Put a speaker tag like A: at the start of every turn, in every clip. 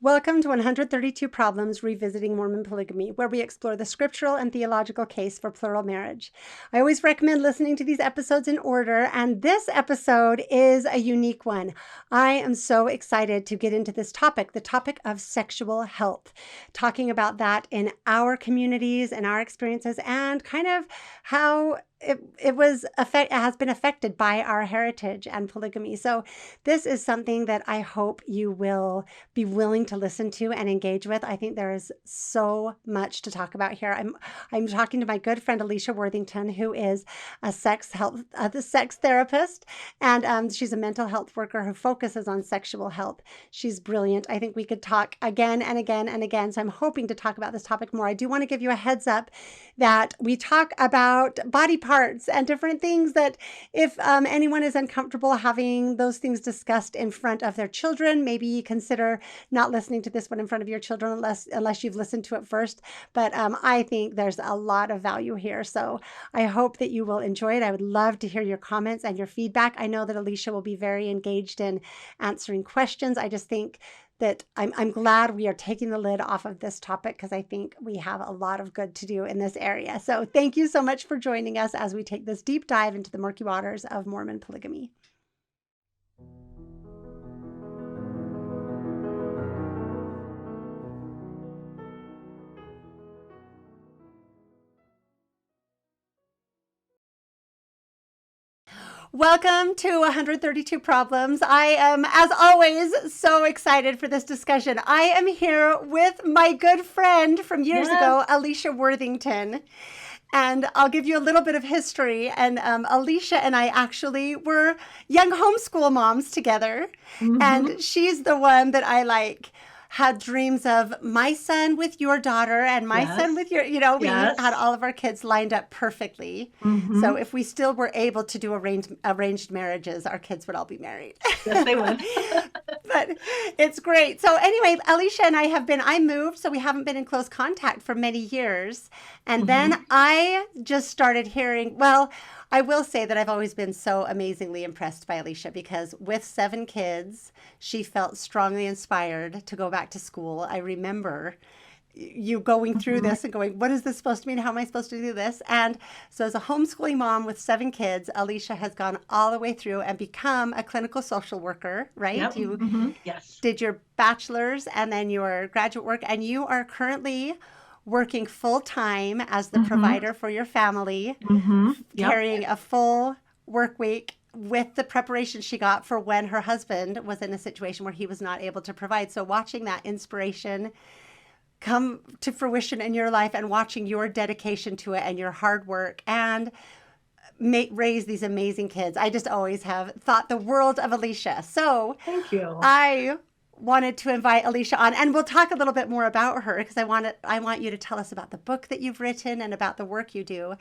A: Welcome to 132 Problems Revisiting Mormon Polygamy, where we explore the scriptural and theological case for plural marriage. I always recommend listening to these episodes in order, and this episode is a unique one. I am so excited to get into this topic, the topic of sexual health, talking about that in our communities and our experiences, and kind of how it has been affected by our heritage and polygamy. So this is something that I hope you will be willing to listen to and engage with. I think there is so much to talk about here. I'm talking to my good friend Alisha Worthington, who is a the sex therapist, and she's a mental health worker who focuses on sexual health. She's brilliant. I think we could talk again and again and again. So I'm hoping to talk about this topic more. I do want to give you a heads up that we talk about body parts and different things that if anyone is uncomfortable having those things discussed in front of their children, maybe consider not listening to this one in front of your children unless you've listened to it first. But I think there's a lot of value here. So I hope that you will enjoy it. I would love to hear your comments and your feedback. I know that Alisha will be very engaged in answering questions. I just think that I'm glad we are taking the lid off of this topic because I think we have a lot of good to do in this area. So thank you so much for joining us as we take this deep dive into the murky waters of Mormon polygamy. Welcome to 132 Problems. I am, as always, so excited for this discussion. I am here with my good friend from years ago, Alisha Worthington. And I'll give you a little bit of history. And Alisha and I actually were young homeschool moms together. Mm-hmm. And she's the one that I had dreams of my son with your daughter and my son with your, we had all of our kids lined up perfectly. Mm-hmm. So if we still were able to do arranged marriages, our kids would all be married.
B: Yes, they would.
A: But it's great. So anyway, Alisha and I moved, so we haven't been in close contact for many years. And then I just started hearing, I will say that I've always been so amazingly impressed by Alisha because with 7 kids, she felt strongly inspired to go back to school. I remember you going through this and going, what is this supposed to mean? How am I supposed to do this? And so as a homeschooling mom with 7 kids, Alisha has gone all the way through and become a clinical social worker, right?
B: Yep.
A: You did your bachelor's and then your graduate work, and you are currently working full-time as the provider for your family, carrying a full work week with the preparation she got for when her husband was in a situation where he was not able to provide. So watching that inspiration come to fruition in your life and watching your dedication to it and your hard work and raise these amazing kids. I just always have thought the world of Alisha. So
B: thank you.
A: I wanted to invite Alisha on, and we'll talk a little bit more about her because I want you to tell us about the book that you've written and about the work you do.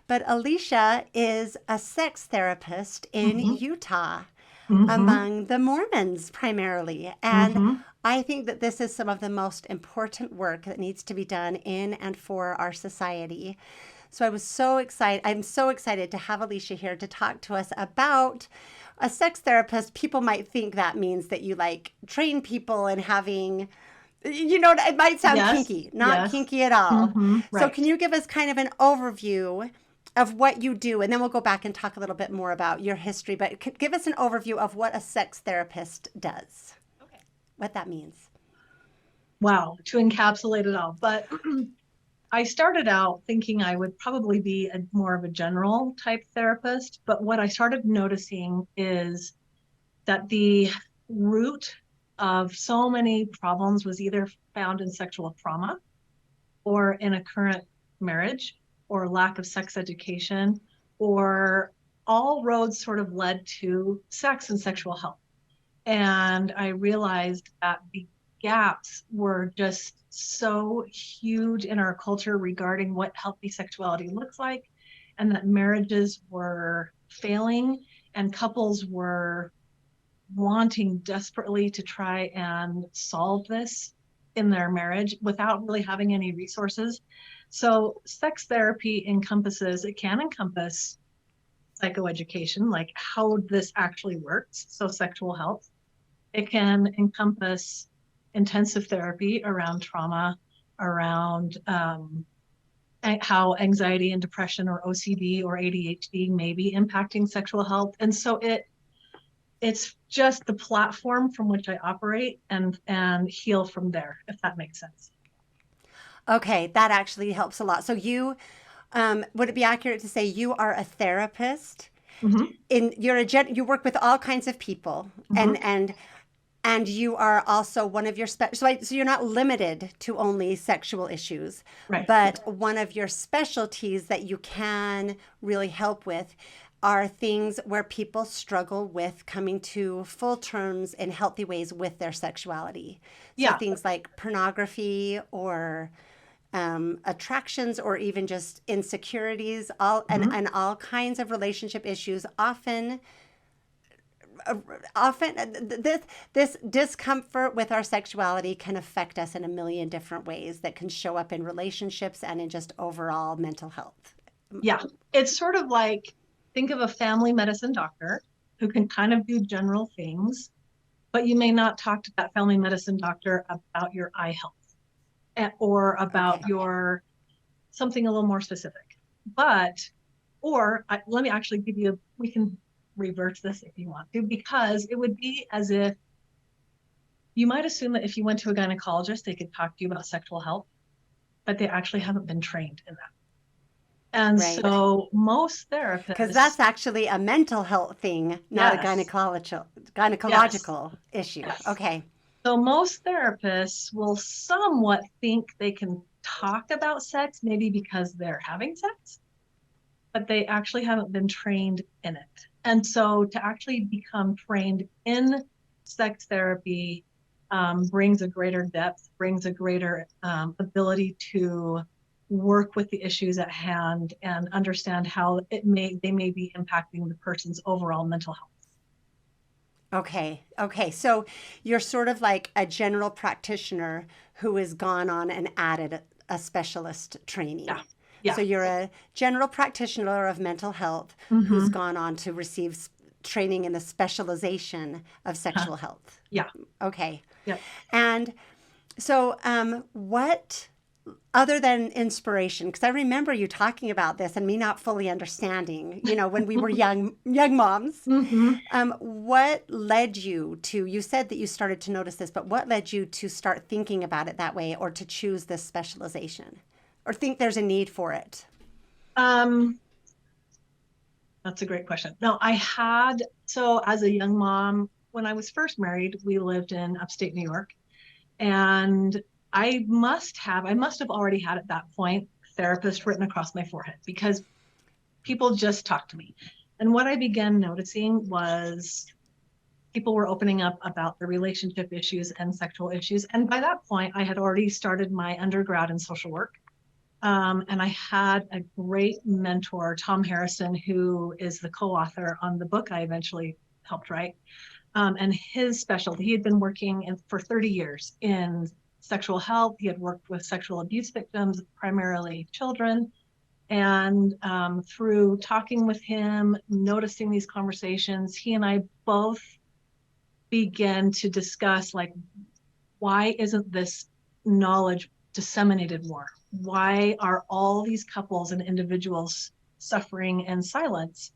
A: But Alisha is a sex therapist in Utah, among the Mormons primarily. And I think that this is some of the most important work that needs to be done in and for our society. So I'm so excited to have Alisha here to talk to us about a sex therapist. People might think that means that you train people and having, it might sound kinky, not kinky at all. Right. So can you give us kind of an overview of what you do? And then we'll go back and talk a little bit more about your history, but give us an overview of what a sex therapist does. Okay. What that means.
B: Wow, to encapsulate it all. But I started out thinking I would probably be more of a general type therapist, but what I started noticing is that the root of so many problems was either found in sexual trauma or in a current marriage or lack of sex education, or all roads sort of led to sex and sexual health. And I realized that the gaps were just so huge in our culture regarding what healthy sexuality looks like, and that marriages were failing and couples were wanting desperately to try and solve this in their marriage without really having any resources. So sex therapy can encompass psychoeducation, like how this actually works. So sexual health. It can encompass intensive therapy around trauma, around how anxiety and depression or OCD or ADHD may be impacting sexual health. And so it's just the platform from which I operate and heal from there, if that makes sense.
A: Okay, that actually helps a lot. So you, would it be accurate to say you are a therapist?
B: Mm-hmm.
A: You work with all kinds of people,
B: Mm-hmm.
A: and you are also one of your so you're not limited to only sexual issues,
B: Right.
A: but one of your specialties that you can really help with are things where people struggle with coming to full terms in healthy ways with their sexuality. So
B: Yeah.
A: things like pornography or attractions or even just insecurities,
B: Mm-hmm.
A: and all kinds of relationship issues. This discomfort with our sexuality can affect us in a million different ways that can show up in relationships and in just overall mental health.
B: Yeah. It's sort of like, think of a family medicine doctor who can kind of do general things, but you may not talk to that family medicine doctor about your eye health or about
A: Okay.
B: your something a little more specific. But, let me actually give you, we can reverse this if you want to, because it would be as if you might assume that if you went to a gynecologist, they could talk to you about sexual health, but they actually haven't been trained in that. And
A: Right.
B: so most
A: Because
B: therapists,
A: that's actually a mental health thing, not a
B: yes, yes.
A: gynecological issue.
B: Yes.
A: Okay.
B: So most therapists will somewhat think they can talk about sex, maybe because they're having sex, but they actually haven't been trained in it. And so to actually become trained in sex therapy brings a greater depth, brings a greater ability to work with the issues at hand and understand how they may be impacting the person's overall mental health.
A: Okay. Okay. So you're sort of like a general practitioner who has gone on and added a specialist
B: Yeah.
A: training.
B: Yeah.
A: So you're a general practitioner of mental health who's
B: Mm-hmm.
A: gone on to receive training in the specialization of
B: Huh.
A: sexual health.
B: Yeah.
A: Okay.
B: Yep.
A: And so, what other than inspiration, because I remember you talking about this and me not fully understanding, when we were young moms,
B: Mm-hmm.
A: what led you to, you said that you started to notice this, but what led you to start thinking about it that way or to choose this specialization or think there's a need for it?
B: Um, that's a great question. No, so as a young mom, when I was first married, we lived in upstate New York. And I must have already had at that point therapist written across my forehead because people just talked to me. And what I began noticing was people were opening up about their relationship issues and sexual issues. And by that point, I had already started my undergrad in social work. And I had a great mentor, Tom Harrison, who is the co-author on the book I eventually helped write. And his specialty, he had been working for 30 years in sexual health. He had worked with sexual abuse victims, primarily children. And through talking with him, noticing these conversations, he and I both began to discuss, like, why isn't this knowledge disseminated more? Why are all these couples and individuals suffering in silence?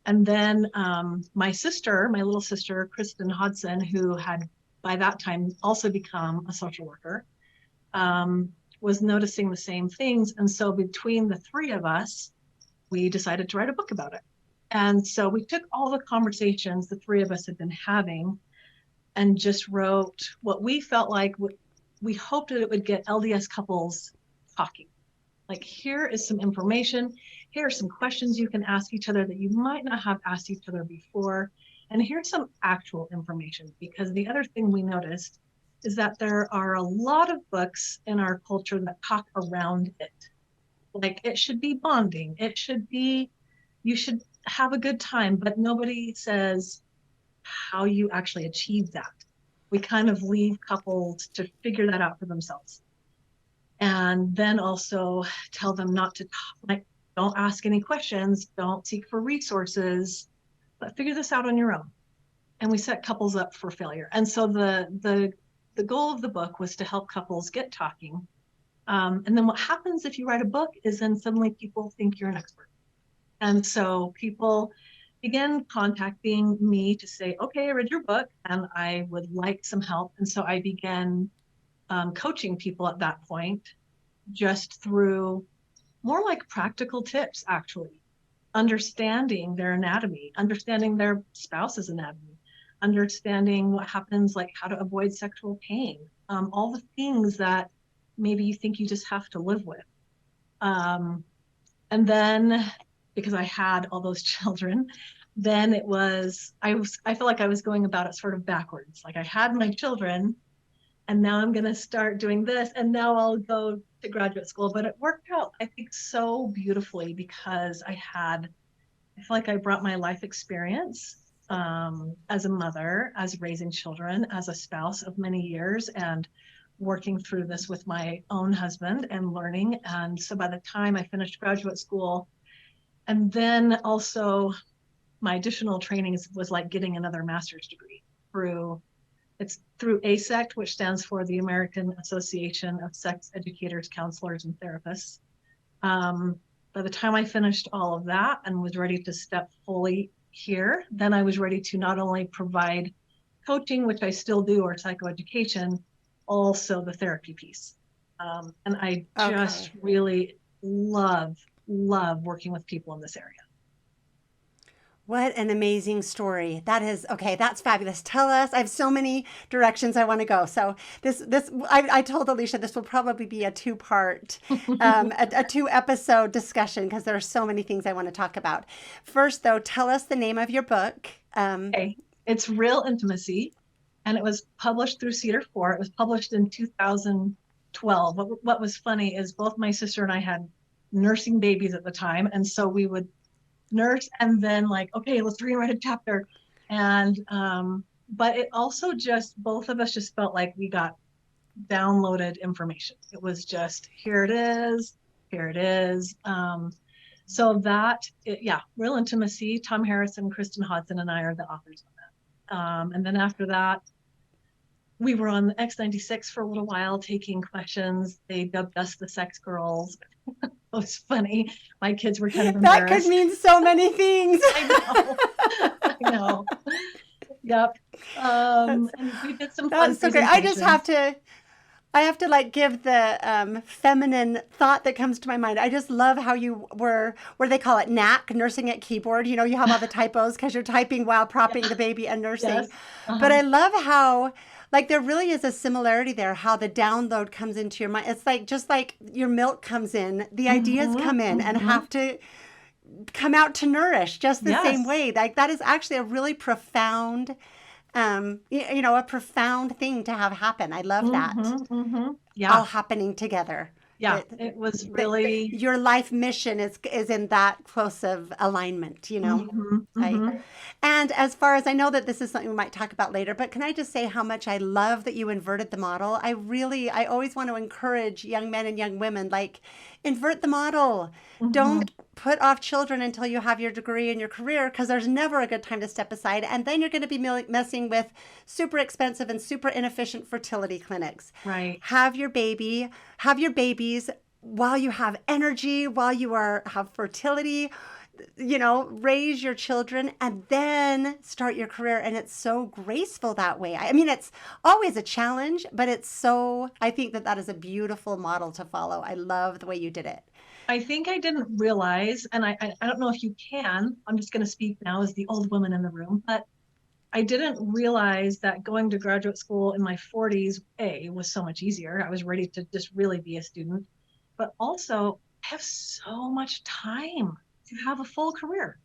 B: And then my little sister, Kristen Hodson, who had by that time also become a social worker, was noticing the same things. And so between the three of us, we decided to write a book about it. And so we took all the conversations the three of us had been having and just wrote what we felt like we hoped that it would get LDS couples talking. Like, here is some information. Here are some questions you can ask each other that you might not have asked each other before. And here's some actual information, because the other thing we noticed is that there are a lot of books in our culture that talk around it. Like, it should be bonding. You should have a good time, but nobody says how you actually achieve that. We kind of leave couples to figure that out for themselves. And then also tell them not to like, don't ask any questions, don't seek for resources, but figure this out on your own. And we set couples up for failure. And so the the goal of the book was to help couples get talking. And then what happens if you write a book is then suddenly people think you're an expert. And so people began contacting me to say, okay, I read your book and I would like some help. And so I began coaching people at that point, just through more like practical tips, actually. Understanding their anatomy, understanding their spouse's anatomy, understanding what happens, like how to avoid sexual pain, all the things that maybe you think you just have to live with. And then because I had all those children, then I feel like I was going about it sort of backwards. Like I had my children and now I'm going to start doing this and now I'll go to graduate school. But it worked out, I think, so beautifully because I feel like I brought my life experience as a mother, as raising children, as a spouse of many years, and working through this with my own husband and learning. And so by the time I finished graduate school, and then also my additional training was like getting another master's degree through ASECT, which stands for the American Association of Sex Educators, Counselors, and Therapists. By the time I finished all of that and was ready to step fully here, then I was ready to not only provide coaching, which I still do, or psychoeducation, also the therapy piece. And I just really love working with people in this area.
A: What an amazing story. That is, okay, that's fabulous. Tell us, I have so many directions I want to go. So I told Alisha this will probably be a two-part, a two-episode discussion because there are so many things I want to talk about. First, though, tell us the name of your book.
B: Okay, it's Real Intimacy, and it was published through Cedar Fort. It was published in 2012. What was funny is both my sister and I had nursing babies at the time, and so we would nurse and then like, okay, let's rewrite a chapter. And but it also just, both of us just felt like we got downloaded information. It was just, here it is. So Real Intimacy, Tom Harrison, Kristen Hodson, and I are the authors of that. And then after that, we were on the X96 for a little while taking questions. They dubbed us the Sex Girls. It was funny. My kids were kind of embarrassed.
A: That could mean so many things.
B: I know. Yep. And we did some fun
A: That's so great. I have to like give the feminine thought that comes to my mind. I just love how you were, what do they call it, knack, nursing at keyboard. You know, you have all the typos because you're typing while propping the baby and nursing.
B: Yes.
A: But I love how, like, there really is a similarity there, how the download comes into your mind. It's like, just like your milk comes in, the ideas come in and have to come out to nourish just the same way. Like, that is actually a really profound, a profound thing to have happen. I love that.
B: Yeah.
A: All happening together.
B: Yeah, it was really...
A: Your life mission is in that close of alignment, you know? And as far as I know that this is something we might talk about later, but can I just say how much I love that you inverted the model? I always want to encourage young men and young women, like, invert the model. Don't put off children until you have your degree and your career, because there's never a good time to step aside. And then you're going to be messing with super expensive and super inefficient fertility clinics.
B: Right.
A: Have your babies while you have energy, while you have fertility, raise your children and then start your career. And it's so graceful that way. I mean, it's always a challenge, but I think that is a beautiful model to follow. I love the way you did it.
B: I think I didn't realize, and I don't know if you can, I'm just going to speak now as the old woman in the room, but I didn't realize that going to graduate school in my 40s, was so much easier. I was ready to just really be a student, but also I have so much time to have a full career.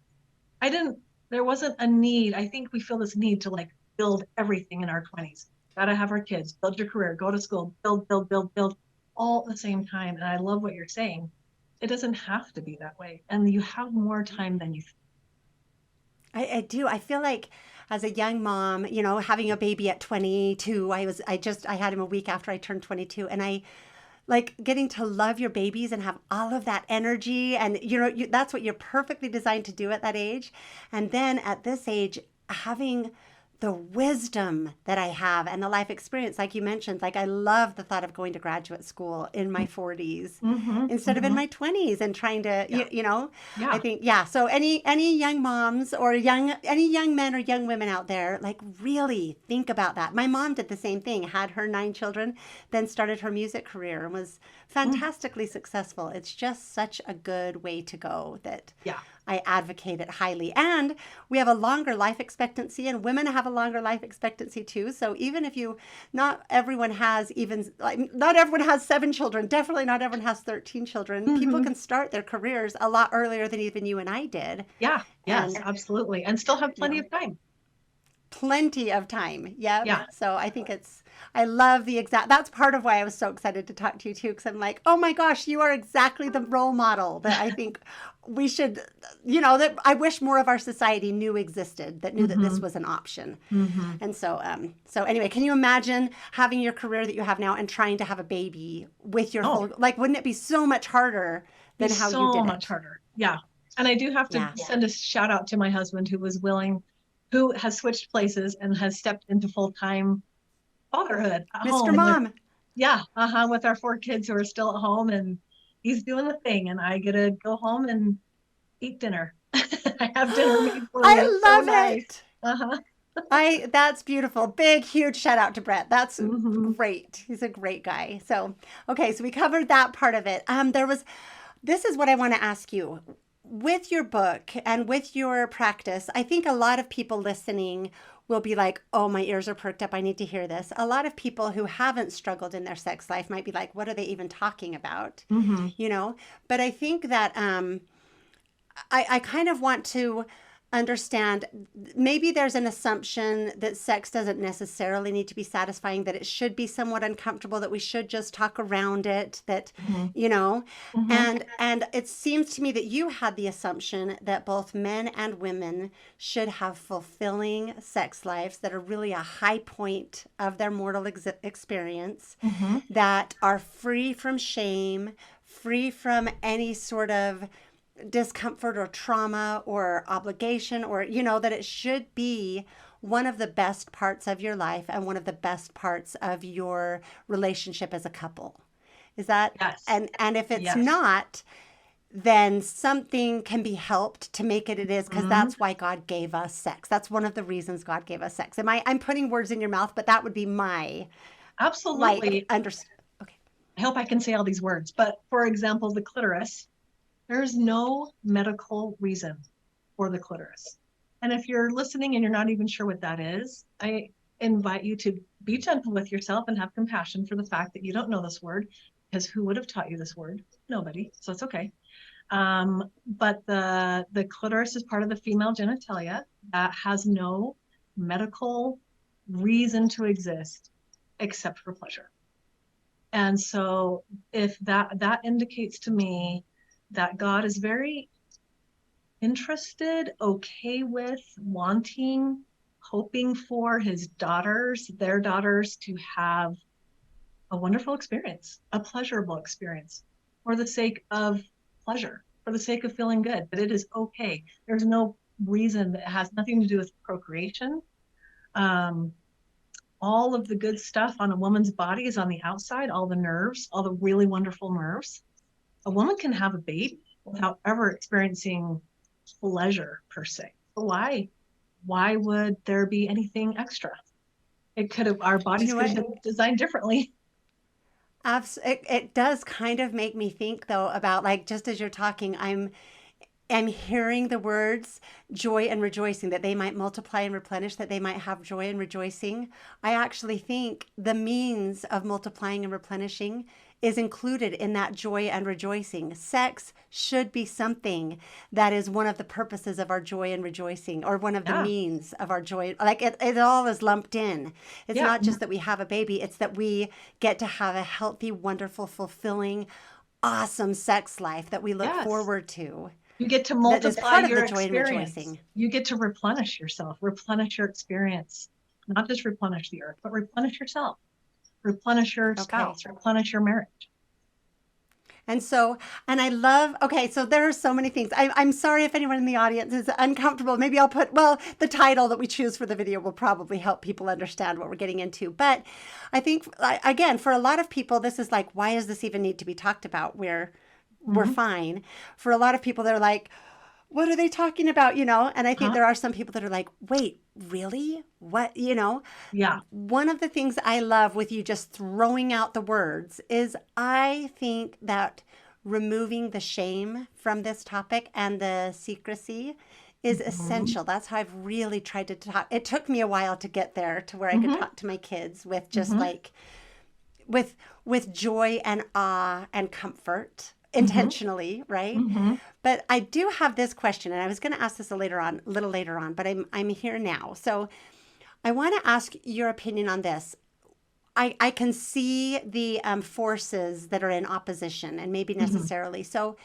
B: There wasn't a need. I think we feel this need to like build everything in our 20s. Gotta have our kids, build your career, go to school, build all at the same time. And I love what you're saying. It doesn't have to be that way. And you have more time than you think.
A: I do. I feel like as a young mom, having a baby at 22, I had him a week after I turned 22, and I like getting to love your babies and have all of that energy. And, that's what you're perfectly designed to do at that age. And then at this age, having the wisdom that I have and the life experience, like you mentioned, like I love the thought of going to graduate school in my 40s
B: Mm-hmm,
A: instead of in
B: mm-hmm.
A: my 20s and trying to,
B: Yeah,
A: I
B: yeah.
A: think, yeah. So any young moms or any young men or young women out there, like really think about that. My mom did the same thing, had her 9 children, then started her music career and was
B: Mm,
A: fantastically successful. It's just such a good way to go that
B: yeah.
A: I advocate it highly. And we have a longer life expectancy, and women have a longer life expectancy too. So even if not everyone has not everyone has 7 children, definitely not everyone has 13 children. People
B: Mm-hmm.
A: can start their careers a lot earlier than even you and I did.
B: Yeah, yes,
A: And,
B: absolutely. And still have
A: you
B: plenty
A: know,
B: of time.
A: plenty of time. Yep.
B: Yeah.
A: So I love that's part of why I was so excited to talk to you too, because I'm like, oh my gosh, you are exactly the role model that I think we should, that I wish more of our society knew that this
B: Mm-hmm.
A: was an option.
B: Mm-hmm.
A: And so anyway, can you imagine having your career that you have now and trying to have a baby with your
B: Oh,
A: full, like, wouldn't it be so much harder
B: be
A: than how you
B: so
A: did
B: much
A: it?
B: harder. Yeah. And I do have to
A: Yeah.
B: send a shout out to my husband who has switched places and has stepped into full-time fatherhood at
A: Mr.
B: home with,
A: Mom.
B: yeah, with our 4 kids who are still at home, and he's doing the thing and I get to go home and eat dinner. I have dinner made for me. It's
A: I
B: so
A: love
B: nice.
A: it.
B: Uh-huh.
A: That's beautiful. Big, huge shout out to Brett. That's
B: Mm-hmm.
A: great. He's a great guy. So, okay, so we covered that part of it. This is what I want to ask you. With your book and with your practice, I think a lot of people listening will be like, oh, my ears are perked up. I need to hear this. A lot of people who haven't struggled in their sex life might be like, what are they even talking about?
B: Mm-hmm.
A: You know, but I think that I kind of want to understand, maybe there's an assumption that sex doesn't necessarily need to be satisfying, that it should be somewhat uncomfortable, that we should just talk around it, that,
B: Mm-hmm.
A: you know,
B: Mm-hmm.
A: and it seems to me that you had the assumption that both men and women should have fulfilling sex lives that are really a high point of their mortal experience,
B: Mm-hmm.
A: that are free from shame, free from any sort of discomfort or trauma or obligation, or that it should be one of the best parts of your life and one of the best parts of your relationship as a couple. Is that
B: Yes.
A: and if it's
B: Yes.
A: not, then something can be helped to make it is, because
B: Mm-hmm.
A: that's why God gave us sex. That's one of the reasons God gave us sex. I'm putting words in your mouth, but that would be my like
B: Absolutely.
A: under okay.
B: I hope I can say all these words, but for example, the clitoris, there's no medical reason for the clitoris. And if you're listening and you're not even sure what that is, I invite you to be gentle with yourself and have compassion for the fact that you don't know this word, because who would have taught you this word? Nobody. So it's okay. But the clitoris is part of the female genitalia that has no medical reason to exist except for pleasure. And so if that indicates to me that God is very interested, okay with, wanting, hoping for their daughters to have a wonderful experience, a pleasurable experience for the sake of pleasure, for the sake of feeling good, that it is okay. There's no reason that has nothing to do with procreation. Um, all of the good stuff on a woman's body is on the outside, all the nerves, all the really wonderful nerves. A woman can have a baby without ever experiencing pleasure per se. But why? Why would there be anything extra? Our
A: Do you
B: bodies
A: know
B: could have
A: what?
B: been designed differently.
A: It does kind of make me think though about, like, just as you're talking, I'm hearing the words joy and rejoicing, that they might multiply and replenish, that they might have joy and rejoicing. I actually think the means of multiplying and replenishing is included in that joy and rejoicing. Sex should be something that is one of the purposes of our joy and rejoicing, or one of the
B: Yeah,
A: means of our joy. Like it all is lumped in. It's
B: yeah,
A: not just that we have a baby, it's that we get to have a healthy, wonderful, fulfilling, awesome sex life that we look
B: yes.
A: forward to,
B: You get to
A: that is
B: multiply
A: part of the
B: your
A: joy and
B: experience.
A: rejoicing.
B: You get to replenish yourself, replenish your experience, not just replenish the earth, but replenish yourself, replenish your
A: Okay.
B: spouse, replenish your marriage.
A: And so, and I love, okay, so there are so many things. I'm sorry if anyone in the audience is uncomfortable. Maybe I'll put, well, the title that we choose for the video will probably help people understand what we're getting into. But I think, again, for a lot of people, this is like, why does this even need to be talked about? We're
B: Mm-hmm.
A: fine. For a lot of people, they're like, what are they talking about? And I think
B: Huh?
A: there are some people that are like, wait, really? What?
B: Yeah.
A: One of the things I love with you just throwing out the words is I think that removing the shame from this topic and the secrecy is
B: Mm-hmm.
A: essential. That's how I've really tried to talk. It took me a while to get there to where I could
B: Mm-hmm.
A: talk to my kids with just
B: Mm-hmm.
A: like with joy and awe and comfort
B: Mm-hmm.
A: intentionally, right?
B: Mm-hmm.
A: But I do have this question, and I was going to ask this a little later on, but I'm here now. So I want to ask your opinion on this. I can see the forces that are in opposition, and maybe
B: Mm-hmm.
A: necessarily. So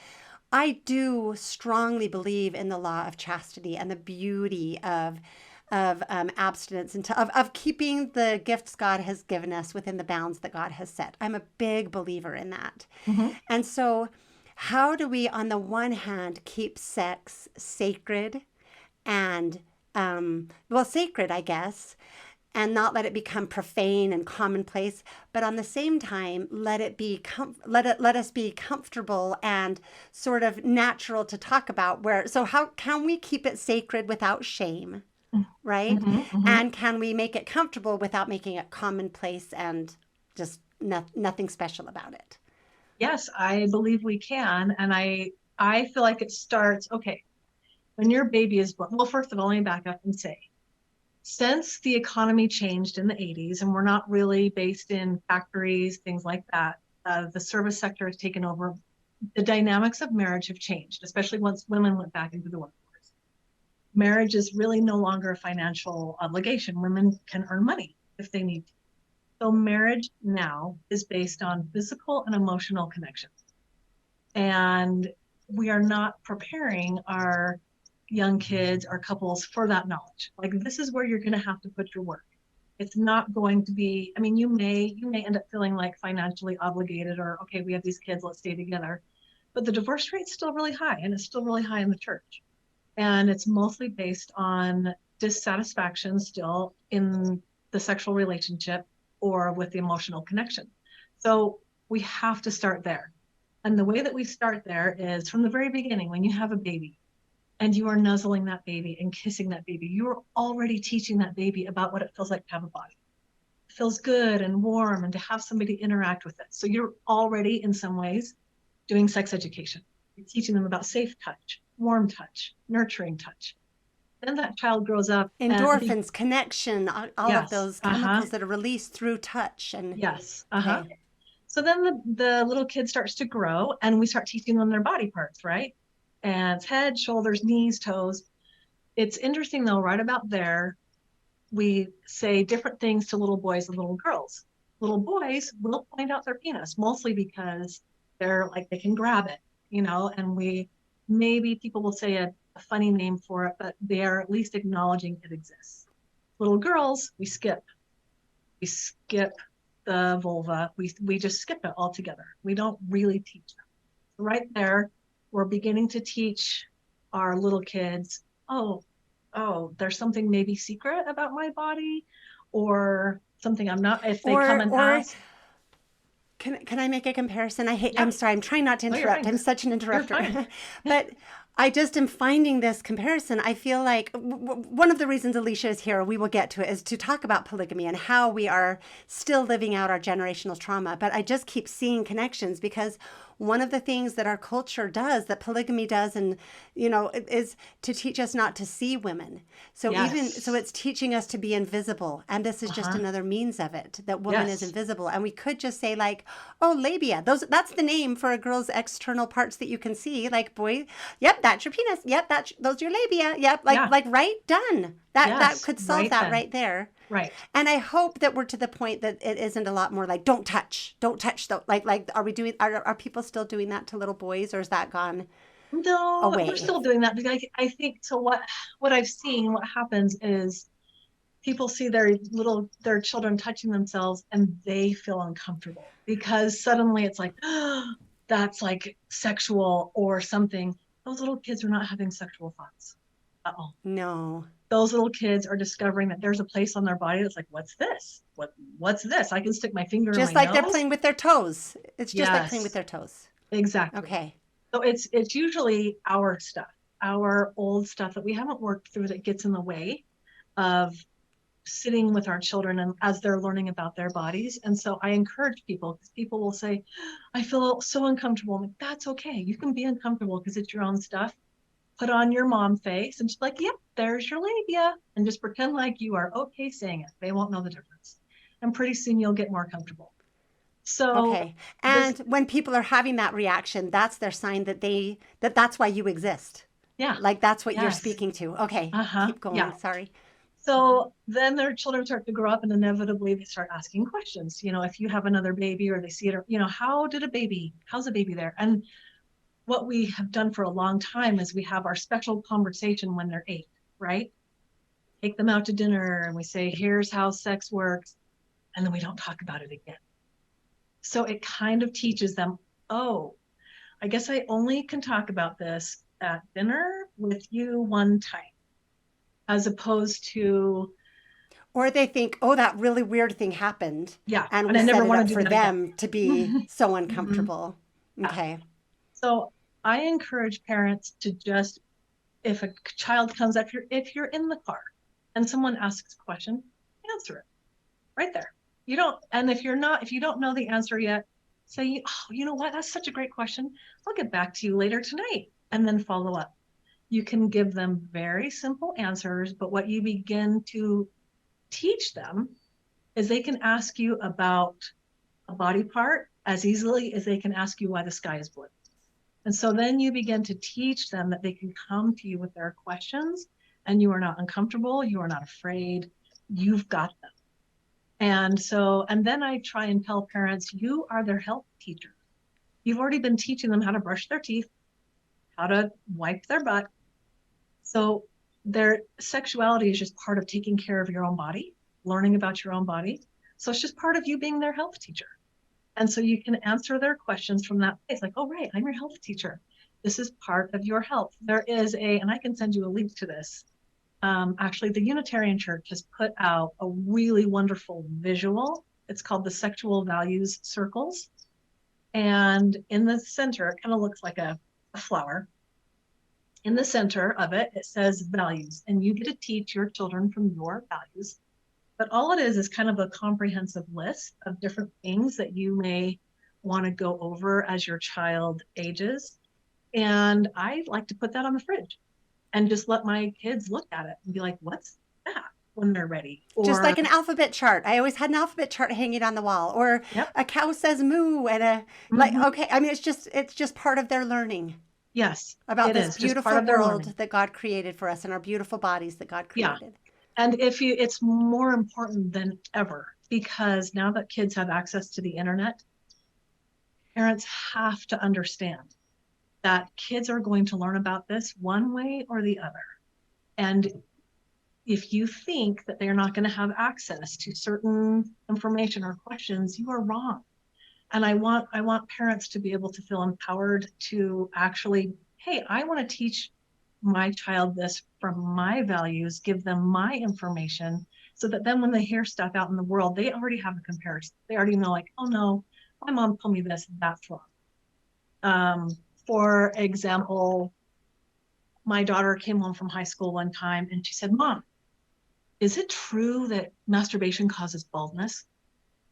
A: I do strongly believe in the law of chastity and the beauty of abstinence and of keeping the gifts God has given us within the bounds that God has set. I'm a big believer in that.
B: Mm-hmm.
A: And so, how do we, on the one hand, keep sex sacred and, well, sacred, I guess, and not let it become profane and commonplace, but on the same time, let us be comfortable and sort of natural to talk about. So how can we keep it sacred without shame, right?
B: Mm-hmm. Mm-hmm.
A: And can we make it comfortable without making it commonplace and just nothing special about it?
B: Yes, I believe we can. And I feel like it starts, okay, when your baby is born. Well, first of all, let me back up and say, since the economy changed in the 80s and we're not really based in factories, things like that, the service sector has taken over. The dynamics of marriage have changed, especially once women went back into the workforce. Marriage is really no longer a financial obligation. Women can earn money if they need to. So marriage now is based on physical and emotional connections. And we are not preparing our young kids, our couples for that knowledge. Like this is where you're going to have to put your work. It's not going to be, I mean, you may end up feeling like financially obligated or okay, we have these kids, let's stay together. But the divorce rate's still really high and it's still really high in the church. And it's mostly based on dissatisfaction still in the sexual relationship or with the emotional connection. So we have to start there. And the way that we start there is from the very beginning, when you have a baby and you are nuzzling that baby and kissing that baby, you're already teaching that baby about what it feels like to have a body. It feels good and warm and to have somebody interact with it. So you're already, in some ways, doing sex education. You're teaching them about safe touch, warm touch, nurturing touch. Then that child grows up and
A: Endorphins, connection, all of
B: yes,
A: those
B: uh-huh,
A: chemicals that are released through touch. And
B: yes, uh-huh.
A: okay.
B: So then the little kid starts to grow and we start teaching them their body parts, right? And it's head, shoulders, knees, toes. It's interesting though, right about there, we say different things to little boys and little girls. Little boys will point out their penis, mostly because they're like they can grab it, and we maybe people will say a funny name for it, but they are at least acknowledging it exists. Little girls, we skip the vulva. We just skip it altogether. We don't really teach them. So right there, we're beginning to teach our little kids, there's something maybe secret about my body or something I'm not, if they come and
A: Or
B: ask.
A: can I make a comparison?
B: Yeah.
A: I'm sorry, I'm trying not to
B: No, you're
A: interrupt.
B: fine.
A: I'm such an
B: You're
A: interrupter.
B: fine.
A: But I just am finding this comparison. I feel like one of the reasons Alisha is here, we will get to it, is to talk about polygamy and how we are still living out our generational trauma. But I just keep seeing connections because one of the things that our culture does, that polygamy does, and is to teach us not to see women. So
B: Yes.
A: it's teaching us to be invisible, and this is just
B: Uh-huh.
A: another means of it, that woman is
B: Yes.
A: invisible. And we could just say like, oh, labia. That's the name for a girl's external parts that you can see. Like, boy, yep, that's your penis. Yep, those are your labia. Yep,
B: Yeah.
A: like right, done. That
B: Yes.
A: could solve
B: Right
A: that
B: then.
A: right there.
B: Right.
A: And I hope that we're to the point that it isn't a lot more like don't touch though. Like are people still doing that to little boys, or is that gone
B: No, we're
A: away?
B: still doing that because I think so what I've seen, what happens is people see their children touching themselves and they feel uncomfortable because suddenly it's like that's like sexual or something. Those little kids are not having sexual thoughts at all.
A: No.
B: Those little kids are discovering that there's a place on their body that's like, what's this? What's this? I can stick my finger in my
A: Just like they're
B: nose.
A: playing with their toes. It's just like playing with
B: Yes,
A: their toes.
B: exactly.
A: Okay.
B: So it's usually our stuff, our old stuff that we haven't worked through that gets in the way of sitting with our children and as they're learning about their bodies. And so I encourage people, because people will say, I feel so uncomfortable. I'm like, that's okay. You can be uncomfortable because it's your own stuff. Put on your mom face and just like, yep, there's your labia. And just pretend like you are okay saying it. They won't know the difference. And pretty soon you'll get more comfortable. So
A: Okay.
B: this,
A: And when people are having that reaction, that's their sign that that's why you exist.
B: yeah,
A: Like that's what you're
B: yes.
A: speaking to. Okay.
B: Uh-huh.
A: Keep going.
B: Yeah.
A: Sorry.
B: So then their children start to grow up and inevitably they start asking questions. If you have another baby or they see it, or, how's a baby there? And what we have done for a long time is we have our special conversation when they're 8, right? Take them out to dinner and we say, here's how sex works. And then we don't talk about it again. So it kind of teaches them, oh, I guess I only can talk about this at dinner with you one time, as opposed to,
A: Or they think, oh, that really weird thing happened.
B: yeah,
A: And
B: and
A: we
B: I
A: set
B: never
A: it
B: want
A: up
B: to do
A: for
B: that again.
A: them to be so
B: Mhm.
A: uncomfortable.
B: Yeah.
A: Okay.
B: So I encourage parents to just, if a child comes up, if you're in the car and someone asks a question, answer it right there. You don't, and if you don't know the answer yet, say, oh, you know what? That's such a great question. I'll get back to you later tonight, and then follow up. You can give them very simple answers, but what you begin to teach them is they can ask you about a body part as easily as they can ask you why the sky is blue. And so then you begin to teach them that they can come to you with their questions and you are not uncomfortable, you are not afraid, you've got them. And then I try and tell parents, you are their health teacher. You've already been teaching them how to brush their teeth, how to wipe their butt. So their sexuality is just part of taking care of your own body, learning about your own body. So it's just part of you being their health teacher. And so you can answer their questions from that place, like, oh, right, I'm your health teacher. This is part of your health. There is and I can send you a link to this. Actually, the Unitarian Church has put out a really wonderful visual. It's called the Sexual Values Circles. And in the center, it kind of looks like a flower. In the center of it, it says values, and you get to teach your children from your values. But all it is kind of a comprehensive list of different things that you may want to go over as your child ages. And I like to put that on the fridge and just let my kids look at it and be like, what's that, when they're ready?
A: Just
B: Or,
A: like an alphabet chart. I always had an alphabet chart hanging on the wall. Or
B: yep.
A: a cow says moo and
B: Mm-hmm.
A: okay. I mean, it's just part of their learning
B: Yes,
A: about
B: it
A: this
B: is just part
A: beautiful
B: of their
A: world
B: learning.
A: that God created for us and our beautiful bodies that God
B: Yeah.
A: created.
B: And it's more important than ever because now that kids have access to the internet, parents have to understand that kids are going to learn about this one way or the other. And if you think that they're not going to have access to certain information or questions, you are wrong. And I want parents to be able to feel empowered to actually, hey, I want to teach my child this from my values, give them my information, so that then when they hear stuff out in the world, they already have a comparison. They already know, like, oh no, my mom told me this, that's wrong. For example, my daughter came home from high school one time and she said, Mom, is it true that masturbation causes baldness?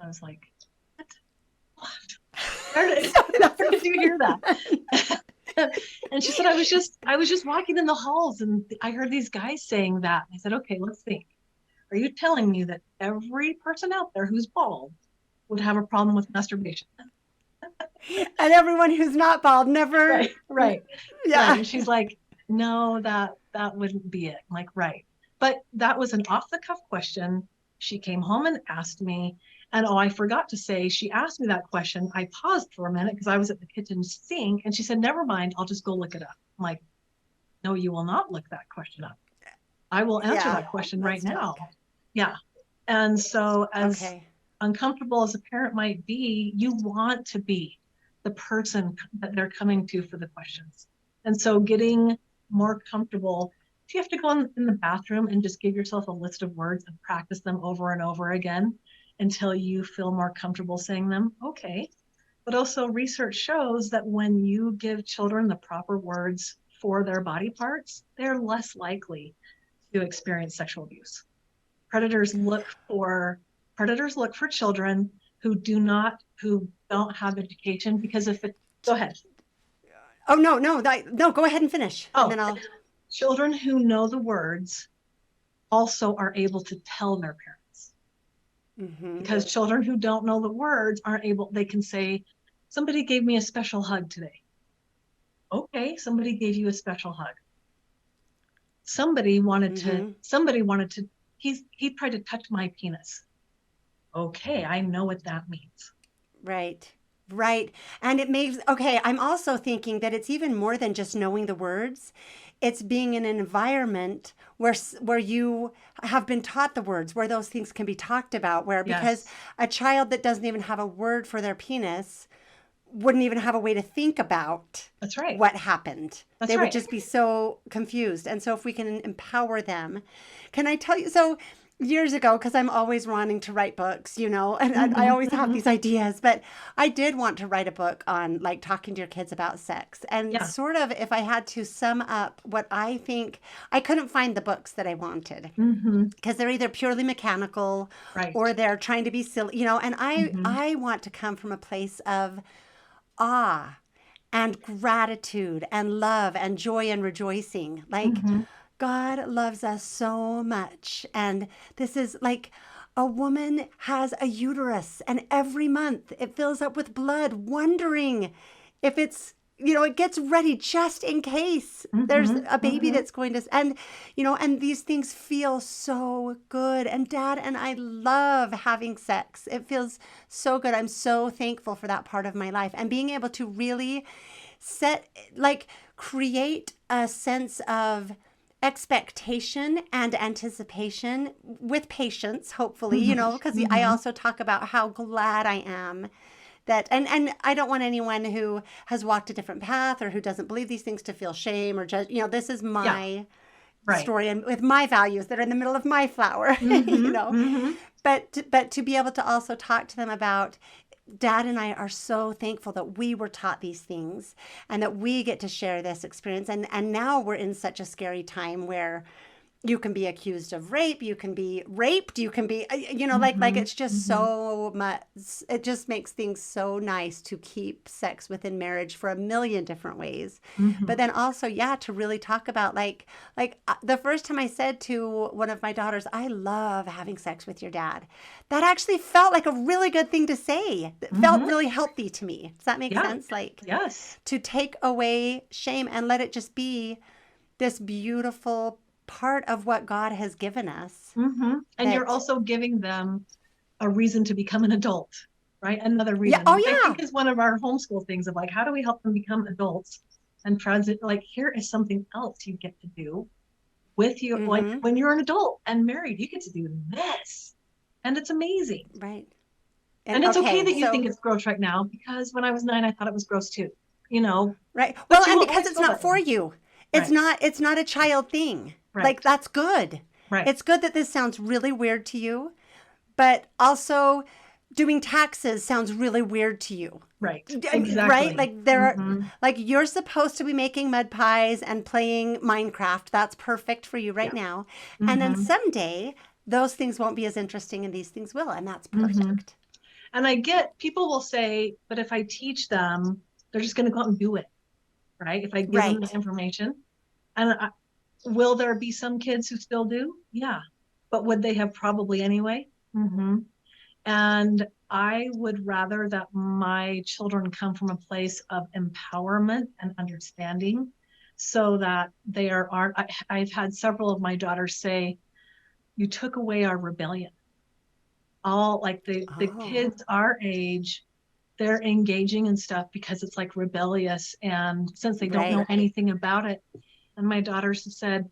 B: I was like, what? Where did you hear that? And she said, I was just walking in the halls and I heard these guys saying that. I said, okay, let's think. Are you telling me that every person out there who's bald would have a problem with masturbation?
A: And everyone who's not bald never.
B: Right.
A: Yeah.
B: And she's like, no, that wouldn't be it. I'm like, right. But that was an off the cuff question. She came home and asked me, and oh, I forgot to say, she asked me that question. I paused for a minute because I was at the kitchen sink, and she said, never mind, I'll just go look it up. I'm like, no, you will not look that question up. I will answer that question right now. Yeah. And so as
A: Okay.
B: uncomfortable as a parent might be, you want to be the person that they're coming to for the questions. And so getting more comfortable, if you have to go in the bathroom and just give yourself a list of words and practice them over and over again until you feel more comfortable saying them, okay. But also research shows that when you give children the proper words for their body parts, they're less likely to experience sexual abuse. Predators look for children who don't have education, because go ahead.
A: Oh, no, go ahead and finish. And then
B: children who know the words also are able to tell their parents. Because children who don't know the words aren't able, they can say, somebody gave me a special hug today. Okay, somebody gave you a special hug. Somebody wanted to, he tried to touch my penis. Okay, I know what that means.
A: Right. And I'm also thinking that it's even more than just knowing the words. It's being in an environment where you have been taught the words, where those things can be talked about, because a child that doesn't even have a word for their penis wouldn't even have a way to think about what happened. They would just be so confused. And so if we can empower them, can I tell you, so years ago, because I'm always wanting to write books, and I always have these ideas, but I did want to write a book on like talking to your kids about sex. And sort of, if I had to sum up what I think, I couldn't find the books that I wanted because they're either purely mechanical or they're trying to be silly, and I want to come from a place of awe and gratitude and love and joy and rejoicing. Like God loves us so much. And this is like a woman has a uterus and every month it fills up with blood, wondering if it's, it gets ready just in case there's a baby that's going to, and these things feel so good. And Dad and I love having sex. It feels so good. I'm so thankful for that part of my life and being able to really create a sense of expectation and anticipation with patience, hopefully, because I also talk about how glad I am that, and I don't want anyone who has walked a different path or who doesn't believe these things to feel shame or judge. This is my story and with my values that are in the middle of my flower, but to be able to also talk to them about, Dad and I are so thankful that we were taught these things and that we get to share this experience. And now we're in such a scary time where you can be accused of rape, you can be raped, you can be, like it's just so much. It just makes things so nice to keep sex within marriage for a million different ways. But then also, to really talk about like the first time I said to one of my daughters, I love having sex with your dad. That actually felt like a really good thing to say. It felt really healthy to me. Does that make sense? Like, to take away shame and let it just be this beautiful part of what God has given us.
B: And you're also giving them a reason to become an adult, right? Another reason.
A: I
B: think is one of our homeschool things of like, how do we help them become adults and transit? Like, here is something else you get to do with you. Like when you're an adult and married, you get to do this. And it's amazing.
A: Right.
B: And it's okay that you think it's gross right now, because when I was 9, I thought it was gross too,
A: Right. Well, and because it's not for you. It's not a child thing. Right. Like, that's good. Right. It's good that this sounds really weird to you, but also doing taxes sounds really weird to you.
B: Right. Exactly.
A: Right? Like there are, like you're supposed to be making mud pies and playing Minecraft. That's perfect for you right now. And then someday those things won't be as interesting and these things will, and that's perfect.
B: And I get, people will say, but if I teach them, they're just going to go out and do it. Right? If I give them the information. And will there be some kids who still do? Yeah. But would they have probably anyway? And I would rather that my children come from a place of empowerment and understanding so that they aren't. I've had several of my daughters say, you took away our rebellion. All like the kids our age, they're engaging in stuff because it's like rebellious. And since they don't know anything about it, and my daughters have said,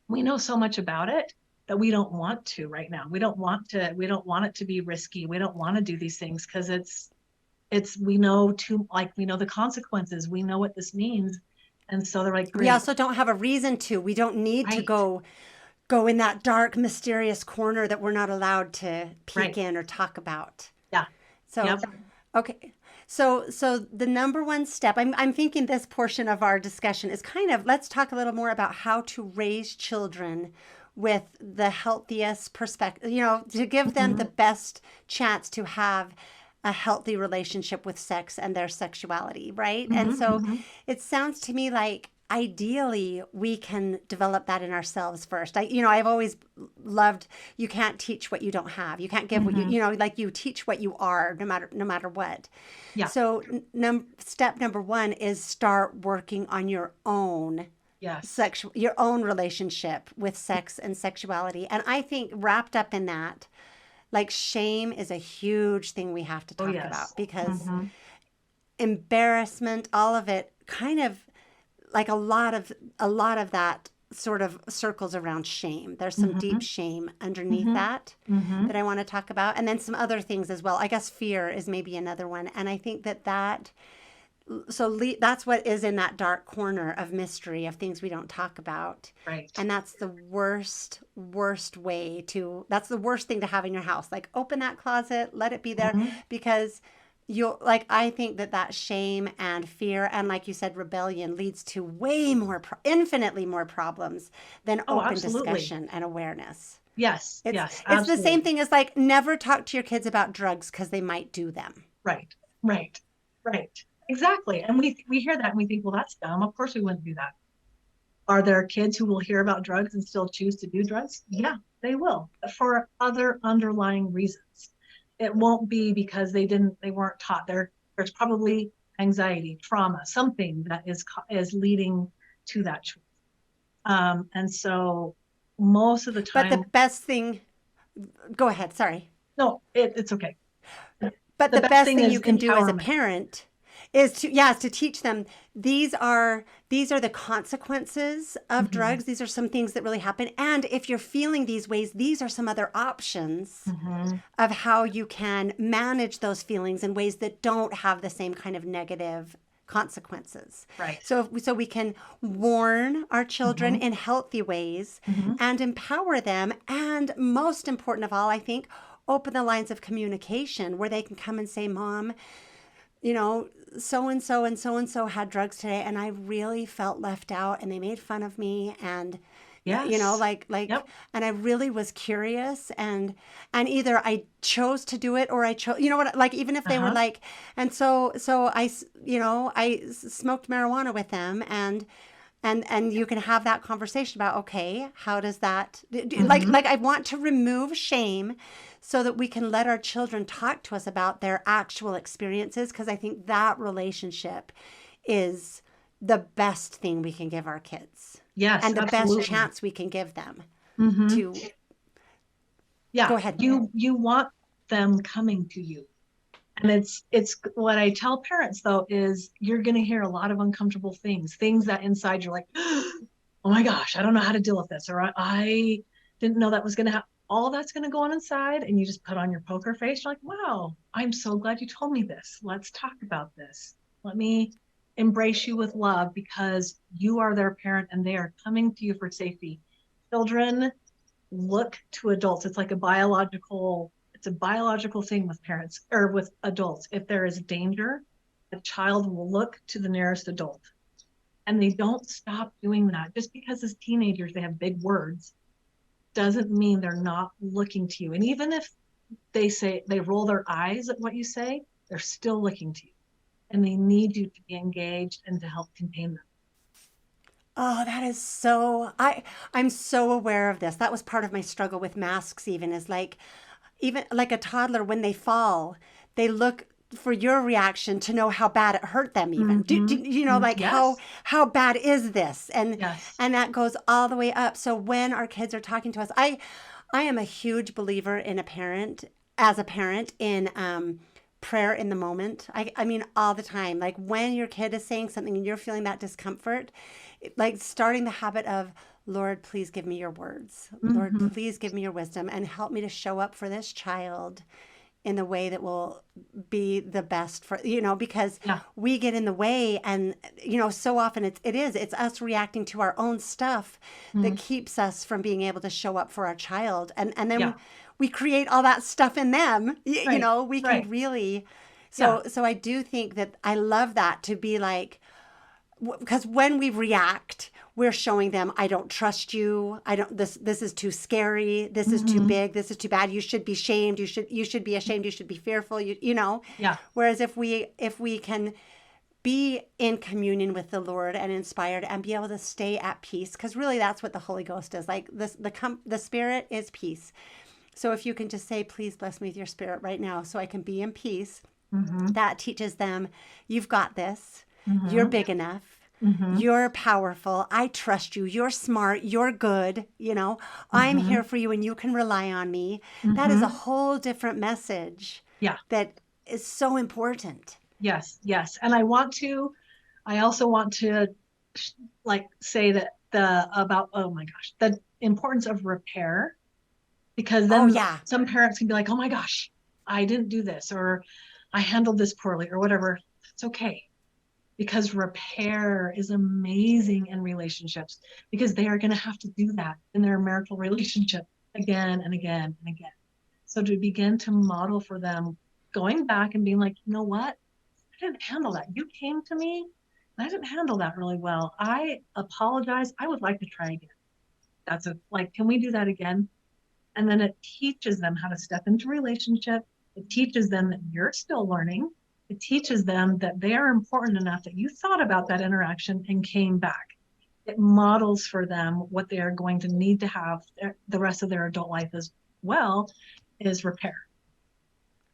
B: we know so much about it that we don't want to right now. We don't want it to be risky. We don't want to do these things because it's we know we know the consequences. We know what this means. And so they're like,
A: We
B: great.
A: also don't have a reason to. We don't need to
B: Right.
A: go in that dark, mysterious corner that we're not allowed to peek
B: Right.
A: in or talk about.
B: Yeah.
A: So,
B: Yep.
A: okay. So the number one step, I'm thinking this portion of our discussion is kind of, let's talk a little more about how to raise children with the healthiest perspective, to give them the
B: Mhm.
A: best chance to have a healthy relationship with sex and their sexuality, right? And
B: Mhm.
A: so
B: Mhm.
A: it sounds to me like ideally we can develop that in ourselves first. I've always loved, you can't teach what you don't have. You can't give what
B: Mhm.
A: like you teach what you are, no matter what.
B: Yeah.
A: So step number one is start working on
B: Yes.
A: your own relationship with sex and sexuality. And I think wrapped up in that, like shame is a huge thing we have to
B: Oh,
A: talk
B: yes.
A: about because
B: Mhm.
A: embarrassment, all of it kind of like a lot of that sort of circles around shame. There's some deep
B: Mhm.
A: shame underneath
B: Mhm.
A: that
B: Mhm.
A: I want to talk about, and then some other things as well. I guess fear is maybe another one, and I think that's what is in that dark corner of mystery of things we don't talk about.
B: Right.
A: And that's the worst way to, that's the worst thing to have in your house. Like open that closet, let it be there,
B: Mhm.
A: because I think that shame and fear and, like you said, rebellion leads to infinitely more problems than
B: Oh,
A: open
B: absolutely.
A: discussion and awareness.
B: Yes.
A: It's,
B: Yes.
A: it's the same
B: Absolutely.
A: thing as like never talk to your kids about drugs because they might do them.
B: Right. Right. Right. Exactly. And we hear that and we think, well, that's dumb. Of course we wouldn't do that. Are there kids who will hear about drugs and still choose to do drugs? Yeah, they will, but for other underlying reasons. It won't be because they weren't taught. There's probably anxiety, trauma, something that is leading to that choice. And so most of the
A: But the
B: time,
A: best thing, go ahead, sorry.
B: no, it's okay.
A: But
B: The
A: the
B: best
A: best
B: thing
A: thing
B: is
A: you can do as a
B: empowerment.
A: parent is to teach them these are the consequences of
B: Hmm.
A: drugs. These are some things that really happen. And if you're feeling these ways, these are some other options
B: Hmm.
A: of how you can manage those feelings in ways that don't have the same kind of negative consequences.
B: Right.
A: So we can warn our children
B: Hmm.
A: in healthy ways
B: Hmm.
A: and empower them, and most important of all, I think, open the lines of communication where they can come and say, Mom, you know, so and so had drugs today and I really felt left out and they made fun of me, and
B: Yes.
A: like
B: Yep.
A: and I really was curious, and either I chose to do it or I chose, what, like even if they were
B: Uh-huh.
A: like, and so I smoked marijuana with them, and you can have that conversation about, okay, how does that,
B: Hmm.
A: like I want to remove shame so that we can let our children talk to us about their actual experiences, because I think that relationship is the best thing we can give our kids
B: Yes,
A: and the best
B: absolutely.
A: chance we can give them
B: Hmm.
A: to
B: Yeah,
A: go ahead.
B: you want them coming to you. And it's what I tell parents though is you're going to hear a lot of uncomfortable things that inside you're like, oh my gosh, I don't know how to deal with this, or I didn't know that was going to happen. All that's going to go on inside, and you just put on your poker face. You're like, wow, I'm so glad you told me this. Let's talk about this. Let me embrace you with love because you are their parent and they are coming to you for safety. Children look to adults. It's a biological thing with parents or with adults. If there is danger, a child will look to the nearest adult. And they don't stop doing that. Just because as teenagers they have big words doesn't mean they're not looking to you. And even if they roll their eyes at what you say, they're still looking to you. And they need you to be engaged and to help contain them.
A: Oh, that is so, I'm so aware of this. That was part of my struggle with masks, even, is like, even like a toddler, when they fall, they look for your reaction to know how bad it hurt them, even,
B: Mm-hmm.
A: like
B: Yes.
A: how bad is this, and
B: Yes.
A: and that goes all the way up. So when our kids are talking to us, I am a huge believer in a parent in prayer in the moment. I mean, all the time. Like when your kid is saying something and you're feeling that discomfort, like starting the habit of, Lord, please give me your words. Lord,
B: Mm-hmm.
A: please give me your wisdom and help me to show up for this child in the way that will be the best for, because
B: Yeah.
A: we get in the way. And, so often it's us reacting to our own stuff that
B: Mhm.
A: keeps us from being able to show up for our child. And
B: Yeah.
A: then we create all that stuff in them,
B: Right.
A: we can
B: Right.
A: really,
B: Yeah.
A: so I do think that I love that, to be like, because when we react, we're showing them, I don't trust you. I don't, this is too scary. This is too
B: Hmm.
A: big. This is too bad. You should be shamed. You should be ashamed. You should be fearful.
B: Yeah.
A: Whereas if we can be in communion with the Lord and inspired and be able to stay at peace, because really that's what the Holy Ghost is. Like the Spirit is peace. So if you can just say, please bless me with your Spirit right now so I can be in peace,
B: Hmm.
A: that teaches them, you've got this. You're
B: Hmm.
A: big enough.
B: Hmm.
A: You're powerful. I trust you. You're smart. You're good. I'm here
B: Hmm.
A: for you and you can rely on me. That is a
B: Hmm.
A: whole different message
B: Yeah.
A: that is so important.
B: Yes. Yes. And I also want to like say that oh my gosh, the importance of repair, because
A: Oh,
B: then
A: yeah.
B: some parents can be like, oh my gosh, I didn't do this, or I handled this poorly, or whatever. It's okay, because repair is amazing in relationships, because they are going to have to do that in their marital relationship again and again and again. So to begin to model for them, going back and being like, you know what? I didn't handle that. You came to me and I didn't handle that really well. I apologize. I would like to try again. Can we do that again? And then it teaches them how to step into relationship. It teaches them that you're still learning. It teaches them that they are important enough that you thought about that interaction and came back. It models for them what they are going to need to have the rest of their adult life as well, is repair.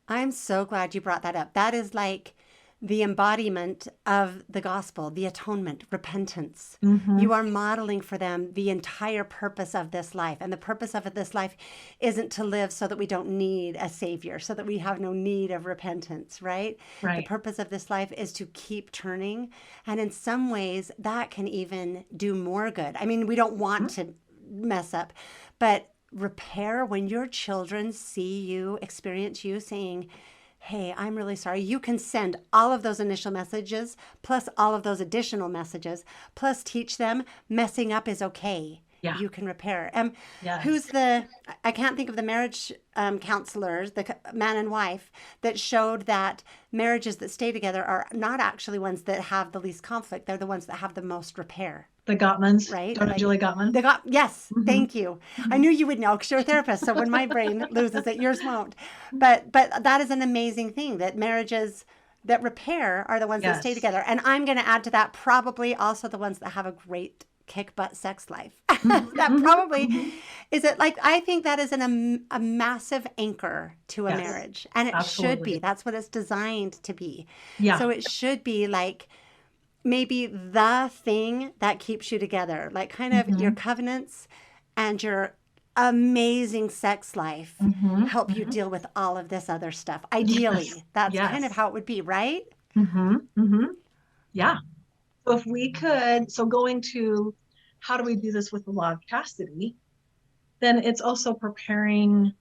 A: I'm so glad you brought that up. That is like the embodiment of the gospel, the atonement, repentance.
B: Mm-hmm.
A: You are modeling for them the entire purpose of this life. And the purpose of this life isn't to live so that we don't need a savior, so that we have no need of repentance, right? The
B: Right.
A: purpose of this life is to keep turning. And in some ways, that can even do more good. I mean, we don't want to mess up, but repair, when your children see you, experience you saying, hey, I'm really sorry. You can send all of those initial messages, plus all of those additional messages, plus teach them messing up is okay.
B: Yeah.
A: You can repair. Who's
B: Yes.
A: I can't think of the marriage counselors, the man and wife, that showed that marriages that stay together are not actually ones that have the least conflict. They're the ones that have the most repair,
B: The Gottmans,
A: right?
B: Dr.
A: Like
B: Julie Gottman.
A: yes,
B: Mm-hmm.
A: thank you. I
B: Mm-hmm.
A: knew you would know because you're a therapist. So when my brain loses it, yours won't. But that is an amazing thing, that marriages that repair are the ones that stay
B: Yes.
A: together. And I'm going to add to that, probably also the ones that have a great kick butt sex life.
B: Mm-hmm.
A: That
B: Mm-hmm.
A: probably
B: Mm-hmm.
A: is it. Like, I think that is a massive anchor to a
B: Yes.
A: marriage, and it should be.
B: Absolutely.
A: That's what it's designed to be.
B: Yeah.
A: So it should be like maybe the thing that keeps you together, like kind of your
B: Mm-hmm.
A: covenants and your amazing sex life
B: Mm-hmm.
A: help you
B: Mm-hmm.
A: deal with all of this other stuff.
B: Yes.
A: Ideally, that's kind of
B: Yes.
A: how it would be, right?
B: Mm-hmm. Mm-hmm. Yeah. So if we could, so going to how do we do this with the law of chastity, then it's also preparing.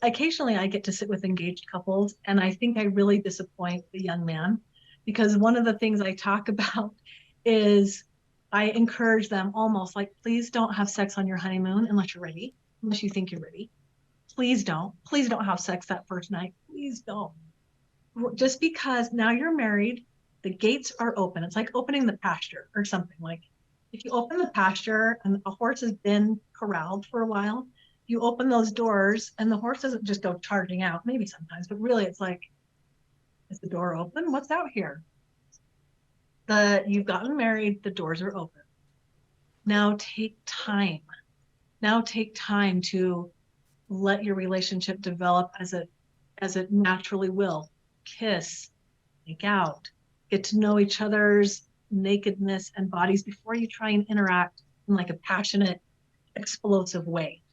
B: Occasionally, I get to sit with engaged couples, and I think I really disappoint the young man, because one of the things I talk about is I encourage them almost like, please don't have sex on your honeymoon unless you're ready, unless you think you're ready. Please don't. Please don't have sex that first night. Please don't. Just because now you're married, the gates are open. It's like opening the pasture or something. Like if you open the pasture and a horse has been corralled for a while, you open those doors and the horse doesn't just go charging out, maybe sometimes, but really it's like, is the door open? What's out here? You've gotten married, the doors are open. Now take time. Now take time to let your relationship develop as it naturally will. Kiss, make out, get to know each other's nakedness and bodies before you try and interact in like a passionate, explosive way.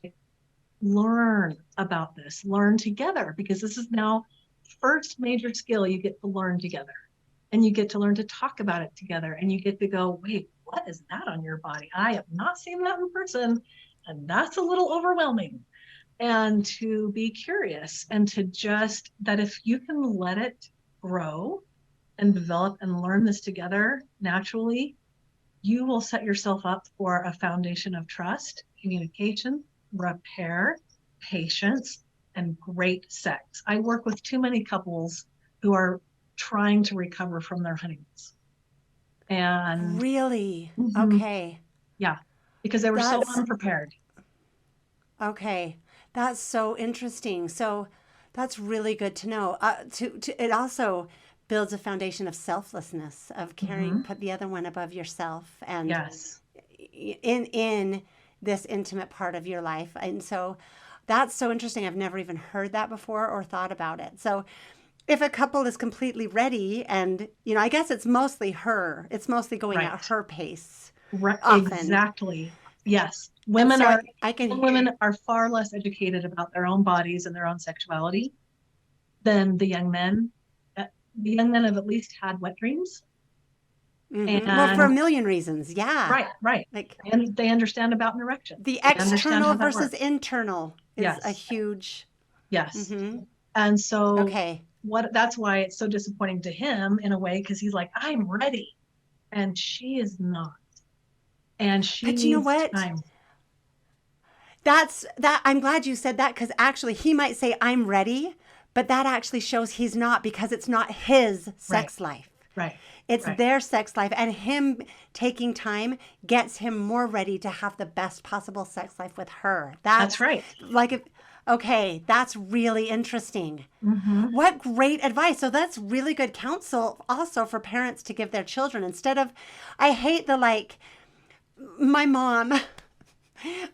B: Learn about this, learn together, because this is now first major skill you get to learn together. And you get to learn to talk about it together. And you get to go, wait, what is that on your body? I have not seen that in person. And that's a little overwhelming. and to be curious, and to just that if you can let it grow and develop and learn this together naturally, you will set yourself up for a foundation of trust, communication, repair, patience, and great sex. I work with too many couples who are trying to recover from their honeymoons. And
A: Really?
B: mhm,
A: Okay.
B: yeah, because they were so
A: That's
B: unprepared.
A: okay. That's so interesting. So that's really good to know. It also builds a foundation of selflessness, of caring,
B: Hmm.
A: put the other one above yourself, and
B: Yes.
A: in this intimate part of your life. And so that's so interesting. I've never even heard that before or thought about it. So if a couple is completely ready, and I guess it's mostly her, it's mostly going at
B: Right.
A: her pace
B: Right.
A: often.
B: Exactly. Yes.
A: And
B: Women
A: so
B: are
A: I can,
B: women are far less educated about their own bodies and their own sexuality than the young men. The young men have at least had wet dreams.
A: well, for a
B: And
A: million reasons. Yeah.
B: right, right.
A: Like
B: And they understand about an erection.
A: the
B: They understand
A: external
B: how that
A: versus
B: works.
A: internal is a
B: Yes.
A: huge,
B: Yes.
A: mm-hmm.
B: And so
A: Okay.
B: that's why it's so disappointing to him in a way, because he's like, I'm ready. And she is not. And she
A: But you know
B: needs
A: what?
B: time.
A: That I'm glad you said that, because actually he might say I'm ready, but that actually shows he's not, because it's not his
B: Right,
A: sex life.
B: right,
A: It's
B: right.
A: their sex life, and him taking time gets him more ready to have the best possible sex life with her.
B: That's
A: That's
B: right.
A: like, okay, that's really interesting.
B: Mm-hmm.
A: What great advice. So that's really good counsel also for parents to give their children, instead of, I hate the like, my mom,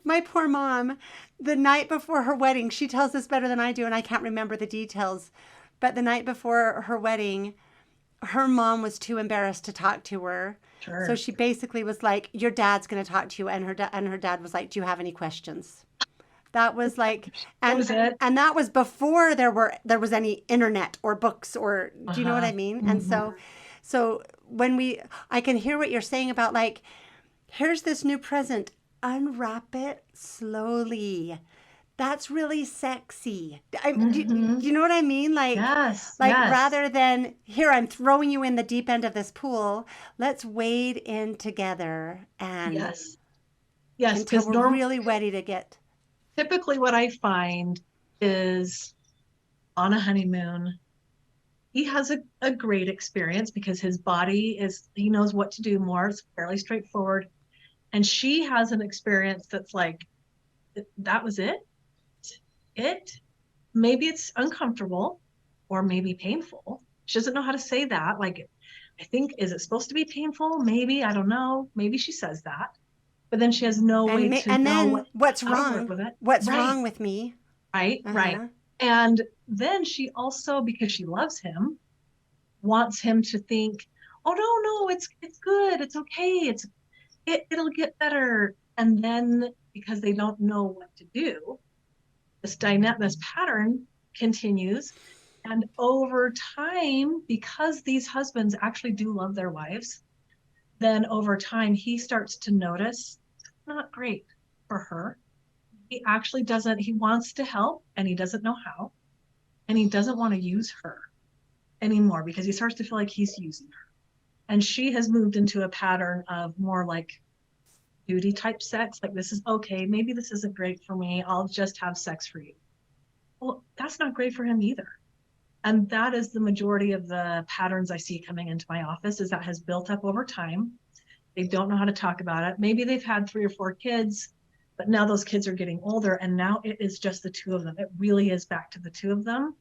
A: my poor mom, the night before her wedding, she tells this better than I do, and I can't remember the details. But the night before her wedding, her mom was too embarrassed to talk to her. So
B: Sure.
A: she basically was like, "Your dad's going to talk to you," and her dad was like, "Do you have any questions?" That was like,
B: That was it.
A: and that was before there was any internet or books, or do you know what
B: Uh-huh.
A: I mean? And
B: Mm-hmm.
A: so when I can hear what you're saying about like, here's this new present, unwrap it slowly. That's really sexy.
B: Mm-hmm.
A: Do you know what I mean?
B: Yes,
A: Like
B: yes,
A: rather than here, I'm throwing you in the deep end of this pool. Let's wade in together, and
B: yes, yes.
A: until
B: Because
A: we're really ready to get.
B: typically what I find is on a honeymoon, he has a great experience because his body he knows what to do more. It's fairly straightforward. And she has an experience that's like, that was it. It maybe it's uncomfortable or maybe painful. She doesn't know how to say that. Like, I think, is it supposed to be painful? Maybe, I don't know. Maybe she says that, but then she has no way to
A: And
B: know
A: then what's
B: how to work
A: wrong?
B: with it.
A: What's
B: Right,
A: wrong with me?
B: right,
A: Uh
B: right.
A: huh.
B: And then she also, because she loves him, wants him to think, oh no, no, it's good, it's okay, it'll get better. And then because they don't know what to do, this pattern continues. And over time, because these husbands actually do love their wives, then over time he starts to notice not great for her. He actually doesn't, he wants to help and he doesn't know how. And he doesn't want to use her anymore because he starts to feel like he's using her. And she has moved into a pattern of more like duty type sex. Like, this is okay. Maybe this isn't great for me. I'll just have sex for you. Well, that's not great for him either. And that is the majority of the patterns I see coming into my office, is that has built up over time. They don't know how to talk about it. Maybe they've had 3 or 4 kids, but now those kids are getting older and now it is just the two of them. It really is back to the two of them.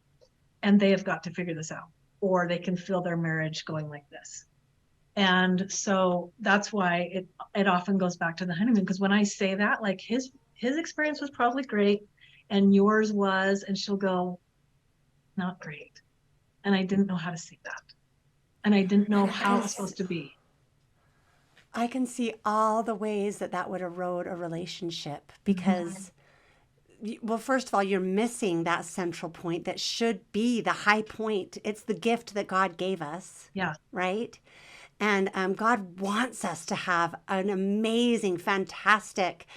B: And they have got to figure this out, or they can feel their marriage going like this. And so that's why it often goes back to the honeymoon. Because when I say that, like, his experience was probably great and yours was, and she'll go, not great. And I didn't know how to say that. And I didn't know
A: And
B: how it was supposed to be.
A: I can see all the ways that that would erode a relationship,
B: Mm-hmm.
A: because, well, first of all, you're missing that central point that should be the high point. It's the gift that God gave us,
B: Yeah.
A: right? And God wants us to have an amazing, fantastic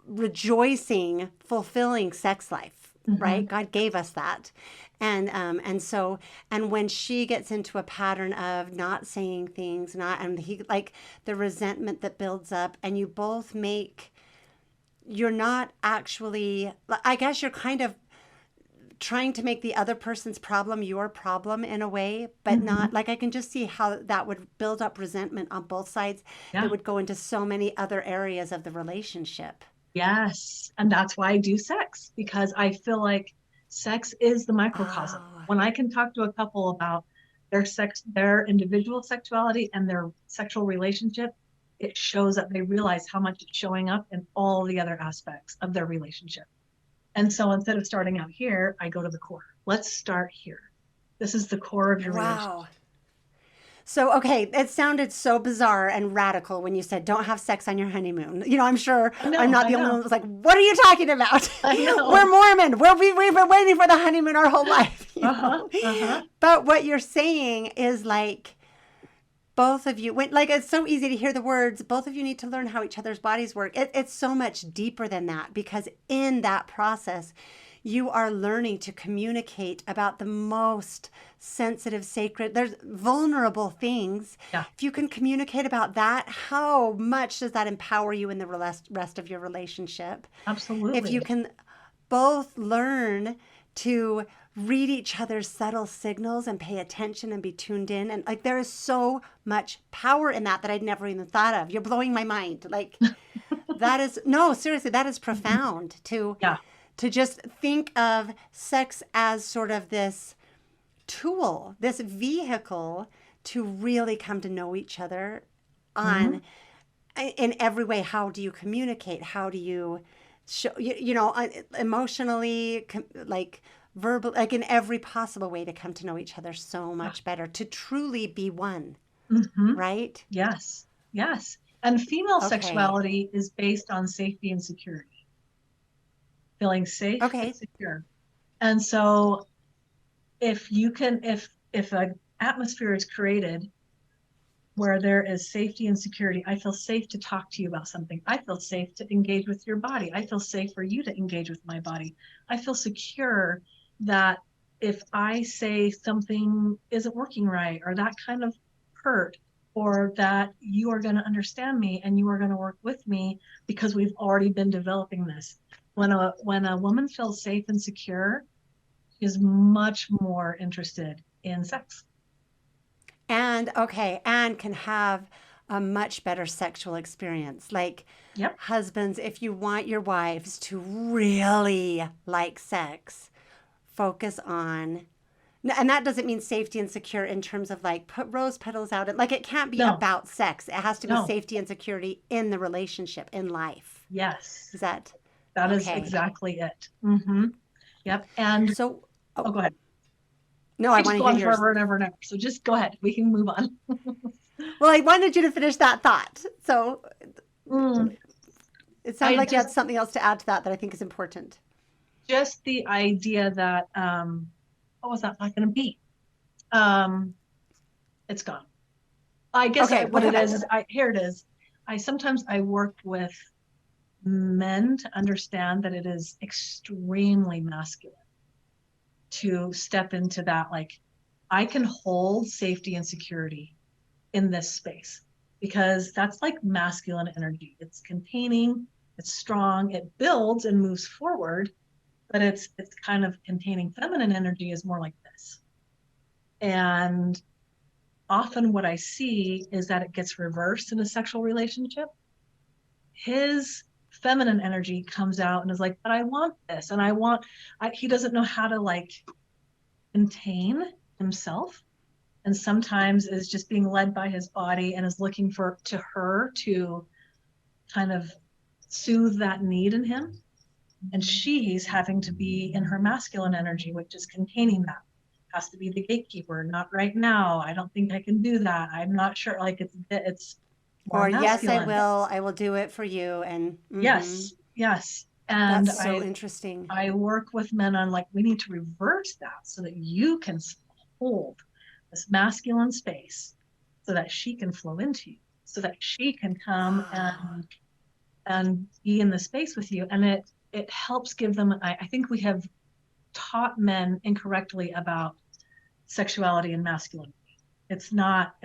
A: rejoicing, fulfilling sex life,
B: Mm-hmm.
A: right? God gave us that. And so, and when she gets into a pattern of not saying things, not, and he, like, the resentment that builds up, and you both make, you're not actually, I guess you're kind of trying to make the other person's problem your problem in a way, but
B: Mm-hmm.
A: not, like, I can just see how that would build up resentment on both sides that
B: Yeah.
A: would go into so many other areas of the relationship.
B: Yes. And that's why I do sex, because I feel like sex is the microcosm.
A: Oh,
B: When I can talk to a couple about their sex, their individual sexuality and their sexual relationship, it shows that they realize how much it's showing up in all the other aspects of their relationship. And so instead of starting out here, I go to the core. Let's start here. This is the core of your
A: wow.
B: relationship.
A: So, okay, it sounded so bizarre and radical when you said don't have sex on your honeymoon. I'm sure
B: I
A: I'm
B: know,
A: not
B: I
A: the only one
B: know,
A: that was like, what are you talking about?
B: I know.
A: We're Mormon. We've been waiting for the honeymoon our whole life.
B: Uh-huh, uh-huh.
A: But what you're saying is like, both of you, when, like, it's so easy to hear the words, both of you need to learn how each other's bodies work. It's so much deeper than that, because in that process you are learning to communicate about the most sensitive, sacred, there's vulnerable things.
B: Yeah,
A: If you can communicate about that, how much does that empower you in the rest of your relationship? If you
B: absolutely.
A: can both learn to read each other's subtle signals and pay attention and be tuned in, and like, there is so much power in that I'd never even thought of. You're blowing my mind. Like, that is, no, seriously, that is
B: Mhm.
A: profound,
B: Yeah.
A: to just think of sex as sort of this tool, this vehicle to really come to know each other
B: Mhm.
A: on, in every way. How do you communicate? How do you show, emotionally, like, verbal, like, in every possible way to come to know each other so
B: Yeah.
A: much better, to truly be one,
B: Hmm.
A: right?
B: Yes. Yes. And female
A: Okay.
B: sexuality is based on safety and security, feeling safe and
A: Okay.
B: secure. And so if an atmosphere is created where there is safety and security, I feel safe to talk to you about something. I feel safe to engage with your body. I feel safe for you to engage with my body. I feel secure that if I say something isn't working right, or that kind of hurt, or that you are going to understand me and you are going to work with me because we've already been developing this. When a woman feels safe and secure, she is much more interested in sex.
A: And okay, and can have a much better sexual experience. Like,
B: Yep.
A: husbands, if you want your wives to really like sex, focus on, and that doesn't mean safety and secure in terms of like put rose petals out. Like, it can't be
B: No,
A: about sex. It has to be
B: no.
A: safety and security in the relationship, in life.
B: Yes.
A: Is that
B: That is
A: okay?
B: exactly it. Mm-hmm. Yep. And
A: So,
B: oh,
A: oh,
B: go ahead.
A: no,
B: I
A: I
B: could
A: want
B: just
A: to
B: go
A: hear
B: on
A: yours.
B: forever and ever and ever. So just go ahead. We can move on.
A: Well, I wanted you to finish that thought. So
B: Mm,
A: it sounded
B: I
A: like you
B: just
A: had something else to add to that I think is important.
B: just the idea that what was that not going to be? Um, it's gone. I guess
A: Okay, we'll
B: what
A: come
B: it
A: back to
B: is
A: it.
B: I here it is. I work with men to understand that it is extremely masculine to step into that. Like, I can hold safety and security in this space because that's like masculine energy. It's containing, it's strong, it builds and moves forward, but it's kind of containing. Feminine energy is more like this. And often what I see is that it gets reversed in a sexual relationship. His feminine energy comes out and is like, but I want this, and he doesn't know how to like contain himself, and sometimes is just being led by his body and is looking for to her to kind of soothe that need in him. And she's having to be in her masculine energy, which is containing that. Has to be the gatekeeper. Not right now. I don't think I can do that. I'm not sure. Like, it's more
A: Or yes, I
B: masculine.
A: will. I will do it for you. And
B: Yes, yes. And
A: that's so interesting.
B: I work with men on like, we need to reverse that so that you can hold this masculine space so that she can flow into you, so that she can come
A: Ah,
B: and be in the space with you. And it helps give them, I think we have taught men incorrectly about sexuality and masculinity. It's not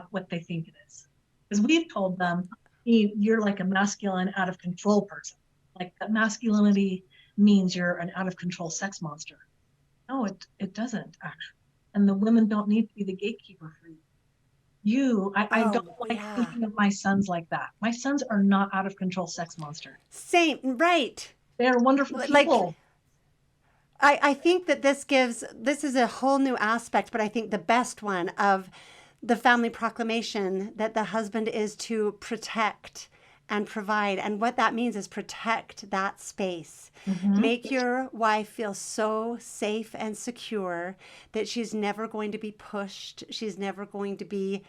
B: what they think it is. Because we've told them, you're like a masculine, out of control person. Like that masculinity means you're an out of control sex monster. No, it doesn't actually. And the women don't need to be the gatekeeper for you. I don't like thinking of my sons like that. My sons are not out of control sex monsters.
A: Same, right.
B: They are wonderful people.
A: I think that this is a whole new aspect, but I think the best one of the family proclamation, that the husband is to protect and provide. And what that means is protect that space. Make your wife feel so safe and secure that she's never going to be pushed. She's never going to be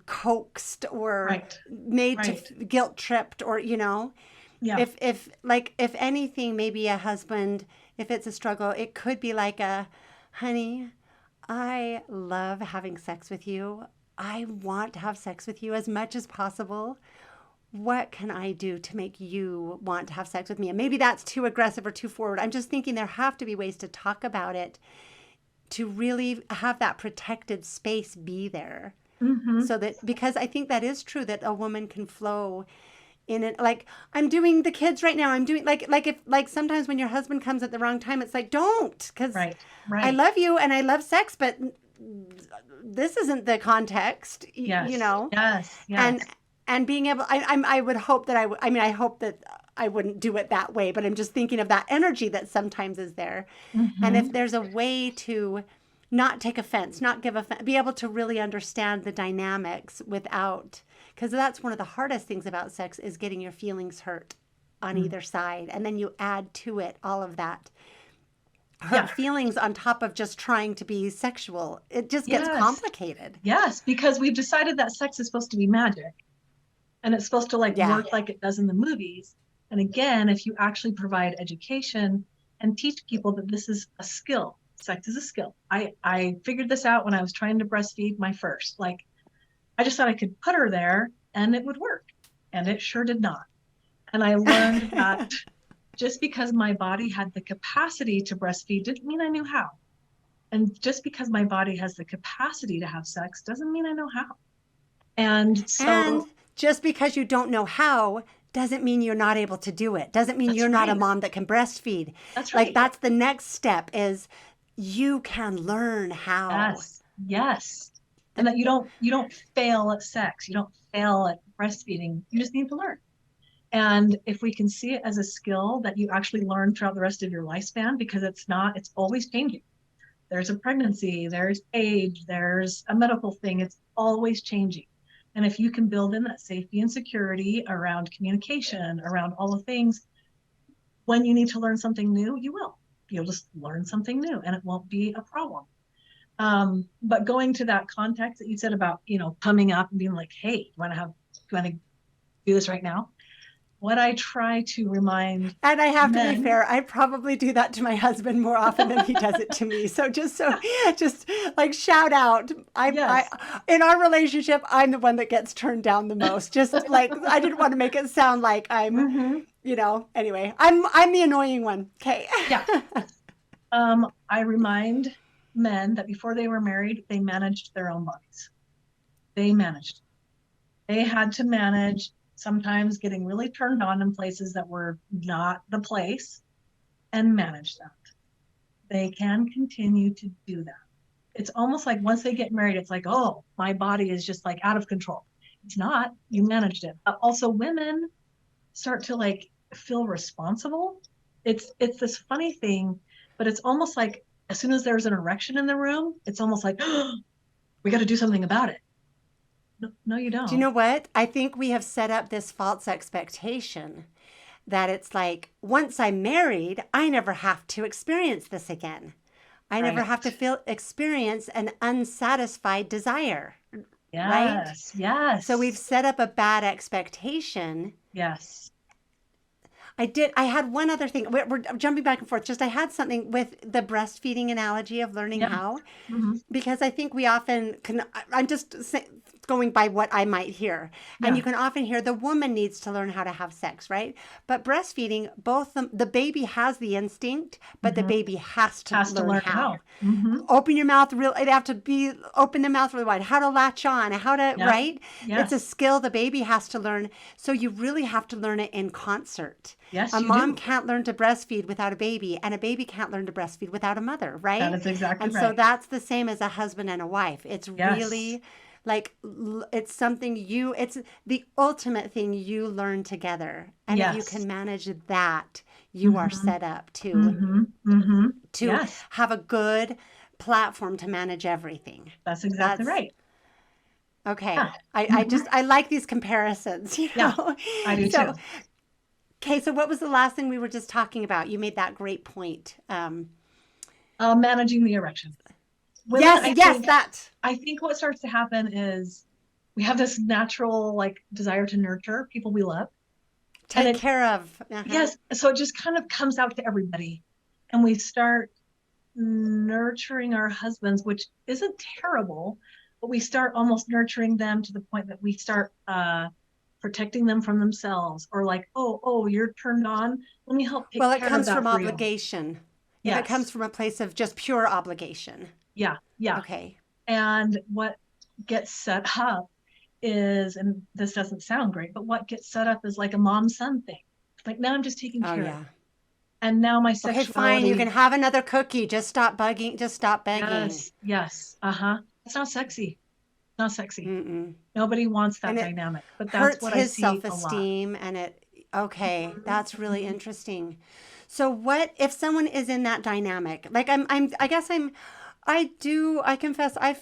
A: coaxed or made to guilt tripped, or,
B: Yeah.
A: If anything, maybe a husband, if it's a struggle, it could be like honey, I love having sex with you. I want to have sex with you as much as possible. What can I do to make you want to have sex with me? And maybe that's too aggressive or too forward. I'm just thinking there have to be ways to talk about it, to really have that protected space be there. So that, because I think that is true, that a woman can flow in it. Like, I'm doing the kids right now. I'm doing if sometimes when your husband comes at the wrong time, it's like, don't, because I love you and I love sex, but this isn't the context,
B: Yes.
A: And being able, I would hope that I hope that I wouldn't do it that way, but I'm just thinking of that energy that sometimes is there. And if there's a way to not take offense, not give offense, be able to really understand the dynamics without, because that's one of the hardest things about sex, is getting your feelings hurt on either side. And then you add to it all of that hurt feelings on top of just trying to be sexual. It just gets complicated.
B: Yes, because we've decided that sex is supposed to be magic. And it's supposed to work like it does in the movies. And again, if you actually provide education and teach people that this is a skill, sex is a skill. I figured this out when I was trying to breastfeed my first. I just thought I could put her there and it would work. And it sure did not. And I learned that just because my body had the capacity to breastfeed didn't mean I knew how. And just because my body has the capacity to have sex doesn't mean I know how. And
A: just because you don't know how doesn't mean you're not able to do it. Doesn't mean you're not a mom that can breastfeed.
B: That's right.
A: That's the next step, is you can learn how.
B: Yes. And that you don't fail at sex. You don't fail at breastfeeding. You just need to learn. And if we can see it as a skill that you actually learn throughout the rest of your lifespan, because it's always changing. There's a pregnancy, there's age, there's a medical thing. It's always changing. And if you can build in that safety and security around communication, around all the things, when you need to learn something new, you will. You'll just learn something new and it won't be a problem. But going to that context that you said about, coming up and being like, hey, do you want to do this right now? What I try to remind,
A: and I have to be fair, I probably do that to my husband more often than he does it to me. So just shout out. In our relationship, I'm the one that gets turned down the most. Just I didn't want to make it sound like I'm, anyway, I'm the annoying one. Okay.
B: Yeah. I remind men that before they were married, they managed their own bodies. They had to manage sometimes getting really turned on in places that were not the place, and manage that. They can continue to do that. It's almost like once they get married, it's like, oh, my body is just out of control. It's not. You managed it. Also, women start to feel responsible. It's this funny thing, but it's almost like as soon as there's an erection in the room, it's almost like, oh, we got to do something about it. No, you don't.
A: Do you know what? I think we have set up this false expectation that it's like, once I'm married, I never have to experience this again. I never have to experience an unsatisfied desire.
B: Yes,
A: right?
B: Yes.
A: So we've set up a bad expectation.
B: Yes.
A: I had one other thing. We're jumping back and forth. I had something with the breastfeeding analogy of learning how, because I think we often can, I'm just going by what I might hear. And
B: Yeah.
A: you can often hear the woman needs to learn how to have sex, right? But breastfeeding, both the baby has the instinct, but the
B: Hmm.
A: baby has to
B: Has to
A: learn
B: learn
A: how.
B: how. Hmm.
A: Open your mouth real, it'd have to be open the mouth really wide, how to latch on, how to,
B: Yeah.
A: right? It's a
B: Yes.
A: skill the baby has to learn. So you really have to learn it in concert.
B: Yes,
A: A
B: you
A: mom
B: do.
A: can't learn to breastfeed without a baby, and a baby can't learn to breastfeed without a mother,
B: That
A: right?
B: is exactly
A: And so
B: right.
A: that's the same as a husband and a wife. It's
B: Yes.
A: really like it's something it's the ultimate thing you learn together. And if you
B: Yes.
A: can manage that, you are
B: Hmm.
A: set up
B: Hmm. Hmm.
A: to
B: Yes.
A: have a good platform to manage everything.
B: That's exactly
A: That's
B: right.
A: okay.
B: Yeah.
A: I
B: Hmm.
A: just I like these comparisons, you
B: Yeah,
A: know.
B: I do
A: So
B: too.
A: okay, so what was the last thing we were just talking about? You made that great point.
B: Managing the erection. Women,
A: Yes, yes, that.
B: I think what starts to happen is we have this natural like desire to nurture people we love. And
A: Take
B: it,
A: care of. Uh-huh.
B: yes, so it just kind of comes out to everybody. And we start nurturing our husbands, which isn't terrible, but we start almost nurturing them to the point that we start protecting them from themselves, or like, oh, you're turned on. Let me help take
A: Well, it
B: care of
A: comes
B: that
A: from
B: for you.
A: obligation. If it
B: Yes.
A: comes from a place of just pure obligation.
B: Yeah. Yeah.
A: Okay.
B: And what gets set up is, and this doesn't sound great, but what gets set up is like a mom son thing. Like now I'm just taking
A: Oh,
B: care of
A: yeah.
B: you. And now my
A: Okay, fine. You can
B: sexuality,
A: have another cookie. Just stop bugging. Just stop begging.
B: yes, yes, uh-huh. It's not sexy. Not sexy.
A: Mm-mm.
B: Nobody wants that
A: And it
B: dynamic, but that's
A: hurts
B: what I
A: his
B: see a lot.
A: self-esteem and okay, that's really
B: Mhm.
A: interesting. So what if someone is in that dynamic? Like I guess I confess I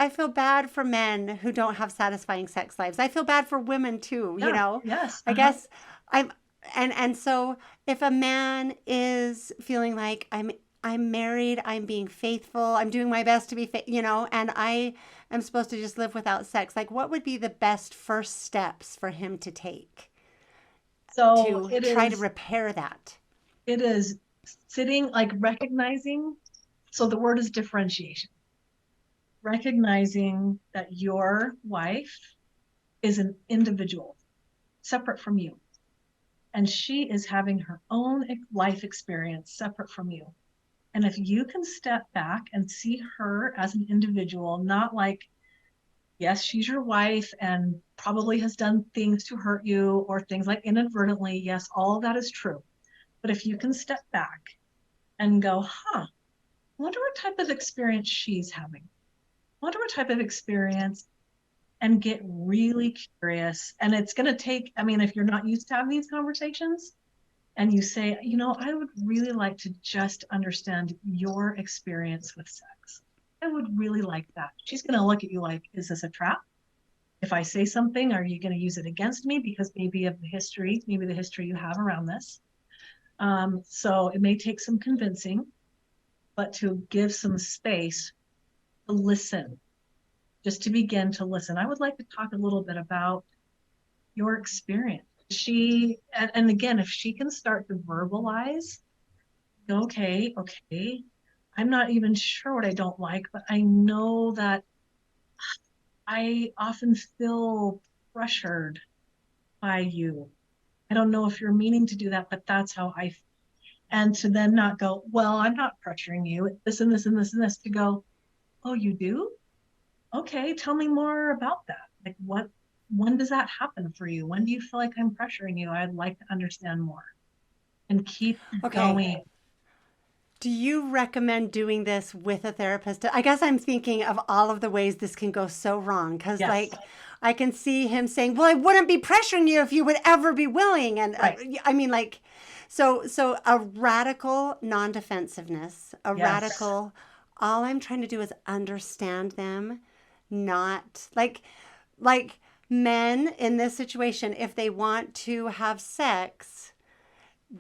A: feel bad for men who don't have satisfying sex lives. I feel bad for women too, you
B: Yeah,
A: know.
B: yes,
A: I
B: uh-huh.
A: guess I'm and so if a man is feeling like I'm married, I'm being faithful, I'm doing my best to be you know, and I am supposed to just live without sex. Like what would be the best first steps for him to take
B: So
A: to try to repair that?
B: it is sitting, like recognizing, so the word is differentiation. Recognizing that your wife is an individual separate from you, and she is having her own life experience separate from you. And if you can step back and see her as an individual, not like, yes, she's your wife and probably has done things to hurt you or things like inadvertently, yes, all of that is true. But if you can step back and go, I wonder what type of experience she's having. I wonder what type of experience, and get really curious. And it's going to take, I mean, if you're not used to having these conversations, and you say, I would really like to just understand your experience with sex. I would really like that. She's going to look at you like, is this a trap? If I say something, are you going to use it against me because maybe of the history, maybe the history you have around this? So it may take some convincing, but to give some space to listen, just to begin to listen. I would like to talk a little bit about your experience. And again, if she can start to verbalize, okay, I'm not even sure what I don't like, but I know that I often feel pressured by you. I don't know if you're meaning to do that, but that's how and to then not go, well, I'm not pressuring you, this and this and this and this, to go, oh, you do? Okay, tell me more about that. Like when does that happen for you? When do you feel like I'm pressuring you? I'd like to understand more, and keep
A: Okay.
B: going.
A: Do you recommend doing this with a therapist? I guess I'm thinking of all of the ways this can go so wrong because,
B: Yes,
A: like, I can see him saying, "Well, I wouldn't be pressuring you if you would ever be willing," and
B: right.
A: I mean, like, so a radical non-defensiveness, a
B: Yes.
A: radical. All I'm trying to do is understand them, not like men in this situation. If they want to have sex,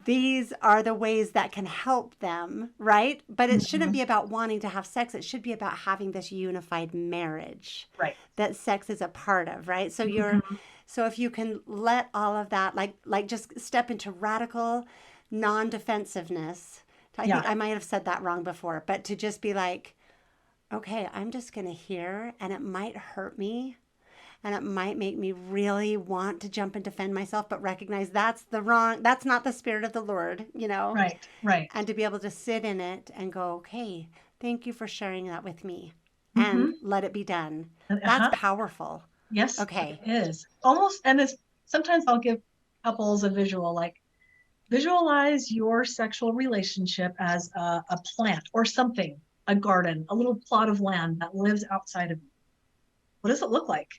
A: these are the ways that can help them, right? But it shouldn't
B: Mm-hmm.
A: be about wanting to have sex. It should be about having this unified marriage
B: Right.
A: that sex is a part of, right?
B: Mm-hmm.
A: So if you can let all of that like just step into radical non-defensiveness. I think
B: Yeah.
A: I might have said that wrong before, but to just be like, okay, I'm just going to hear and it might hurt me. and it might make me really want to jump and defend myself, but recognize that's not the spirit of the Lord,
B: Right, right.
A: and to be able to sit in it and go, okay, thank you for sharing that with me and
B: Mm-hmm.
A: let it be done. That's
B: Uh-huh.
A: powerful.
B: Yes,
A: Okay.
B: it is. Almost, and it's sometimes I'll give couples a visual, like visualize your sexual relationship as a plant or something, a garden, a little plot of land that lives outside of you. What does it look like?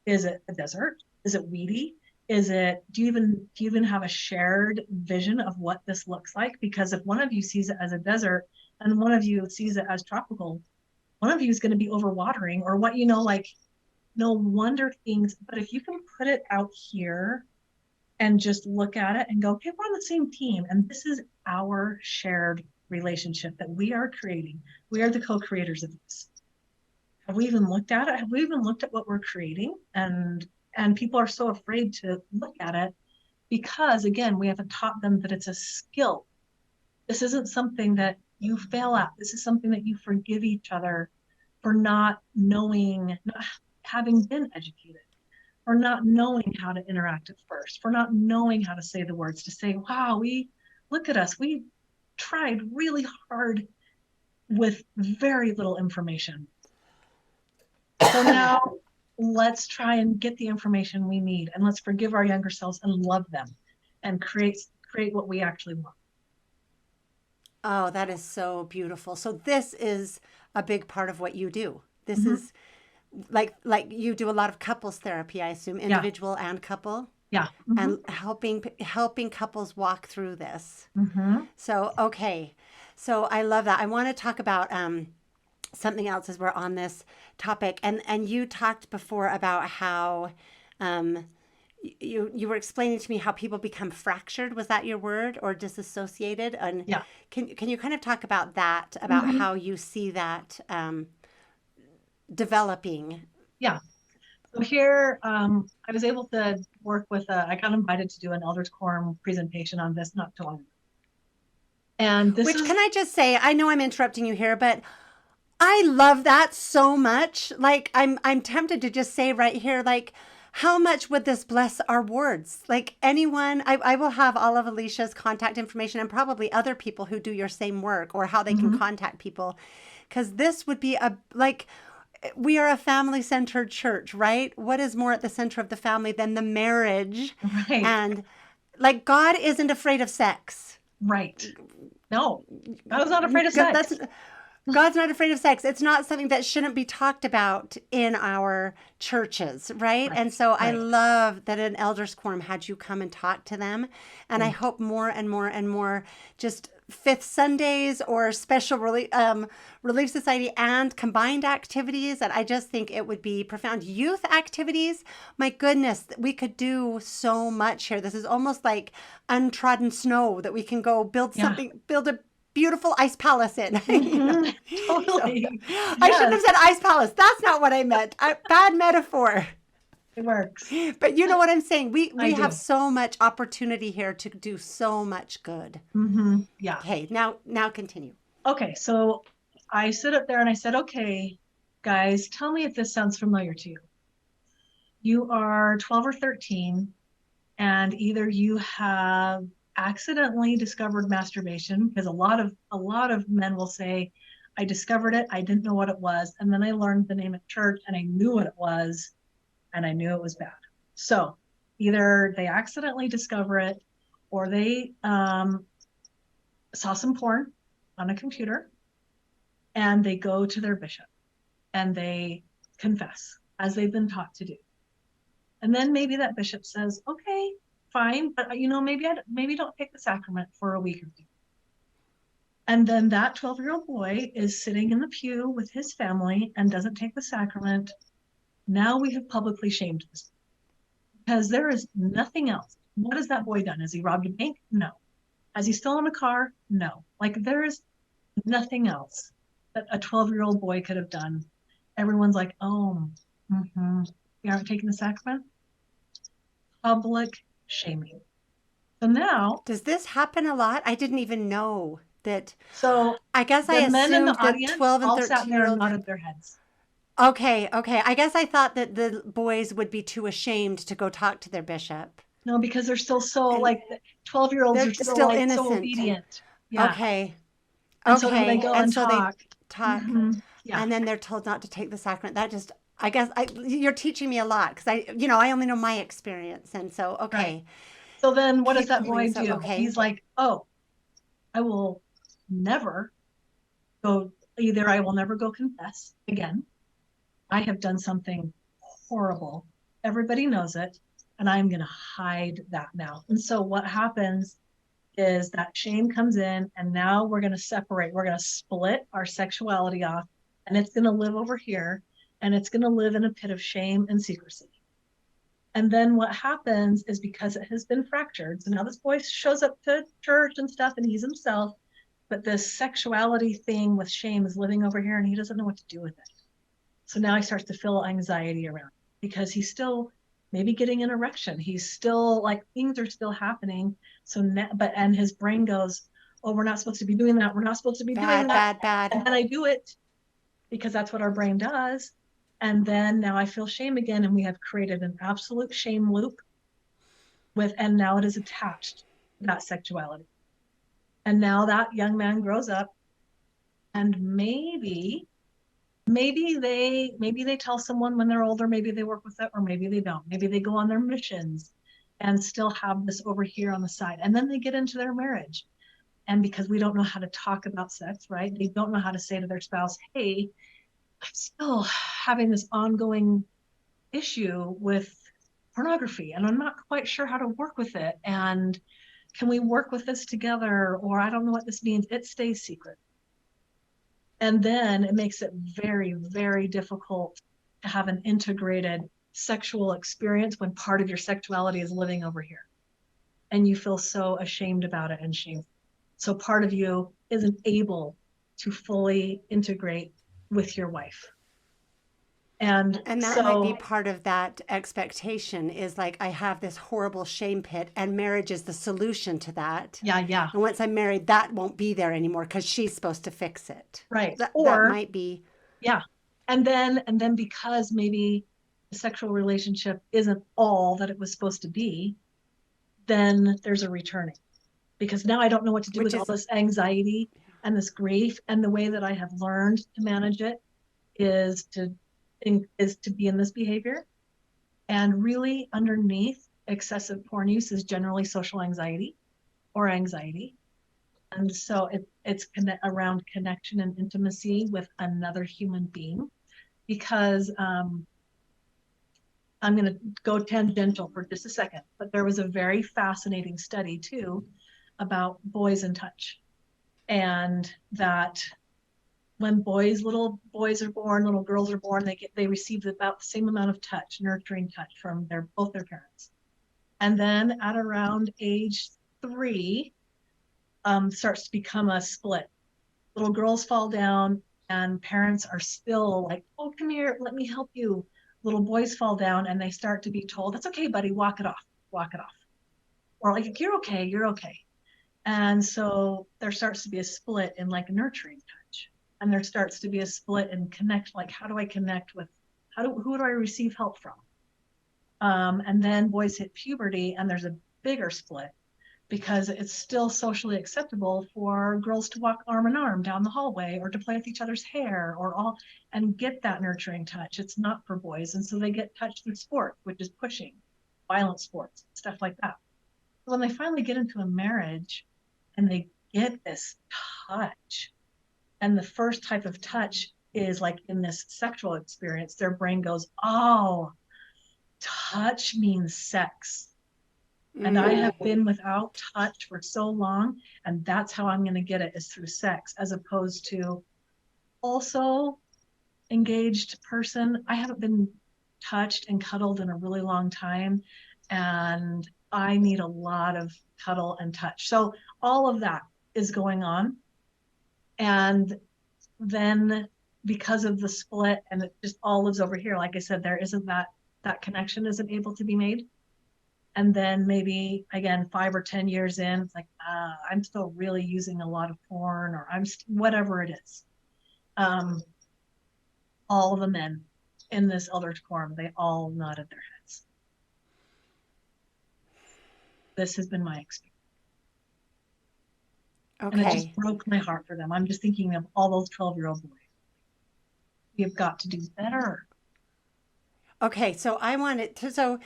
B: Is it a desert? Is it weedy? Do you even have a shared vision of what this looks like? Because if one of you sees it as a desert and one of you sees it as tropical, one of you is going to be overwatering or what, like no wonder things. But if you can put it out here and just look at it and go, okay, we're on the same team. And this is our shared relationship that we are creating. We are the co-creators of this. Have we even looked at it? Have we even looked at what we're creating? And people are so afraid to look at it because again, we haven't taught them that it's a skill. This isn't something that you fail at. This is something that you forgive each other for not knowing, not having been educated, for not knowing how to interact at first, for not knowing how to say the words, to say, wow, we look at us. We tried really hard with very little information. So now let's try and get the information we need and let's forgive our younger selves and love them and create what we actually want.
A: Oh, that is so beautiful. So this is a big part of what you do. This
B: Mm-hmm.
A: is like you do a lot of couples therapy, I assume,
B: Yeah.
A: individual and couple,
B: Yeah. Mm-hmm.
A: and helping couples walk through this.
B: Mm-hmm.
A: So, okay. So I love that. I want to talk about something else as we're on this topic. And you talked before about how um, you were explaining to me how people become fractured. Was that your word, or disassociated? And
B: Yeah.
A: can you kind of talk about that, about
B: Mm-hmm.
A: how you see that developing?
B: Yeah. So here, I was able to work with, I got invited to do an elders quorum presentation on this not too long ago. And this
A: Which,
B: is,
A: can I just say, I know I'm interrupting you here, but I love that so much. Like I'm tempted to just say right here, like, how much would this bless our wards? Like anyone, I will have all of Alicia's contact information and probably other people who do your same work, or how they can
B: mm-hmm,
A: contact people. Because this would be we are a family centered church, right? What is more at the center of the family than the marriage?
B: right,
A: And like, God isn't afraid of sex.
B: right. No, I was not afraid of
A: That's
B: sex.
A: God's not afraid of sex. It's not something that shouldn't be talked about in our churches, right? And
B: Right,
A: so I
B: right.
A: love that an elders quorum had you come and talk to them. And I
B: Great.
A: hope more and more and more just fifth Sundays or special Relief Society and combined activities. And I just think it would be profound. Youth activities, my goodness, we could do so much here. This is almost like untrodden snow that we can go
B: Yeah.
A: build a beautiful ice palace in.
B: Mm-hmm.
A: So
B: Totally.
A: I shouldn't
B: Yes,
A: have said ice palace. That's not what I meant. Bad metaphor.
B: it works.
A: But you know what I'm saying.
B: I
A: We have
B: do.
A: so much opportunity here to do so much good.
B: Mm-hmm. Yeah.
A: Okay, now continue.
B: Okay, so I stood up there and I said, okay, guys, tell me if this sounds familiar to you. You are 12 or 13, and either you have accidentally discovered masturbation, because a lot of men will say, I discovered it, I didn't know what it was, and then I learned the name at church and I knew what it was, and I knew it was bad. So either they accidentally discover it, or they saw some porn on a computer and they go to their bishop and they confess as they've been taught to do. And then maybe that bishop says, okay, fine, but maybe don't take the sacrament for a week or two. And then that 12-year-old boy is sitting in the pew with his family and doesn't take the sacrament. Now we have publicly shamed this because there is nothing else. What has that boy done? Has he robbed a bank? No. Has he stolen a car? No. Like there is nothing else that a 12-year-old boy could have done. Everyone's like, oh, mm-hmm. You aren't taking the sacrament? Public shaming. So now,
A: Does this happen a lot? I didn't even know that.
B: so
A: I guess I
B: the men in the
A: assumed that
B: audience
A: 12 and
B: all sat
A: 13
B: there
A: year
B: and
A: old.
B: nodded their heads.
A: Okay, okay. I guess I thought that the boys would be too ashamed to go talk to their bishop.
B: No, because they're still so
A: And
B: like 12-year-olds
A: they're
B: are still
A: still
B: like so
A: innocent.
B: obedient. Yeah.
A: Okay.
B: And so then they
A: Okay.
B: go
A: And
B: and
A: so they
B: talk.
A: talk
B: Yeah.
A: and then they're told not to take the sacrament. That just I guess you're teaching me a lot because I only know my experience. And so
B: Right.
A: okay,
B: So then what does
A: keep
B: that
A: going.
B: boy
A: So
B: do?
A: okay.
B: He's like, oh, I will never go, either I will never go confess again. I have done something horrible. Everybody knows it. And I'm going to hide that now. And so what happens is that shame comes in, and now we're going to separate. We're going to split our sexuality off, and it's going to live over here, and it's going to live in a pit of shame and secrecy. And then what happens is, because it has been fractured, so now this boy shows up to church and stuff, and he's himself, but this sexuality thing with shame is living over here, and he doesn't know what to do with it. So now he starts to feel anxiety around it because he's still maybe getting an erection. He's still like, things are still happening. So now, and his brain goes, oh, we're not supposed to be doing that. We're not supposed to be doing
A: Bad,
B: that.
A: bad, bad.
B: And then I do it because that's what our brain does. And then now I feel shame again. And we have created an absolute shame loop and now it is attached to that sexuality. And now that young man grows up, and maybe they tell someone when they're older, maybe they work with it, or maybe they don't. Maybe they go on their missions and still have this over here on the side. And then they get into their marriage. And because we don't know how to talk about sex, right? They don't know how to say to their spouse, hey, I'm still having this ongoing issue with pornography, and I'm not quite sure how to work with it. And can we work with this together? Or I don't know what this means. It stays secret. And then it makes it very, very difficult to have an integrated sexual experience when part of your sexuality is living over here. And you feel so ashamed about it and shameful. So part of you isn't able to fully integrate with your wife. And
A: And that might be
B: so,
A: part of that expectation is like, I have this horrible shame pit, and marriage is the solution to that.
B: yeah, yeah,
A: And once I'm married, that won't be there anymore because she's supposed to fix it.
B: right.
A: That
B: Or,
A: might be.
B: yeah. And then because maybe the sexual relationship isn't all that it was supposed to be, then there's a returning, because now I don't know what to do
A: Which
B: with all
A: is
B: this anxiety and this grief. And the way that I have learned to manage it is to be in this behavior. And really, underneath excessive porn use is generally social anxiety or anxiety. And so it's around connection and intimacy with another human being. Because I'm going to go tangential for just a second, but there was a very fascinating study too about boys in touch. And that when little boys are born, little girls are born, they receive about the same amount of touch, nurturing touch from both their parents. And then at around age 3, starts to become a split. Little girls fall down, and parents are still like, oh, come here, let me help you. Little boys fall down, and they start to be told, that's okay, buddy, walk it off. Or like, you're okay, you're okay. And so there starts to be a split in like nurturing touch. And there starts to be a split in connect, like, how do I connect with, who do I receive help from? And then boys hit puberty, and there's a bigger split, because it's still socially acceptable for girls to walk arm in arm down the hallway, or to play with each other's hair, and get that nurturing touch. It's not for boys. And so they get touched through sport, which is pushing, violent sports, stuff like that. When they finally get into a marriage and they get this touch, and the first type of touch is like in this sexual experience, their brain goes, oh, touch means sex. And I have been without touch for so long, and that's how I'm going to get it, is through sex, as opposed to also engaged person. I haven't been touched and cuddled in a really long time, and I need a lot of cuddle and touch. So all of that is going on. And then because of the split, and it just all lives over here, like I said, there isn't that connection isn't able to be made. And then maybe again 5 or 10 years in, it's like, I'm still really using a lot of porn, or whatever it is. all of the men in this elder quorum, they all nodded their heads. This has been my experience.
A: Okay.
B: And it just broke my heart for them. I'm just thinking of all those 12-year-old boys. We've got to do better.
A: Okay, so I wanted to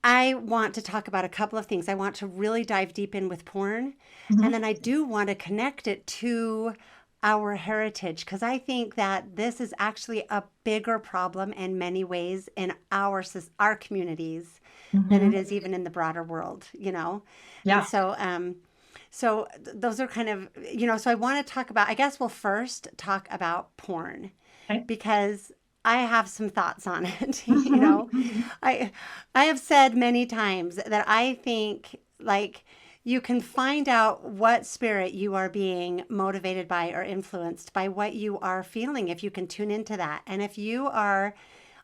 A: I want to talk about a couple of things. I want to really dive deep in with porn, and then I do want to connect it to our heritage because I think that this is actually a bigger problem in many ways in our communities than it is even in the broader world, you know.
B: Yeah.
A: And so those are kind of, you know, so I want to talk about, I guess we'll first talk about porn because I have some thoughts on it. You know, I have said many times that I think like you can find out what spirit you are being motivated by or influenced by what you are feeling if you can tune into that. And if you are,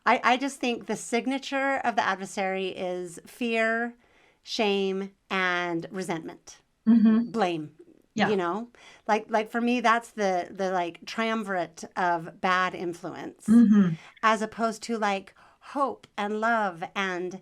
A: I just think the signature of the adversary is fear, shame, and resentment, blame.
B: Yeah.
A: You know, like for me, that's the like triumvirate of bad influence, as opposed to like hope and love and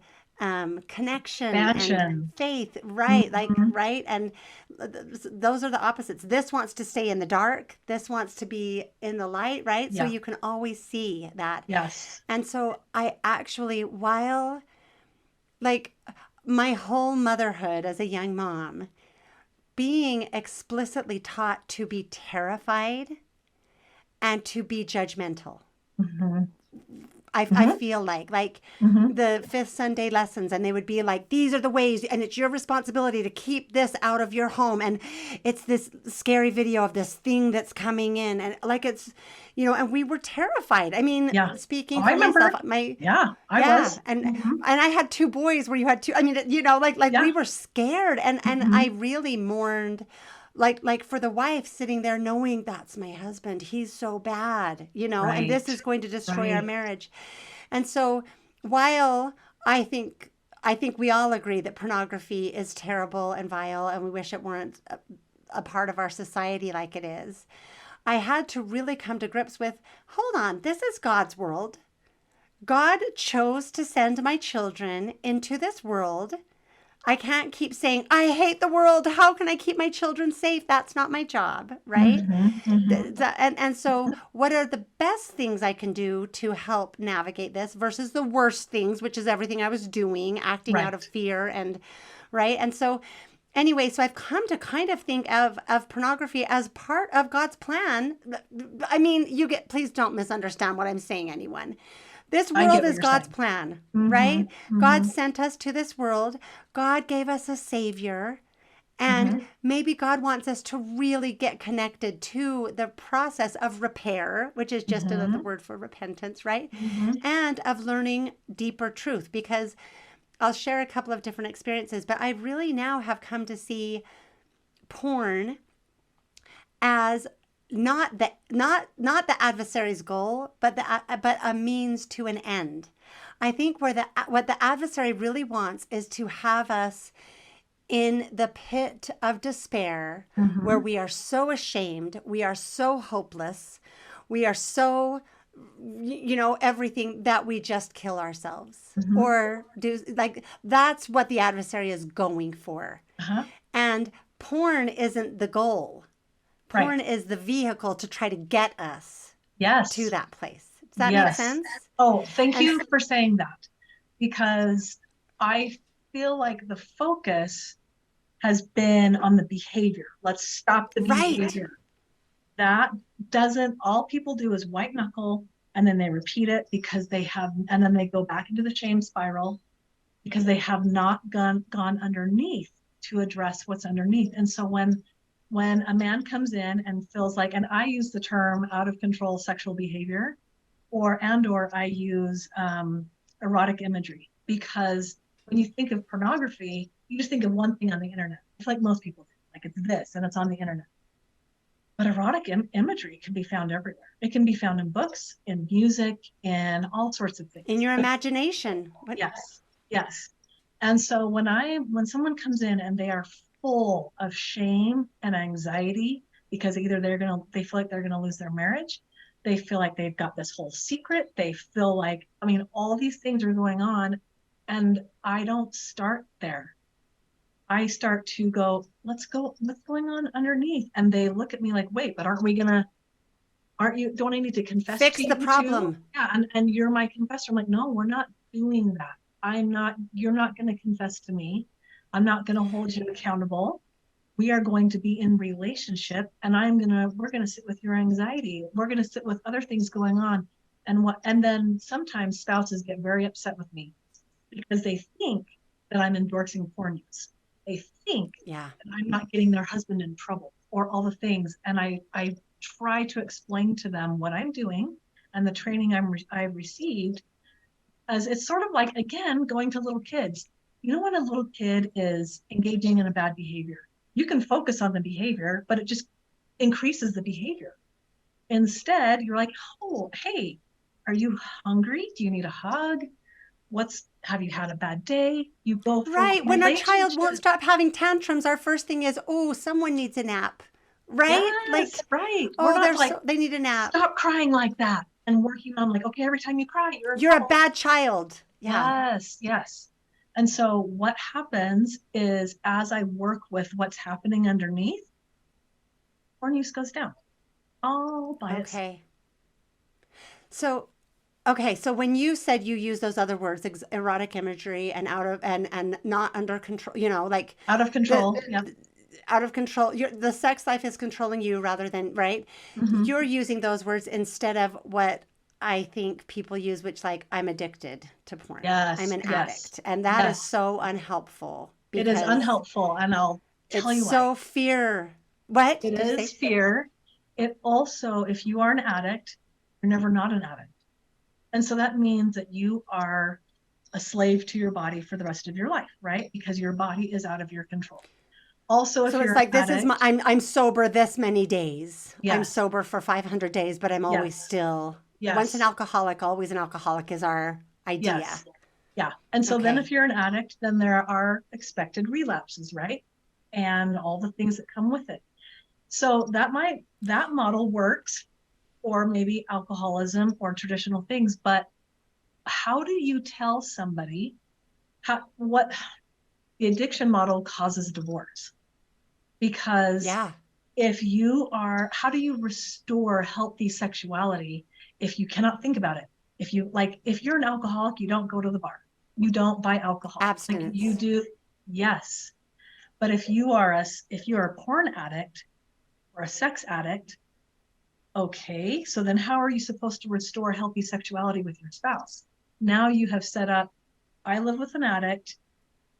A: connection and faith, right? Like right, and those are the opposites. This wants to stay in the dark. This wants to be in the light, right? So you can always see that.
B: Yes.
A: And so I actually, while like my whole motherhood as a young mom, being explicitly taught to be terrified and to be judgmental. I feel like the fifth Sunday lessons, and they would be like, these are the ways, and it's your responsibility to keep this out of your home. And it's this scary video of this thing that's coming in. And like, it's, you know, and we were terrified. I mean, speaking for myself, I was. And I had two boys where you had two, I mean, you know, like we were scared. And I really mourned like for the wife sitting there knowing that's my husband, he's so bad, you know, and this is going to destroy our marriage. And so while I think we all agree that pornography is terrible and vile and we wish it weren't a part of our society like it is, I had to really come to grips with, hold on, this is God's world. God chose to send my children into this world. I can't keep saying, I hate the world. How can I keep my children safe? That's not my job, right? And so what are the best things I can do to help navigate this versus the worst things, which is everything I was doing, acting out of fear and, right? And so anyway, so I've come to kind of think of pornography as part of God's plan. I mean, please don't misunderstand what I'm saying, anyone. This world is God's plan, right? God sent us to this world. God gave us a savior. And maybe God wants us to really get connected to the process of repair, which is just another word for repentance, right? And of learning deeper truth, because I'll share a couple of different experiences, but I really now have come to see porn as not the adversary's goal, but a means to an end. I think what the adversary really wants is to have us in the pit of despair, where we are so ashamed, we are so hopeless, we are so, you know, everything, that we just kill ourselves or do, like, that's what the adversary is going for. And porn isn't the goal. Porn is the vehicle to try to get us to that place. Does that make sense?
B: Oh, thank you for saying that, because I feel like the focus has been on the behavior. Let's stop the behavior. That doesn't, all people do is white knuckle, and then they repeat it because they have, and then they go back into the shame spiral because they have not gone underneath to address what's underneath. And so when a man comes in and feels like, and I use the term out of control sexual behavior, or I use erotic imagery, because when you think of pornography, you just think of one thing on the internet. It's like most people do, like it's this and it's on the internet. But erotic imagery can be found everywhere. It can be found in books, in music, in all sorts of things.
A: In your imagination.
B: Yes. And so when someone comes in and they are full of shame and anxiety because either they feel like they're going to lose their marriage, They feel like they've got this whole secret. They feel like, I mean, all these things are going on. And I don't start there. I start to go, let's go, what's going on underneath? And they look at me like, wait, but don't I need to confess
A: Fix
B: to
A: the
B: you too?
A: problem.
B: Yeah. And you're my confessor. I'm like, no, we're not doing that. You're not going to confess to me. I'm not going to hold you accountable. We are going to be in relationship, and we're going to sit with your anxiety. We're going to sit with other things going on. And then sometimes spouses get very upset with me because they think that I'm endorsing porn use. They think that I'm not getting their husband in trouble or all the things. And I try to explain to them what I'm doing and the training I've received, as it's sort of like, again, going to little kids. You know, when a little kid is engaging in a bad behavior, you can focus on the behavior, but it just increases the behavior. Instead, you're like, oh, hey, are you hungry? Do you need a hug? Have you had a bad day? You go for
A: Right. When our child won't
B: relationship.
A: stop having tantrums, our first thing is, oh, someone needs a nap. Right?
B: Yes,
A: Like,
B: right. We're
A: oh,
B: not like,
A: they need a nap.
B: stop crying like that. And working on like, okay, every time you cry, you're in
A: You're a
B: trouble.
A: bad child. Yeah.
B: Yes, yes. And so what happens is as I work with what's happening underneath, porn use goes down all by itself.
A: Okay. So, okay. So when you said you use those other words, erotic imagery and out of and not under control, like
B: Out of control. Yep.
A: out of control. The sex life is controlling you rather than, right?
B: Mm-hmm.
A: You're using those words instead of what I think people use, which like I'm addicted to porn. I'm
B: Yes,
A: an
B: yes,
A: addict. And that is
B: yes.
A: so unhelpful
B: It is
A: because
B: unhelpful. And I'll tell
A: it's
B: you why.
A: so fear. What
B: It
A: did you
B: is
A: say?
B: fear. It also, if you are an addict, you're never not an addict. And so that means that you are a slave to your body for the rest of your life, right? Because your body is out of your control. Also, if
A: So it's
B: you're an
A: like this is
B: addict,
A: I'm sober this many days. I'm
B: yes,
A: sober for 500 days, but I'm always
B: yes,
A: still once an
B: yes,
A: alcoholic, always an alcoholic is our idea.
B: yes, yeah. And so then
A: Okay.
B: if you're an addict, then there are expected relapses, right? And all the things that come with it. So that model works for maybe alcoholism or traditional things, but how do you tell somebody what the addiction model causes divorce? Because
A: Yeah.
B: how do you restore healthy sexuality if you cannot think about it? If you're an alcoholic, you don't go to the bar, you don't buy alcohol, like you
A: Abstinence.
B: do. Yes. But if you're a porn addict or a sex addict, okay, so then how are you supposed to restore healthy sexuality with your spouse? Now you have set up, I live with an addict,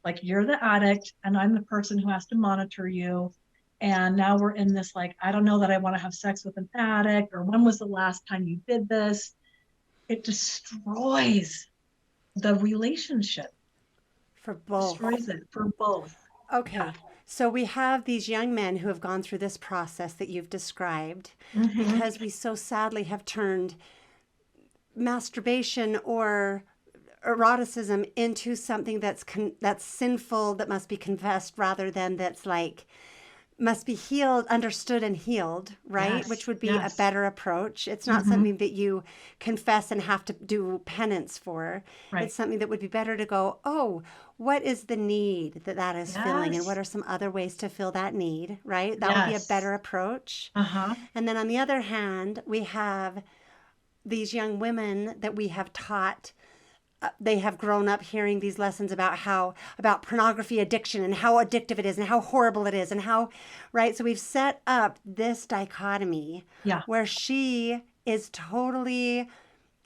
B: like you're the addict and I'm the person who has to monitor you. And now we're in this, like, I don't know that I want to have sex with an addict, or when was the last time you did this? It destroys the relationship,
A: For both.
B: destroys it for both. Yeah.
A: Okay. So we have these young men who have gone through this process that you've described
B: Mm-hmm.
A: because we so sadly have turned masturbation or eroticism into something that's sinful that must be confessed rather than that's like must be healed, understood and healed, right? Which
B: Yes.
A: would be a
B: Yes.
A: better approach. It's not
B: Mm-hmm.
A: something that you confess and have to do penance for.
B: Right.
A: It's something that would be better to go, oh, what is the need that is filling? And what
B: Yes.
A: are some other ways to fill that need, right? That would be a
B: Yes.
A: better approach.
B: Uh-huh.
A: And then on the other hand, we have these young women that we have taught they have grown up hearing these lessons about pornography addiction and how addictive it is and how horrible it is and how right, so we've set up this dichotomy
B: Yeah.
A: where she is totally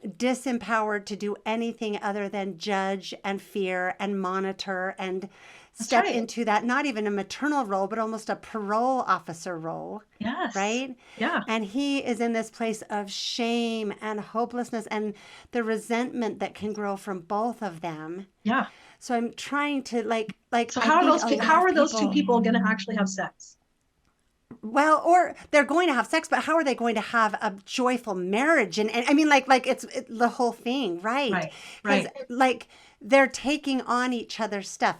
A: disempowered to do anything other than judge and fear and monitor and
B: That's
A: step
B: right.
A: into that, not even a maternal role but almost a parole officer role,
B: Yes.
A: right?
B: Yeah.
A: And he is in this place of shame and hopelessness and the resentment that can grow from both of them.
B: Yeah.
A: So I'm trying to
B: So
A: I think a lot
B: how
A: of
B: are those two
A: people,
B: people going to actually have sex?
A: well, or they're going to have sex, but how are they going to have a joyful marriage? And I mean, it's the whole thing, right?
B: Right.
A: Because
B: Right.
A: like they're taking on each other's stuff.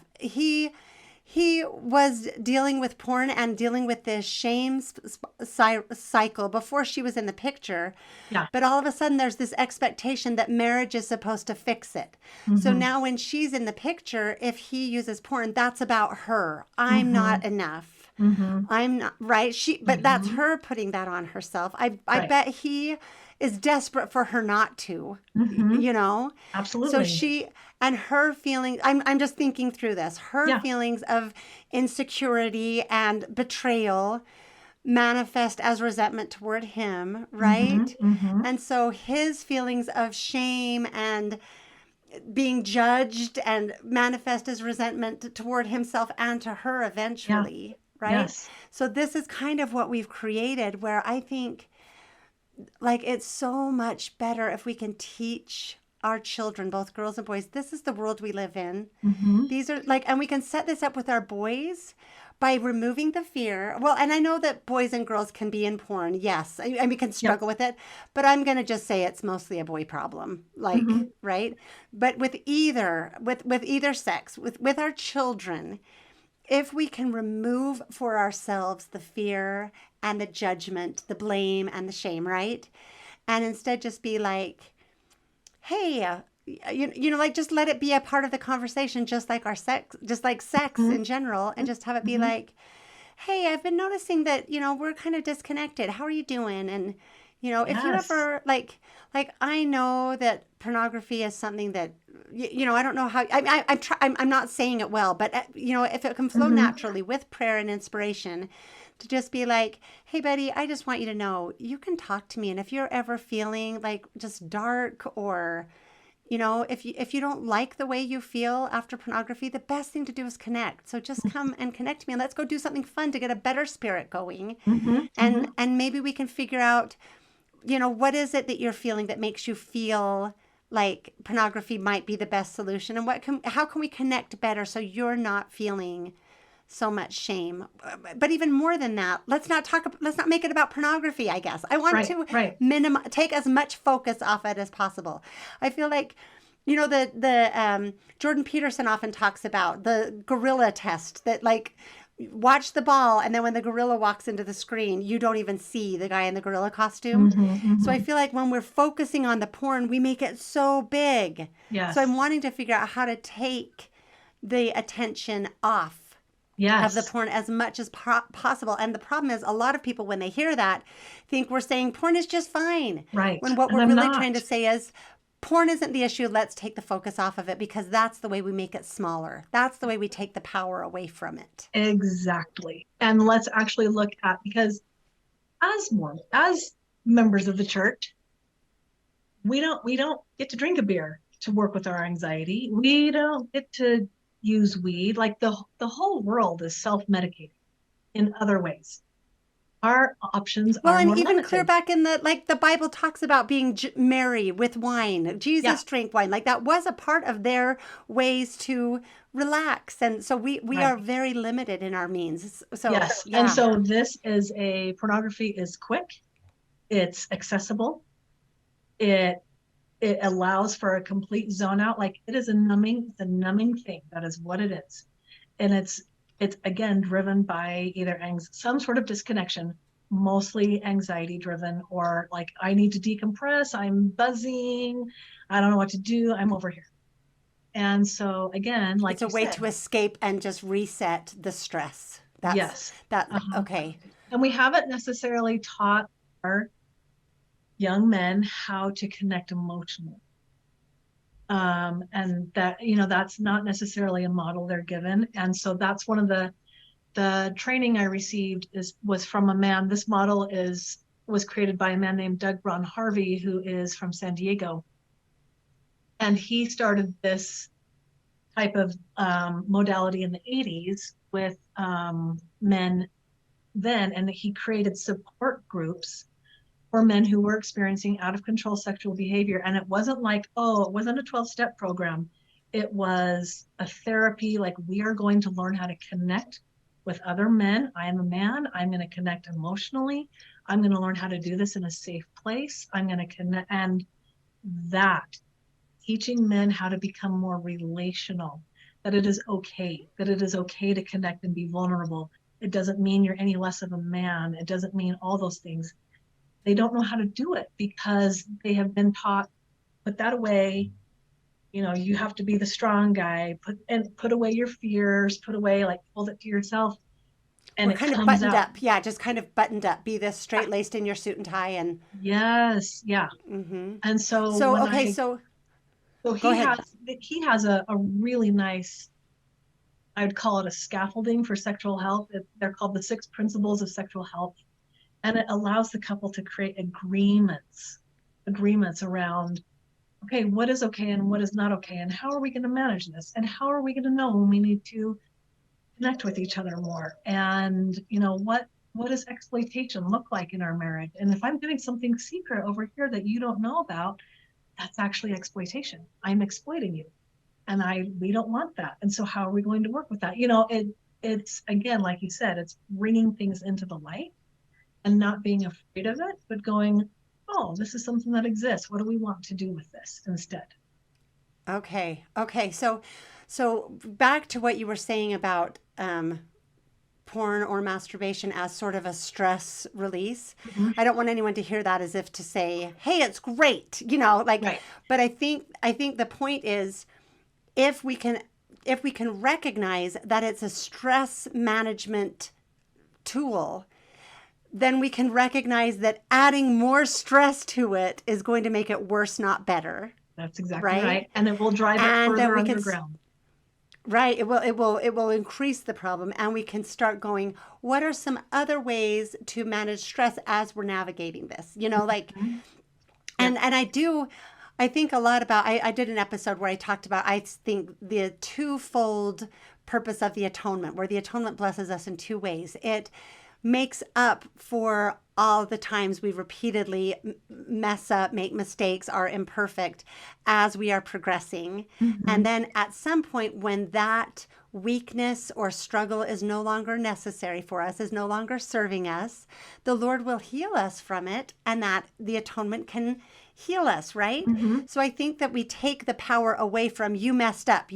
A: he was dealing with porn and dealing with this shame cycle before she was in the picture.
B: Yeah.
A: But all of a sudden, there's this expectation that marriage is supposed to fix it. So
B: Mm-hmm.
A: now, when she's in the picture, if he uses porn, that's about her. I'm
B: Mm-hmm.
A: not enough.
B: Mm-hmm.
A: I'm not right. But that's
B: Mm-hmm.
A: her putting that on herself. I
B: Right.
A: bet he is desperate for her not to,
B: Mm-hmm.
A: you know? So
B: Absolutely.
A: she and her feelings, I'm just thinking through this, her
B: Yeah.
A: feelings of insecurity and betrayal manifest as resentment toward him,
B: Mm-hmm.
A: right?
B: Mm-hmm.
A: And so his feelings of shame and being judged and manifest as resentment toward himself and to her
B: Yeah.
A: eventually, right?
B: Yes.
A: So this is kind of what we've created where I think like it's so much better if we can teach our children, both girls and boys, this is the world we live in.
B: Mm-hmm.
A: These are like, and we can set this up with our boys by removing the fear. Well, and I know that boys and girls can be in porn. Yes. And we can
B: Yep.
A: struggle with it, but I'm going to just say it's mostly a boy problem. Like,
B: Mm-hmm.
A: right. But with either sex, with our children, if we can remove for ourselves the fear and the judgment, the blame and the shame, right? And instead just be like, hey, like just let it be a part of the conversation, just like our sex, just like sex
B: Mm-hmm.
A: in general, and just have it be
B: Mm-hmm.
A: like, hey, I've been noticing that, we're kind of disconnected. How are you doing? And, if you
B: Yes.
A: ever like I know that pornography is something that, I don't know how, I'm not saying it well, but, if it can flow
B: Mm-hmm.
A: naturally with prayer and inspiration to just be like, hey, buddy, I just want you to know you can talk to me. And if you're ever feeling like just dark or, if you don't like the way you feel after pornography, the best thing to do is connect. So just come and connect to me and let's go do something fun to get a better spirit going.
B: Mm-hmm.
A: And
B: Mm-hmm.
A: and maybe we can figure out, what is it that you're feeling that makes you feel like pornography might be the best solution, and how can we connect better so you're not feeling so much shame. But even more than that, let's not make it about pornography, I guess. I want
B: Right.
A: to
B: Right.
A: take as much focus off it as possible. I feel like the Jordan Peterson often talks about the gorilla test, that like watch the ball and then when the gorilla walks into the screen, you don't even see the guy in the gorilla costume.
B: Mm-hmm.
A: So I
B: Mm-hmm.
A: feel like when we're focusing on the porn, we make it so big. So I'm
B: Yes.
A: wanting to figure out how to take the attention off of the
B: Yes.
A: porn as much as possible. And the problem is, a lot of people, when they hear that, think we're saying porn is just fine.
B: Right.
A: When what
B: And
A: we're
B: I'm
A: really trying
B: not.
A: to say is, porn isn't the issue. Let's take the focus off of it because that's the way we make it smaller. That's the way we take the power away from it.
B: Exactly. And let's actually look at, because as members of the church, we don't get to drink a beer to work with our anxiety. We don't get to use weed. Like the whole world is self-medicating in other ways. Our options
A: Well,
B: are
A: and
B: more
A: even clear
B: limited.
A: back in the Bible talks about being merry with wine.
B: Yeah,
A: Jesus drank wine. Like that was a part of their ways to relax. And so we
B: right.
A: are very limited in our means. So,
B: Yes. And
A: yeah.
B: so this is a pornography is quick, it's accessible, it it allows for a complete zone out. Like it's a numbing thing. That is what it is. And it's again driven by either some sort of disconnection, mostly anxiety driven, or like I need to decompress, I'm buzzing, I don't know what to do, I'm over here. And so again,
A: It's
B: like
A: a
B: you
A: way
B: said,
A: to escape and just reset the stress.
B: yes.
A: That,
B: Uh-huh.
A: okay.
B: And we haven't necessarily taught our young men how to connect emotionally. And that, that's not necessarily a model they're given. And so that's one of the training I received was from a man. This model was created by a man named Doug Braun Harvey, who is from San Diego. And he started this type of modality in the 80s with men then, and he created support groups for men who were experiencing out of control sexual behavior. And it wasn't like, oh, it wasn't a 12-step program. It was a therapy. Like, we are going to learn how to connect with other men. I am a man. I'm going to connect emotionally. I'm going to learn how to do this in a safe place. I'm going to connect. And that teaching men how to become more relational, that it is okay, to connect and be vulnerable. It doesn't mean you're any less of a man. It doesn't mean all those things. They don't know how to do it because they have been taught, put that away. You have to be the strong guy, put away your fears, put away, like, hold it to yourself, and
A: We're
B: it
A: kind of
B: comes
A: buttoned
B: out.
A: up. Yeah, just kind of buttoned up. Be this straight laced in your suit and tie and
B: Yes, yeah.
A: mm-hmm.
B: And so
A: So okay, so
B: so
A: go
B: he
A: ahead.
B: has a really nice, I would call it a scaffolding for sexual health. They're called the 6 principles of sexual health, and it allows the couple to create agreements around, okay, what is okay and what is not okay, and how are we going to manage this, and how are we going to know when we need to connect with each other more, and what does exploitation look like in our marriage, and if I'm doing something secret over here that you don't know about, that's actually exploitation. I'm exploiting you, and we don't want that. And so how are we going to work with that? It's, again, like you said, it's bringing things into the light and not being afraid of it, but going, oh, this is something that exists. What do we want to do with this instead?
A: Okay. Okay. So back to what you were saying about porn or masturbation as sort of a stress release.
B: Mm-hmm.
A: I don't want anyone to hear that as if to say, "Hey, it's great," like.
B: Right.
A: But I think the point is, if we can if we can recognize that it's a stress management tool, then we can recognize that adding more stress to it is going to make it worse, not better,
B: That's exactly
A: right?
B: right. And it will drive it
A: And then
B: further
A: we can
B: underground.
A: right, it will increase the problem, and we can start going, what are some other ways to manage stress as we're navigating this? Like,
B: Mm-hmm. Yep.
A: and I think a lot about, I did an episode where I talked about, I think, the twofold purpose of the atonement, where the atonement blesses us in two ways. It makes up for all the times we repeatedly mess up, make mistakes, are imperfect as we are progressing.
B: Mm-hmm.
A: And then at some point, when that weakness or struggle is no longer necessary for us, is no longer serving us, the Lord will heal us from it, and that the atonement can heal us, right?
B: Mm-hmm.
A: So I think that we take the power away from you messed up,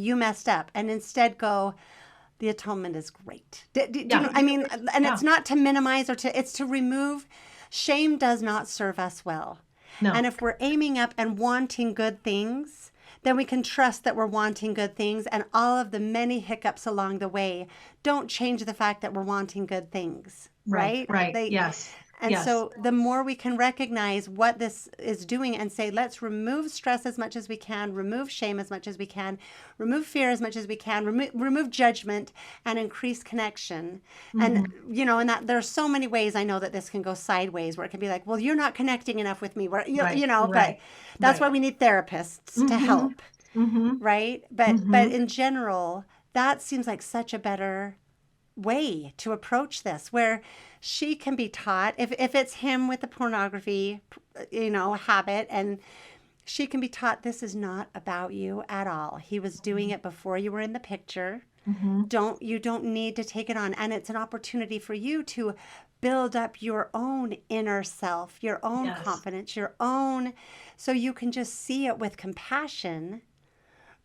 A: and instead go, the atonement is great. Do you
B: Yeah.
A: know? I mean, and
B: Yeah.
A: it's not to minimize it's to remove. Shame does not serve us well.
B: No.
A: And if we're aiming up and wanting good things, then we can trust that we're wanting good things, and all of the many hiccups along the way don't change the fact that we're wanting good things,
B: Right.
A: right?
B: Right. Yes.
A: And
B: Yes.
A: so the more we can recognize what this is doing and say, let's remove stress as much as we can, remove shame as much as we can, remove fear as much as we can, remove judgment, and increase connection. And,
B: Mm-hmm.
A: and that there are so many ways I know that this can go sideways, where it can be like, well, you're not connecting enough with me, where,
B: Right.
A: but
B: Right.
A: that's why
B: Right.
A: we need therapists to
B: Mm-hmm.
A: help,
B: Mm-hmm.
A: right? But
B: Mm-hmm.
A: in general, that seems like such a better way to approach this, where she can be taught, if it's him with the pornography habit, and she can be taught, this is not about you at all. He was doing it before you were in the picture.
B: Mm-hmm.
A: You don't need to take it on, and it's an opportunity for you to build up your own inner self, your own
B: Yes.
A: confidence, your own, so you can just see it with compassion,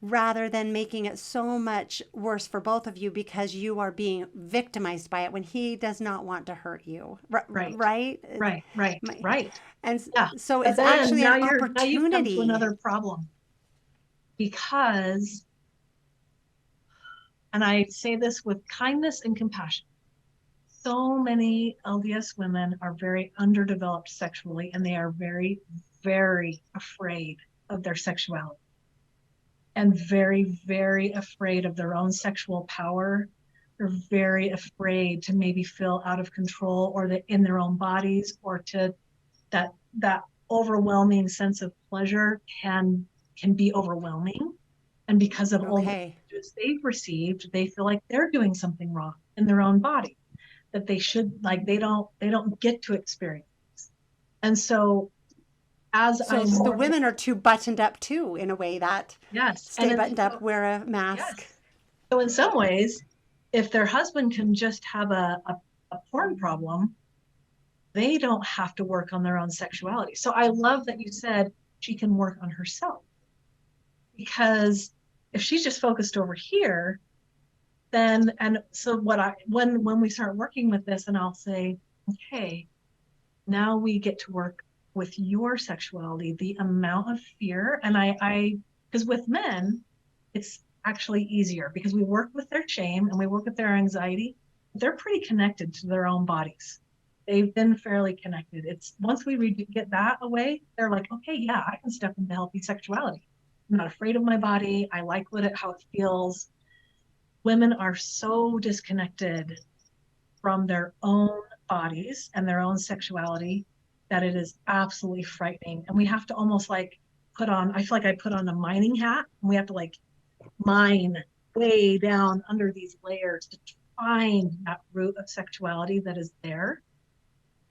A: rather than making it so much worse for both of you because you are being victimized by it when he does not want to hurt you.
B: Right.
A: Right?
B: Right. Right.
A: My-
B: Right.
A: And
B: Yeah.
A: so
B: But
A: it's
B: then
A: actually an
B: now you've come to
A: opportunity.
B: another problem, because, and I say this with kindness and compassion, so many LDS women are very underdeveloped sexually, and they are very, very afraid of their sexuality, and very, very afraid of their own sexual power. They're very afraid to maybe feel out of control, or that in their own bodies, or to that overwhelming sense of pleasure can be overwhelming. And because of all the
A: Okay.
B: messages they've received, they feel like they're doing something wrong in their own body, that they should, like, they don't get to experience. And so, as
A: So
B: I'm
A: the
B: more,
A: women are too buttoned up too, in a way, that
B: yes,
A: stay buttoned up, wear a mask.
B: yes. So in some ways, if their husband can just have a porn problem, they don't have to work on their own sexuality. So I love that you said she can work on herself, because if she's just focused over here, then, and so when we start working with this, and I'll say, okay, now we get to work with your sexuality, the amount of fear. And because with men, it's actually easier because we work with their shame and we work with their anxiety. They're pretty connected to their own bodies. They've been fairly connected. It's once we get that away, they're like, okay, yeah, I can step into healthy sexuality. I'm not afraid of my body. I like how it feels. Women are so disconnected from their own bodies and their own sexuality that it is absolutely frightening. And we have to almost like I feel like I put on a mining hat, and we have to like mine way down under these layers to find that root of sexuality that is there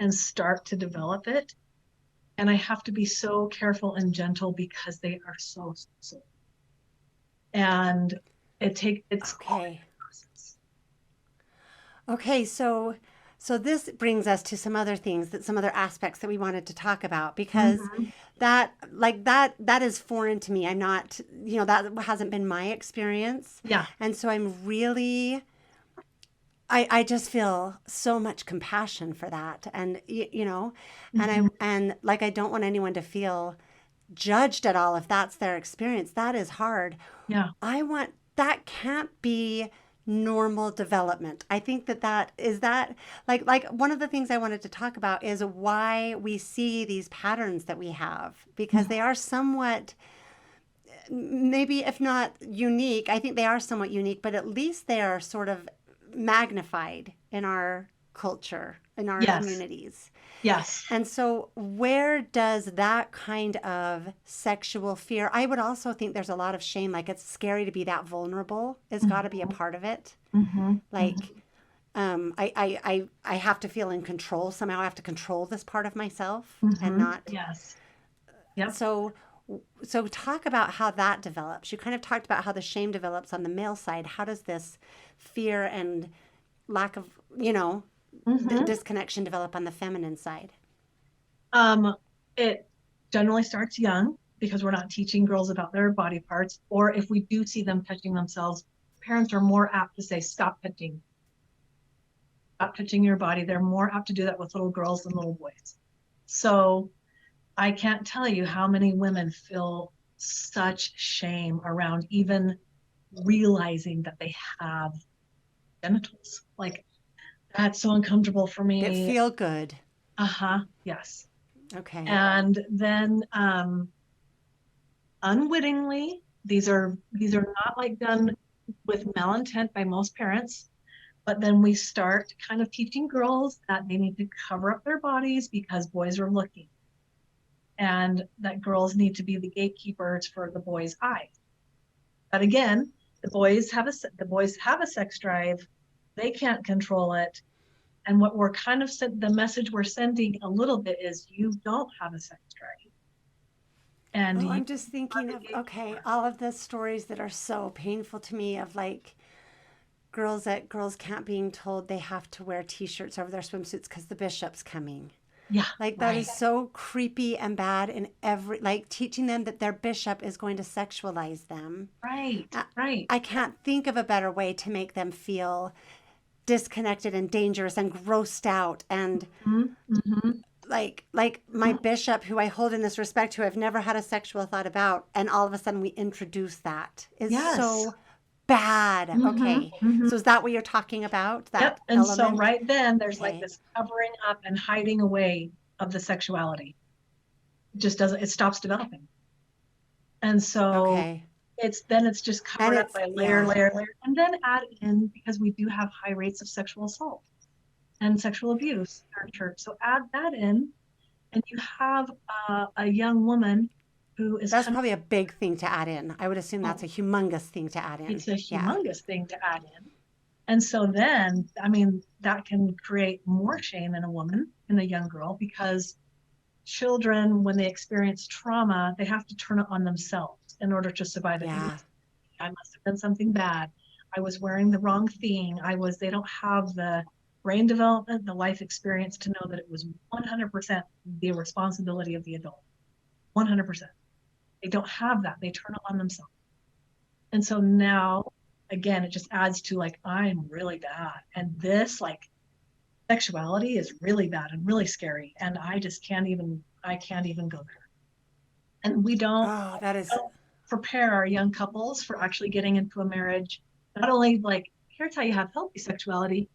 B: and start to develop it. And I have to be so careful and gentle because they are so. And it's
A: Okay. Okay, so this brings us to some other things, some other aspects that we wanted to talk about, because
B: mm-hmm.
A: that is foreign to me. I'm not, that hasn't been my experience.
B: Yeah.
A: And so I'm really, I just feel so much compassion for that. And
B: Mm-hmm.
A: and like I don't want anyone to feel judged at all if that's their experience. That is hard.
B: Yeah.
A: That can't be normal development. I think that is that like one of the things I wanted to talk about is why we see these patterns that we have, because they are somewhat, maybe if not unique, I think they are somewhat unique, but at least they are sort of magnified in our culture, in our
B: Yes.
A: communities.
B: Yes.
A: And so, where does that kind of sexual fear? I would also think there's a lot of shame. Like, it's scary to be that vulnerable. It's got to be a
B: Mm-hmm.
A: part of it.
B: Mm-hmm.
A: Like, I have to feel in control somehow. I have to control this part of myself and
B: Mm-hmm.
A: not.
B: Yes. Yep.
A: So, so talk about how that develops. You kind of talked about how the shame develops on the male side. How does this fear and lack of,
B: Mm-hmm.
A: disconnection develop on the feminine side?
B: It generally starts young because we're not teaching girls about their body parts, or if we do see them touching themselves, parents are more apt to say, stop touching your body. They're more apt to do that with little girls than little boys. So I can't tell you how many women feel such shame around even realizing that they have genitals. Like, that's so uncomfortable for
A: That
B: me.
A: feel good.
B: Uh-huh. Yes.
A: Okay.
B: And then unwittingly, these are not like done with malintent by most parents, but then we start kind of teaching girls that they need to cover up their bodies because boys are looking, and that girls need to be the gatekeepers for the boys' eyes. But again, the boys have a sex drive, they can't control it. And what we're kind of the message we're sending a little bit is, you don't have a sex drive, and
A: Oh,
B: you
A: I'm just
B: are
A: thinking
B: the
A: of, okay,
B: gatekeeper.
A: all of the stories that are so painful to me of like girls at girls camp being told they have to wear t-shirts over their swimsuits because the bishop's coming.
B: Yeah,
A: Like that is
B: right,
A: so creepy and bad, in every, like teaching them that their bishop is going to sexualize them.
B: right,
A: I,
B: right.
A: I can't think of a better way to make them feel disconnected and dangerous and grossed out and
B: Mm-hmm.
A: like my bishop, who I hold in this respect, who I've never had a sexual thought about, and all of a sudden we introduce that, is
B: Yes.
A: so bad.
B: Mm-hmm.
A: Okay.
B: Mm-hmm.
A: So is that what you're talking about?
B: Yep.
A: That
B: And so
A: element?
B: right then there's like
A: Okay.
B: this covering up and hiding away of the sexuality. It just doesn't, it stops developing. And so
A: Okay.
B: it's just
A: And
B: covered up
A: it's,
B: by layer,
A: yeah.
B: layer, layer. And then add in, because we do have high rates of sexual assault and sexual abuse in our church. So add that in, and you have a young woman who is
A: That's
B: kind
A: probably a big thing to add in. I would assume
B: of,
A: that's a humongous thing to add in.
B: it's a
A: Yeah.
B: humongous thing to add in. And so then, I mean, that can create more shame in a woman, in a young girl, because children, when they experience trauma, they have to turn it on themselves in order to survive it.
A: Yeah.
B: I must have done something bad. I was wearing the wrong thing. They don't have the brain development, the life experience to know that it was 100% the responsibility of the adult. 100%. They don't have that. They turn it on themselves. And so now, again, it just adds to like, I'm really bad. And this like sexuality is really bad and really scary. And I can't even go there. And
A: Oh, that is.
B: don't prepare our young couples for actually getting into a marriage. Not only like, here's how you have healthy sexuality,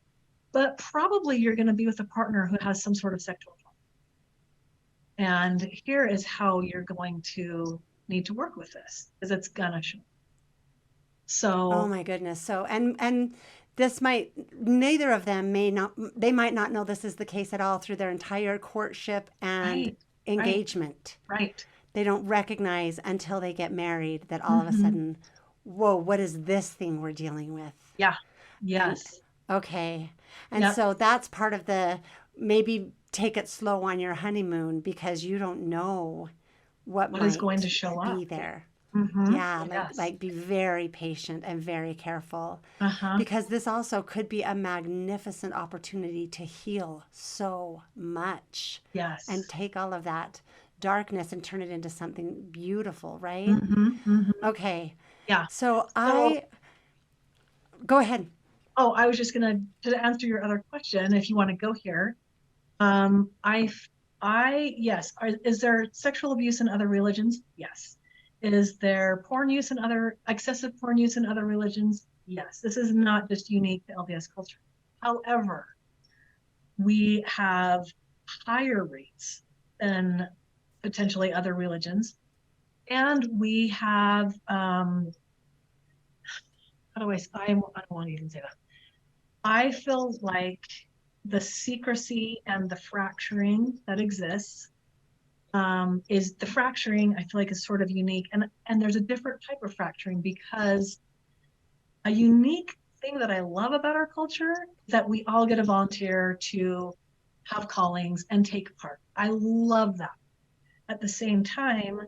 B: but probably you're going to be with a partner who has some sort of sexual trauma. And here is how you're going to need to work with this because it's gonna show.
A: Oh
B: So
A: my goodness. So and this might neither of them may not they might not know this is the case at all through their entire courtship and
B: right, right,
A: engagement.
B: right.
A: They don't recognize until they get married that all of a
B: Mm-hmm.
A: sudden, whoa, what is this thing we're dealing with?
B: Yeah.
A: And
B: Yes.
A: okay. And
B: Yep.
A: so that's part of the maybe take it slow on your honeymoon because you don't know what
B: What is going
A: might
B: to show up?
A: be there.
B: Mm-hmm.
A: Yeah,
B: Yes.
A: like be very patient and very careful
B: Uh-huh.
A: because this also could be a magnificent opportunity to heal so much and
B: Yes.
A: take all of that darkness and turn it into something beautiful, right?
B: Mm-hmm. Mm-hmm.
A: Okay.
B: Yeah.
A: So
B: So,
A: I go ahead.
B: oh, I was just gonna to answer your other question, if you want to go here. I, yes. Is there sexual abuse in other religions? Yes. Is there porn use in other, excessive porn use in other religions? Yes. This is not just unique to LDS culture. However, we have higher rates than potentially other religions. And we have, how do I don't want to even say that. I feel like the secrecy and the fracturing that exists is the fracturing I feel like is sort of unique and there's a different type of fracturing because a unique thing that I love about our culture is that we all get to volunteer to have callings and take part. I love that. At the same time,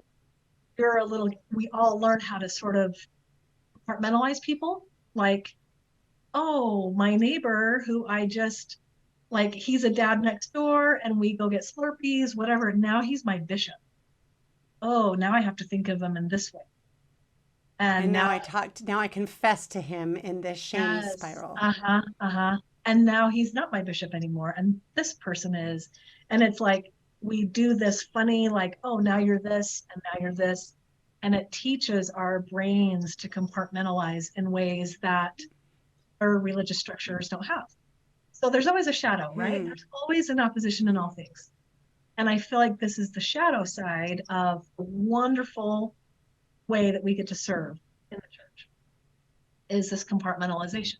B: we all learn how to sort of compartmentalize people. Like, oh, my neighbor who I just like, he's a dad next door and we go get Slurpees, whatever. Now he's my bishop. Oh, now I have to think of him in this way. And
A: And
B: now,
A: now I confess to him in this shame
B: yes,
A: spiral.
B: uh-huh, uh-huh. And now he's not my bishop anymore. And this person is. And it's like we do this funny, like, oh, now you're this and now you're this. And it teaches our brains to compartmentalize in ways that our religious structures don't have. So there's always a shadow, right?
A: Hmm.
B: There's always an opposition in all things. And I feel like this is the shadow side of the wonderful way that we get to serve in the church is this compartmentalization.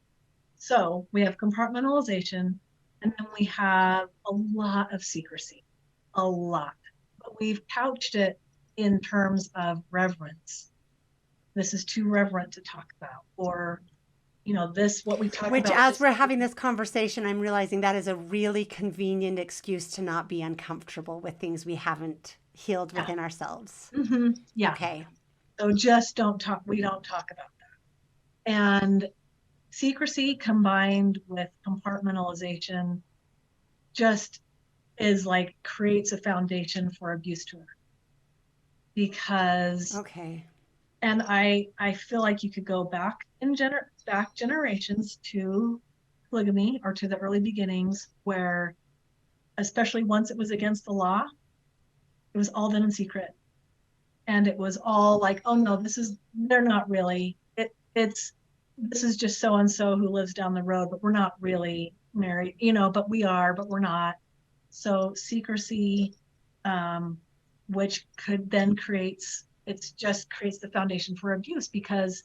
B: So we have compartmentalization and then we have a lot of secrecy, a lot. But we've couched it in terms of reverence. This is too reverent to talk about, or this what we talk
A: Which,
B: about
A: as
B: this.
A: we're having this conversation, I'm realizing that is a really convenient excuse to not be uncomfortable with things we haven't healed
B: Yeah.
A: within ourselves.
B: Yeah.
A: Okay.
B: So just don't talk. We don't talk about that. And secrecy combined with compartmentalization just is like creates a foundation for abuse to occur because
A: Okay.
B: and I feel like you could go back generations to polygamy or to the early beginnings where especially once it was against the law it was all done in secret and it was all like oh no they're not really it's this is just so and so who lives down the road but we're not really married but we are but we're not. So secrecy, um, which could then creates the foundation for abuse because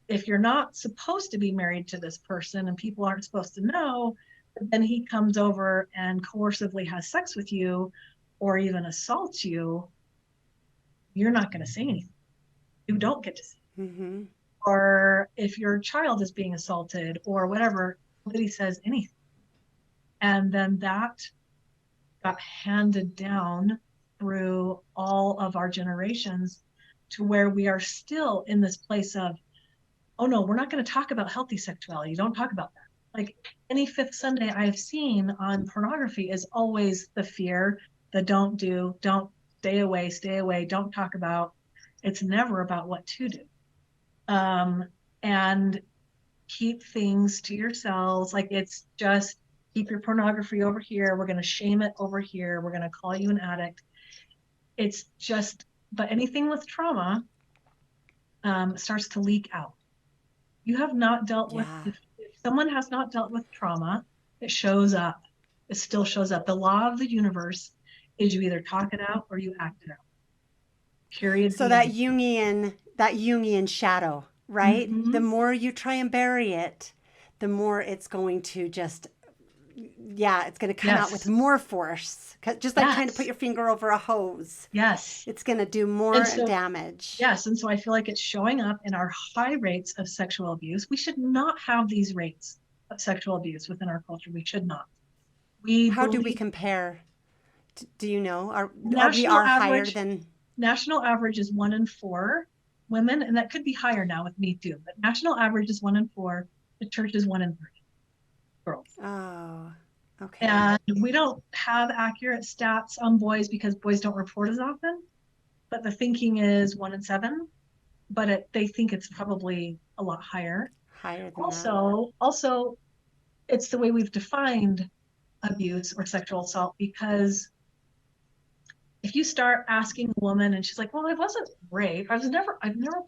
B: if you're not supposed to be married to this person and people aren't supposed to know, then he comes over and coercively has sex with you or even assaults you, you're not going to say anything. You don't get to say.
A: Mm-hmm.
B: Or if your child is being assaulted or whatever, nobody says anything. And then that got handed down through all of our generations to where we are still in this place of, oh no, we're not going to talk about healthy sexuality. Don't talk about that. Like any fifth Sunday I've seen on pornography is always the fear, the don't stay away, don't talk about. It's never about what to do. um, and keep things to yourselves. Like it's just keep your pornography over here. We're going to shame it over here. We're going to call you an addict. It's just, but anything with trauma starts to leak out. You have not dealt with,
A: Yeah.
B: if someone has not dealt with trauma, it shows up. It still shows up. The law of the universe is you either talk it out or you act it out. Period.
A: So
B: The end.
A: that Jungian shadow, right? The
B: Mm-hmm.
A: more you try and bury it, the more it's going to just, yeah, it's going to come out with
B: Yes.
A: more force. Just like trying to put
B: Yes.
A: your finger over a hose,
B: Yes.
A: it's going to do
B: And
A: more
B: so,
A: damage.
B: yes. And so I feel like it's showing up in our high rates of sexual abuse. We should not have these rates of sexual abuse within our culture. We should not. We
A: How do we
B: believe
A: compare? Do you know? Are we
B: national
A: are higher
B: average,
A: than?
B: national average is 1 in 4 women, and that could be higher now with Me Too, but national average is 1 in 4. The church is 1 in 3 girls.
A: Oh, okay.
B: And we don't have accurate stats on boys because boys don't report as often, but the thinking is 1 in 7, but they think it's probably a lot higher.
A: Higher than that.
B: Also, it's the way we've defined abuse or sexual assault, because if you start asking a woman and she's like, well, I wasn't raped. I've never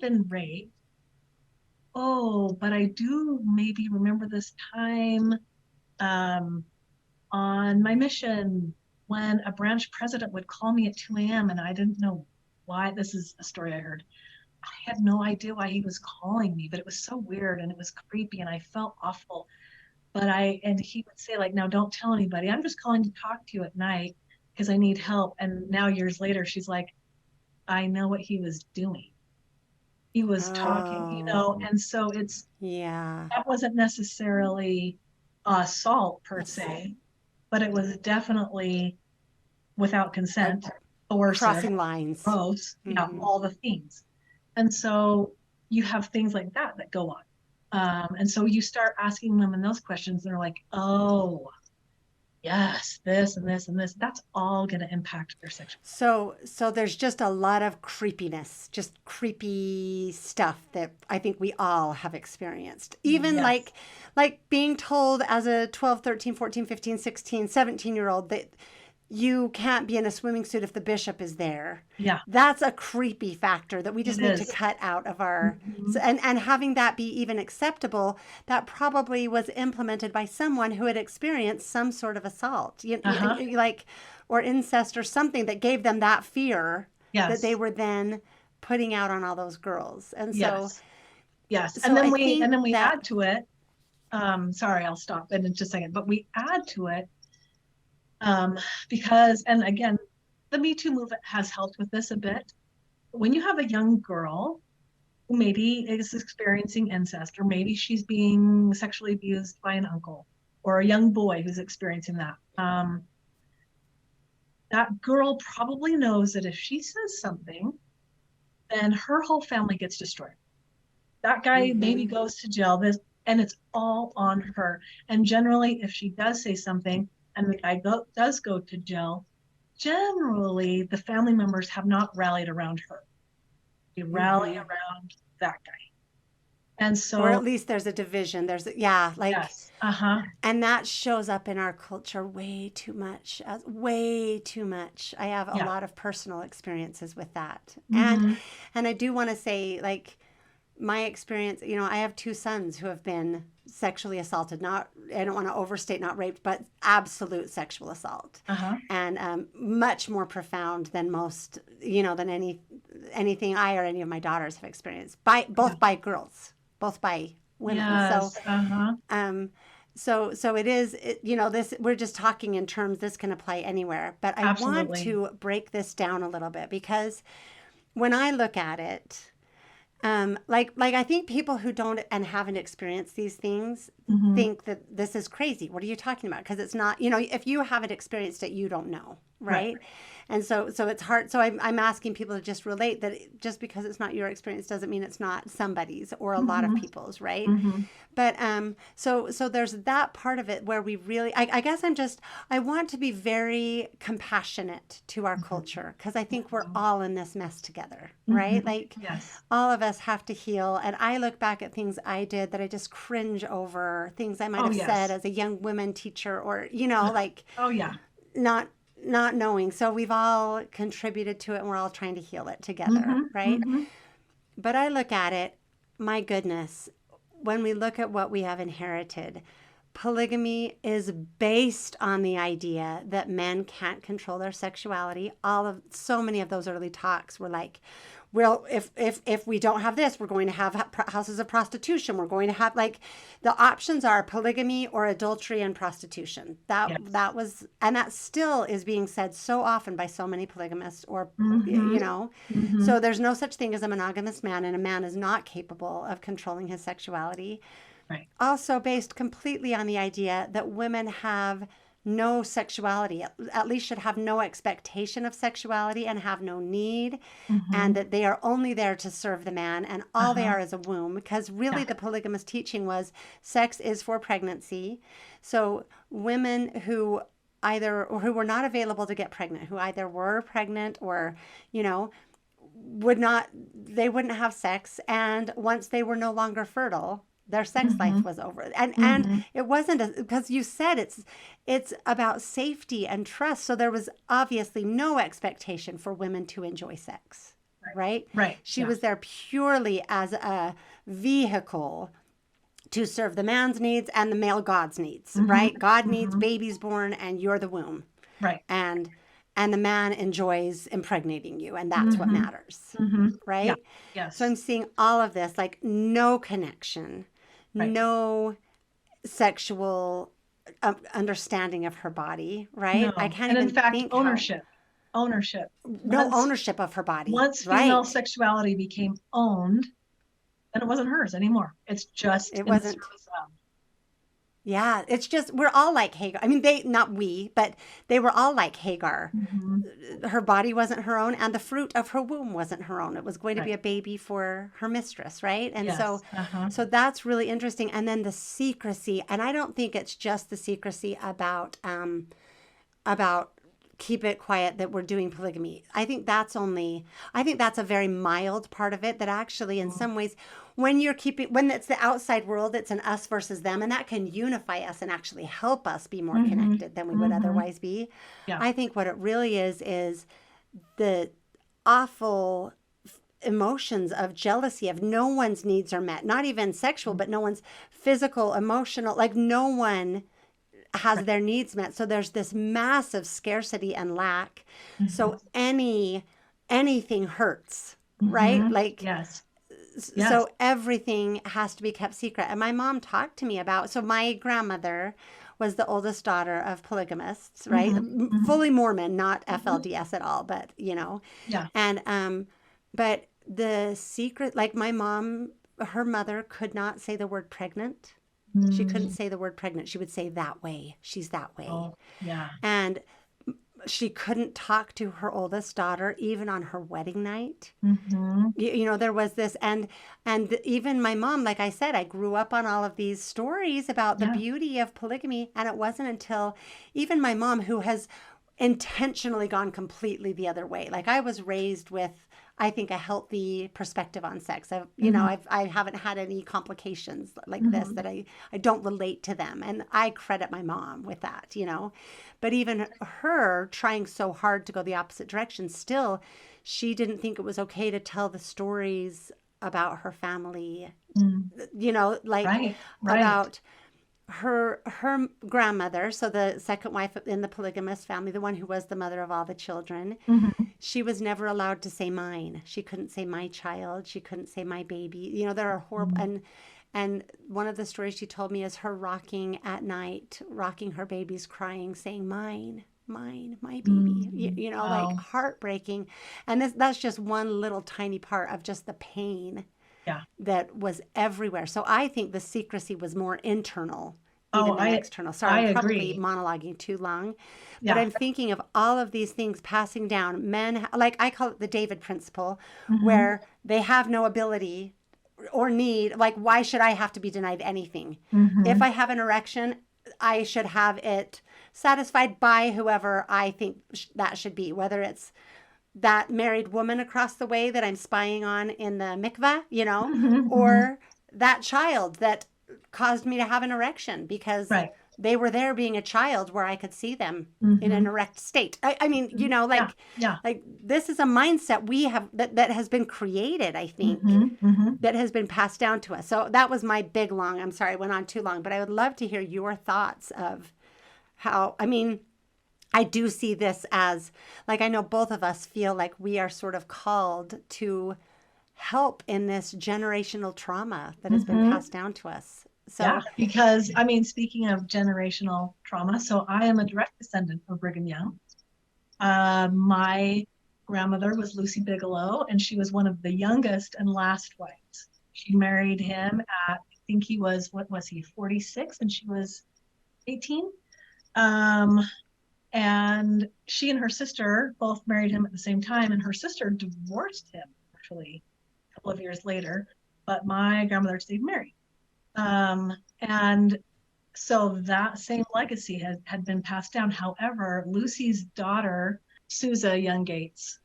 B: been raped. Oh, but I do maybe remember this time um, on my mission when a branch president would call me at 2 a.m. and I didn't know why. This is a story I heard. I had no idea why he was calling me, but it was so weird and it was creepy and I felt awful. And he would say, like, now don't tell anybody. I'm just calling to talk to you at night because I need help. And now years later, she's like, I know what he was doing. He was talking,
A: Oh,
B: and so
A: yeah.
B: that wasn't necessarily assault per
A: That's
B: se, but it was definitely without
A: a
B: consent, coercive,
A: crossing lines.
B: gross, yeah,
A: Hmm.
B: all the things. And so you have things like that that go on. And so you start asking women those questions, and they're like, oh, yes, this and this and this. That's all going to impact their sexual.
A: So there's just a lot of creepiness, just creepy stuff that I think we all have experienced. Even
B: Yes.
A: like being told as a 12, 13, 14, 15, 16, 17-year old that you can't be in a swimming suit if the bishop is there.
B: Yeah,
A: That's a creepy factor that we just
B: it
A: need to
B: is.
A: cut out of our
B: Mm-hmm.
A: and having that be even acceptable, that probably was implemented by someone who had experienced some sort of assault,
B: Uh-huh.
A: like or incest or something that gave them that fear that they
B: Yes.
A: were then putting out on all those girls. And so
B: Yes. Yes.
A: so I think
B: And then we
A: that
B: add to it. Sorry, I'll stop in just a second. But we add to it um, because, and again, the Me Too movement has helped with this a bit. When you have a young girl who maybe is experiencing incest, or maybe she's being sexually abused by an uncle, or a young boy who's experiencing that, that girl probably knows that if she says something, then her whole family gets destroyed. That guy maybe
A: mhm.
B: goes to jail, and it's all on her. And generally, if she does say something and the guy does go to jail, generally the family members have not rallied around her. They rally
A: Mhm.
B: around that guy. And
A: Or
B: so,
A: at least there's a division. Yeah, like
B: yes, uh-huh,
A: and that shows up in our culture way too much, way too much. I have a
B: yeah,
A: lot of personal experiences with that.
B: mm-hmm,
A: And I do want to say, like, my experience, I have two sons who have been sexually assaulted. Not, I don't want to overstate, not raped, but absolute sexual assault.
B: uh-huh,
A: And much more profound than most, than anything I or any of my daughters have experienced,
B: yeah,
A: both by girls, both by women.
B: yes, uh-huh,
A: Um, so it is, this, we're just talking in terms, this can apply anywhere, but I want
B: absolutely.
A: to break this down a little bit because when I look at it, like I think people who don't and haven't experienced these things
B: Mm-hmm.
A: think that this is crazy. What are you talking about? Because it's not, if you haven't experienced it, you don't know.
B: Right.
A: right? And so it's hard. So I'm asking people to just relate that just because it's not your experience doesn't mean it's not somebody's or a lot of
B: Mm-hmm.
A: people's, right?
B: Mm-hmm.
A: But so there's that part of it where we really, I guess I want to be very compassionate to our culture because I think we're
B: Mm-hmm.
A: all in this mess together, right?
B: Mm-hmm.
A: Like
B: Yes.
A: all of us have to heal. And I look back at things I did that I just cringe over, things I might
B: Oh,
A: have said
B: yes.
A: as a young women teacher or, like
B: Oh, yeah.
A: not not knowing. So we've all contributed to it and we're all trying to heal it together,
B: Mm-hmm.
A: right?
B: Mm-hmm.
A: But I look at it, my goodness, when we look at what we have inherited, polygamy is based on the idea that men can't control their sexuality. So many of those early talks were like, well, if we don't have this, we're going to have houses of prostitution. We're going to have like the options are polygamy or adultery and prostitution.
B: Yes.
A: That was, and that still is being said so often by so many polygamists or
B: Mm-hmm.
A: you know.
B: Mm-hmm.
A: So there's no such thing as a monogamous man, and a man is not capable of controlling his sexuality.
B: Right.
A: Also based completely on the idea that women have no sexuality, at least should have no expectation of sexuality and have no need,
B: Mm-hmm.
A: and that they are only there to serve the man, and all they
B: Uh-huh.
A: are is a womb. Because really,
B: Yeah.
A: the polygamous teaching was sex is for pregnancy. So women who who were not available to get pregnant, who either were pregnant or, you know, they wouldn't have sex, and once they were no longer fertile, their sex
B: Mm-hmm.
A: life was over. And
B: Mm-hmm.
A: it wasn't because you said it's about safety and trust, so there was obviously no expectation for women to enjoy sex,
B: Right.
A: right?
B: Right.
A: She
B: Yeah.
A: was there purely as a vehicle to serve the man's needs and the male God's needs,
B: Mm-hmm.
A: right? God needs
B: Mm-hmm.
A: babies born and you're the womb,
B: Right.
A: and the man enjoys impregnating you, and that's what
B: Mm-hmm.
A: matters,
B: Mm-hmm. Yeah.
A: right? So I'm
B: Yes.
A: seeing all of this like no connection,
B: Right.
A: no sexual understanding of her body, right? I
B: No.
A: can't
B: And in
A: even
B: fact,
A: think how.
B: ownership. Ownership.
A: No
B: Once
A: ownership of her body,
B: once female
A: right?
B: sexuality became owned, then it wasn't hers anymore. It's just
A: It
B: in the
A: wasn't.
B: service of.
A: Yeah, it's just we're all like Hagar. I mean, they not we, but they were all like Hagar.
B: Mm-hmm.
A: Her body wasn't her own, and the fruit of her womb wasn't her own. It was going to be
B: Right.
A: a baby for her mistress, right? And
B: Yes. Uh-huh.
A: so that's really interesting. And then the secrecy, and I don't think it's just the secrecy about keep it quiet that we're doing polygamy. I think that's a very mild part of it that actually in some ways when it's the outside world, it's an us versus them, and that can unify us and actually help us be more
B: Mm-hmm.
A: connected than we would
B: Mm-hmm.
A: otherwise be.
B: Yeah.
A: I think what it really is the awful emotions of jealousy of no one's needs are met, not even sexual, but no one's physical, emotional, like no one has
B: Right.
A: their needs met. So there's this massive scarcity and lack.
B: Mm-hmm.
A: So anything hurts, right?
B: Mm-hmm.
A: Like
B: Yes. Yes.
A: so everything has to be kept secret. And my mom talked to me about, so my grandmother was the oldest daughter of polygamists, right?
B: Mm-hmm. Mm-hmm.
A: Fully Mormon, not
B: Mm-hmm.
A: FLDS at all, but
B: Yeah.
A: and but the secret, like my mom, her mother could not say the word pregnant. She couldn't
B: Mm.
A: say the word pregnant. She would say that way. She's that way.
B: Oh, yeah.
A: And she couldn't talk to her oldest daughter even on her wedding night.
B: Mm-hmm.
A: There was this, and even my mom, like I said, I grew up on all of these stories about the
B: Yeah.
A: beauty of polygamy, and it wasn't until even my mom, who has intentionally gone completely the other way. Like I was raised with, I think, a healthy perspective on sex.
B: Mm-hmm.
A: I haven't had any complications like this
B: Mm-hmm.
A: that I don't relate to them, and I credit my mom with that. But even her trying so hard to go the opposite direction, still, she didn't think it was okay to tell the stories about her family.
B: Mm.
A: Like
B: Right. Right.
A: about her grandmother, so the second wife in the polygamous family, the one who was the mother of all the children,
B: Mm-hmm.
A: she was never allowed to say mine. She couldn't say my child. She couldn't say my baby. There are horrible,
B: Mm-hmm.
A: and one of the stories she told me is her rocking at night, rocking her babies, crying, saying mine, mine, my baby.
B: Mm.
A: Like
B: Wow.
A: heartbreaking. And that's just one little tiny part of just the pain
B: Yeah.
A: that was everywhere. So I think the secrecy was more internal
B: Oh,
A: even than external. Sorry,
B: I
A: I'm probably
B: agree.
A: monologuing too long, but
B: Yeah.
A: I'm thinking of all of these things passing down. Men, like I call it the David principle,
B: Hmm.
A: where they have no ability or need, like, why should I have to be denied anything? If
B: Hmm.
A: I have an erection, I should have it satisfied by whoever I think that should be, whether it's that married woman across the way that I'm spying on in the mikveh,
B: Hmm. Hmm.
A: or that child that caused me to have an erection because
B: Right.
A: they were there being a child where I could see them in an
B: Hmm.
A: erect state. I mean,
B: Yeah. Yeah.
A: like this is a mindset we have that has been created, I think,
B: Hmm. Hmm.
A: that has been passed down to us. So that was my big long. I'm sorry, I went on too long, but I would love to hear your thoughts of how, I mean, I do see this as, like, I know both of us feel like we are sort of called to help in this generational trauma that has been
B: Hmm.
A: passed down to us.
B: Yeah,
A: So,
B: because I mean, speaking of generational trauma, so I am a direct descendant of Brigham Young. My grandmother was Lucy Bigelow, and she was one of the youngest and last wives. She married him at, I think he was, what was he, 46, and she was 18. Um, and she and her sister both married him at the same time, and her sister divorced him actually a couple of years later. But my grandmother stayed married. And so that same legacy had been passed down. However, Lucy's daughter, Susa Young Gates,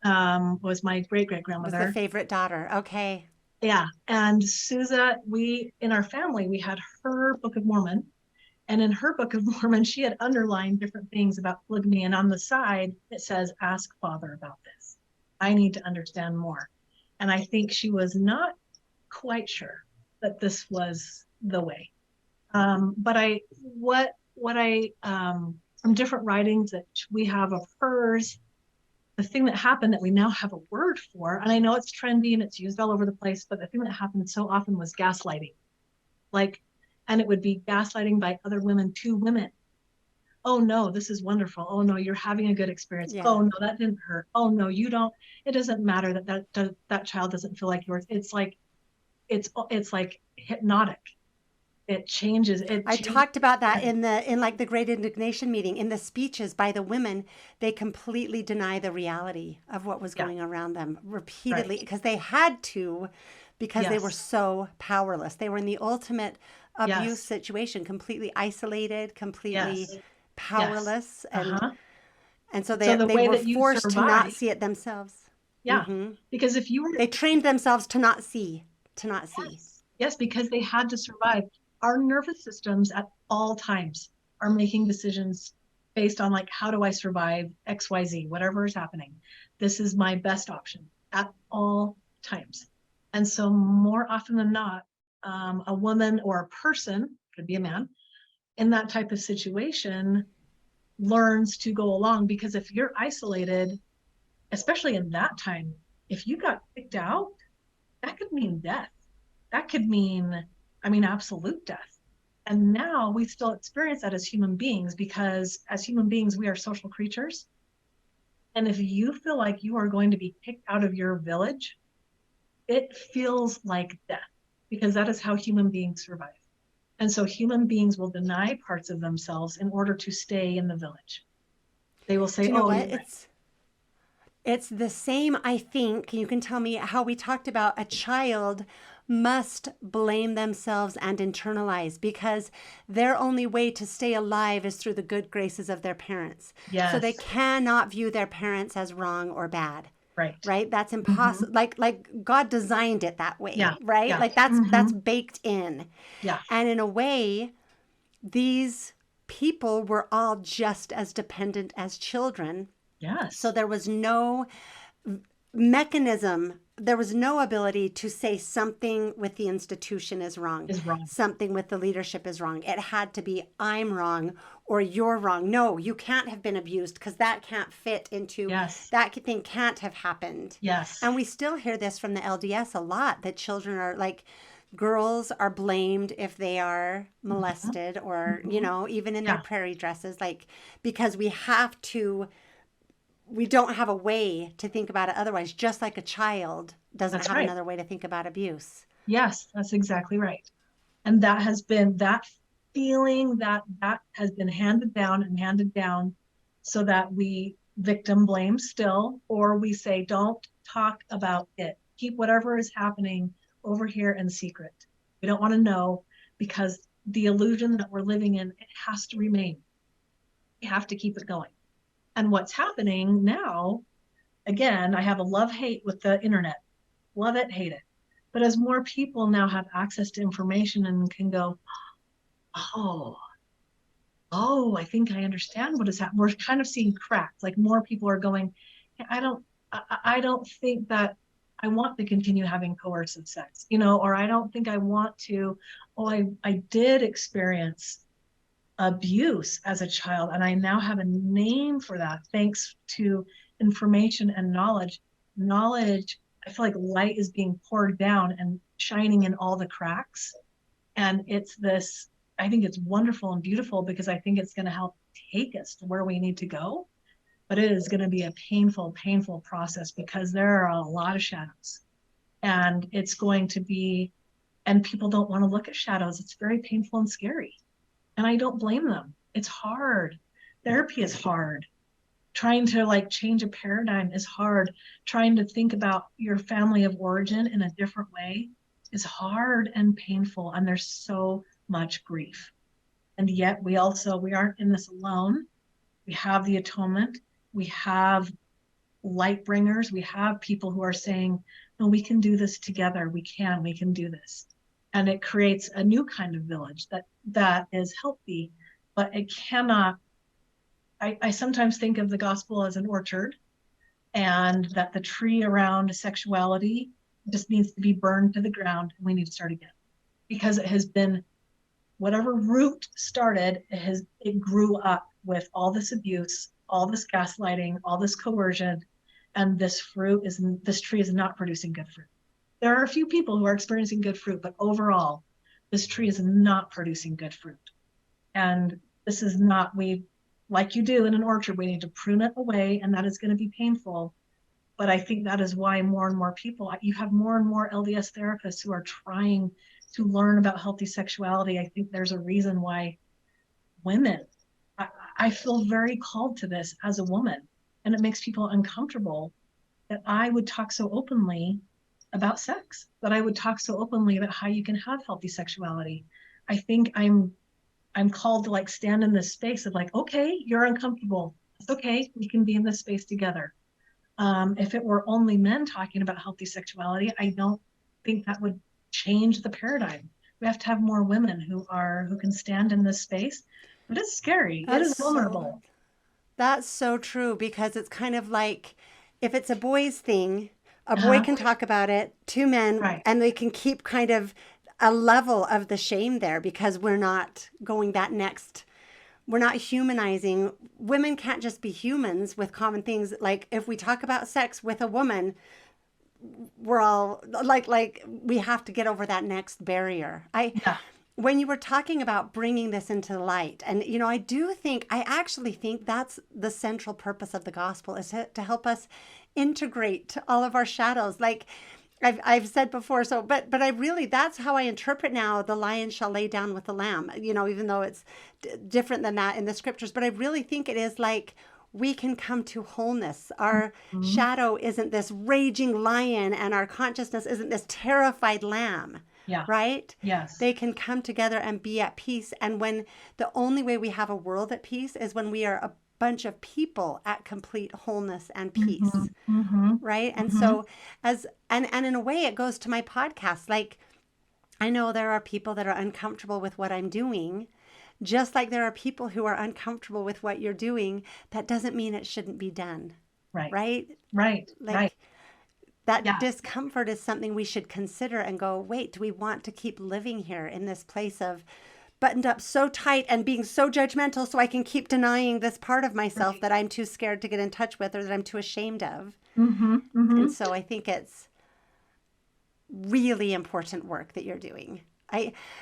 B: was my great great
A: was the
B: grandmother.
A: favorite daughter. Okay.
B: Yeah, and Susa, we in our family we had her Book of Mormon, and in her Book of Mormon she had underlined different things about polygamy, and on the side it says, "Ask Father about this. I need to understand more." And I think she was not quite sure that this was the way. But what I from different writings that we have of hers, the thing that happened that we now have a word for, and I know it's trendy and it's used all over the place, but the thing that happened so often was gaslighting. Like, and it would be gaslighting by other women to women. Oh no, this is wonderful. Oh no, you're having a good experience.
A: Yeah.
B: Oh no, that didn't hurt. Oh no, you don't. It doesn't matter that child doesn't feel like yours. It's like hypnotic. It
A: I
B: changes.
A: talked about that in like the Great Indignation meeting. In the speeches by the women, they completely deny the reality of what was
B: Yeah,
A: going around them
B: right.
A: repeatedly because they had to, because they were
B: Yes.
A: so powerless. They were in the ultimate abuse
B: Yes.
A: situation, completely isolated, completely
B: Yes. Yes.
A: powerless,
B: Uh-huh.
A: and so
B: So
A: they
B: the
A: they
B: way
A: were
B: that you
A: forced to not
B: survive,
A: see it themselves.
B: yeah.
A: Hmm.
B: Because if you
A: They
B: were,
A: trained themselves to not see, to not see.
B: yes, yes, because they had to survive. Our nervous systems at all times are making decisions based on like, how do I survive XYZ, whatever is happening. This is my best option at all times. And so more often than not, a woman or a person, could be a man, in that type of situation learns to go along, because if you're isolated, especially in that time, if you got kicked out, that could mean death. That could mean, I mean, absolute death. And now we still experience that as human beings, because as human beings, we are social creatures. And if you feel like you are going to be kicked out of your village, it feels like death, because that is how human beings survive. And so human beings will deny parts of themselves in order to stay in the village. They will say,
A: Do you know
B: oh,
A: what?
B: you're right.
A: It's the same, I think. You can tell me how we talked about a child must blame themselves and internalize because their only way to stay alive is through the good graces of their parents. So they
B: Yes,
A: cannot view their parents as wrong or bad.
B: right.
A: Right? That's
B: Mm-hmm.
A: impossible. Like God designed it that way,
B: Yeah,
A: right?
B: yeah.
A: Like that's
B: Mm-hmm.
A: baked in.
B: Yeah.
A: And in a way, these people were all just as dependent as children, so
B: Yes.
A: there was no mechanism, there was no ability to say something with the institution is wrong,
B: Is wrong.
A: something with the leadership is wrong. It had to be, I'm wrong or you're wrong. No, you can't have been abused because that can't fit into,
B: Yes.
A: that thing can't have happened.
B: Yes.
A: And we still hear this from the LDS a lot, that children are like, girls are blamed if they are
B: Mm-hmm.
A: molested or,
B: Mm-hmm.
A: even in their
B: Yeah,
A: prairie dresses, like, because we don't have a way to think about it otherwise, just like a child doesn't
B: that's
A: have
B: right.
A: another way to think about abuse.
B: Yes, that's exactly right. And that has been that feeling that that has been handed down and handed down, so that we victim blame still, or we say, don't talk about it. Keep whatever is happening over here in secret. We don't want to know, because the illusion that we're living in, it has to remain. We have to keep it going. And what's happening now, again, I have a love-hate with the internet. Love it, hate it. But as more people now have access to information and can go, oh, I think I understand what is happening. We're kind of seeing cracks. Like more people are going, I don't think that I want to continue having coercive sex, or I don't think I want to. Oh, I did experience abuse as a child, and I now have a name for that thanks to information and knowledge. I feel like light is being poured down and shining in all the cracks. And I think it's wonderful and beautiful, because I think it's going to help take us to where we need to go. But it is going to be a painful, painful process, because there are a lot of shadows. And it's going to be, and people don't want to look at shadows. It's very painful and scary. And I don't blame them. It's hard. Therapy is hard. Trying to change a paradigm is hard. Trying to think about your family of origin in a different way is hard and painful. And there's so much grief. And yet we aren't in this alone. We have the atonement. We have light bringers. We have people who are saying, no, we can do this together. We can do this. And it creates a new kind of village that is healthy, but it cannot. I sometimes think of the gospel as an orchard, and that the tree around sexuality just needs to be burned to the ground, and we need to start again, because it has been, whatever root started, it grew up with all this abuse, all this gaslighting, all this coercion, and this tree is not producing good fruit. There are a few people who are experiencing good fruit, but overall, this tree is not producing good fruit. And this is not, like you do in an orchard, we need to prune it away, and that is going to be painful. But I think that is why more and more people, you have more and more LDS therapists who are trying to learn about healthy sexuality. I think there's a reason why women, I feel very called to this as a woman, and it makes people uncomfortable that I would talk so openly about sex, that I would talk so openly about how you can have healthy sexuality. I think I'm called to stand in this space of okay, you're uncomfortable. It's okay. We can be in this space together. If it were only men talking about healthy sexuality, I don't think that would change the paradigm. We have to have more women who can stand in this space. But it's scary. It is vulnerable.
A: That's so true, because it's kind of like, if it's a boy's thing, a boy can talk about it, two men,
B: Right.
A: and they can keep kind of a level of the shame there, because we're not going that next. We're not humanizing. Women can't just be humans with common things. Like if we talk about sex with a woman, we're all we have to get over that next barrier. When you were talking about bringing this into light, and I actually think that's the central purpose of the gospel, is to help us integrate all of our shadows. Like I've said before, but I really, that's how I interpret now, the lion shall lay down with the lamb, even though it's different than that in the scriptures. But I really think it is like, we can come to wholeness. Our shadow isn't this raging lion, and our consciousness isn't this terrified lamb.
B: Yeah.
A: Right?
B: Yes.
A: They can come together and be at peace. And when the only way we have a world at peace is when we are a bunch of people at complete wholeness and peace. Right? And so and in a way, it goes to my podcast. Like, I know there are people that are uncomfortable with what I'm doing, just like there are people who are uncomfortable with what you're doing. That doesn't mean it shouldn't be done.
B: Right.
A: Right?
B: Right.
A: Like, that discomfort is something we should consider and go, wait, do we want to keep living here in this place of buttoned up so tight and being so judgmental, so I can keep denying this part of myself that I'm too scared to get in touch with, or that I'm too ashamed of? And so I think it's really important work that you're doing.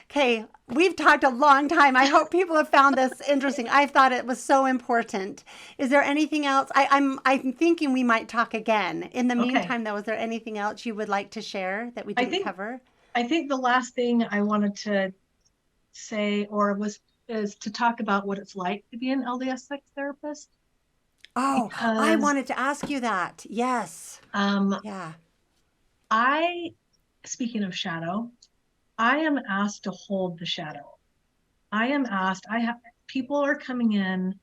A: Okay, we've talked a long time. I hope people have found this interesting. I thought it was so important. Is there anything else? I'm thinking we might talk again. In the meantime, though, is there anything else you would like to share that we didn't cover?
B: I think the last thing I wanted to say, or is to talk about what it's like to be an LDS sex therapist.
A: Oh, I
B: Because
A: wanted to ask you that. Yes.
B: um,
A: Yeah.
B: I, speaking of shadow, I am asked to hold the shadow. I am asked, I have people are coming in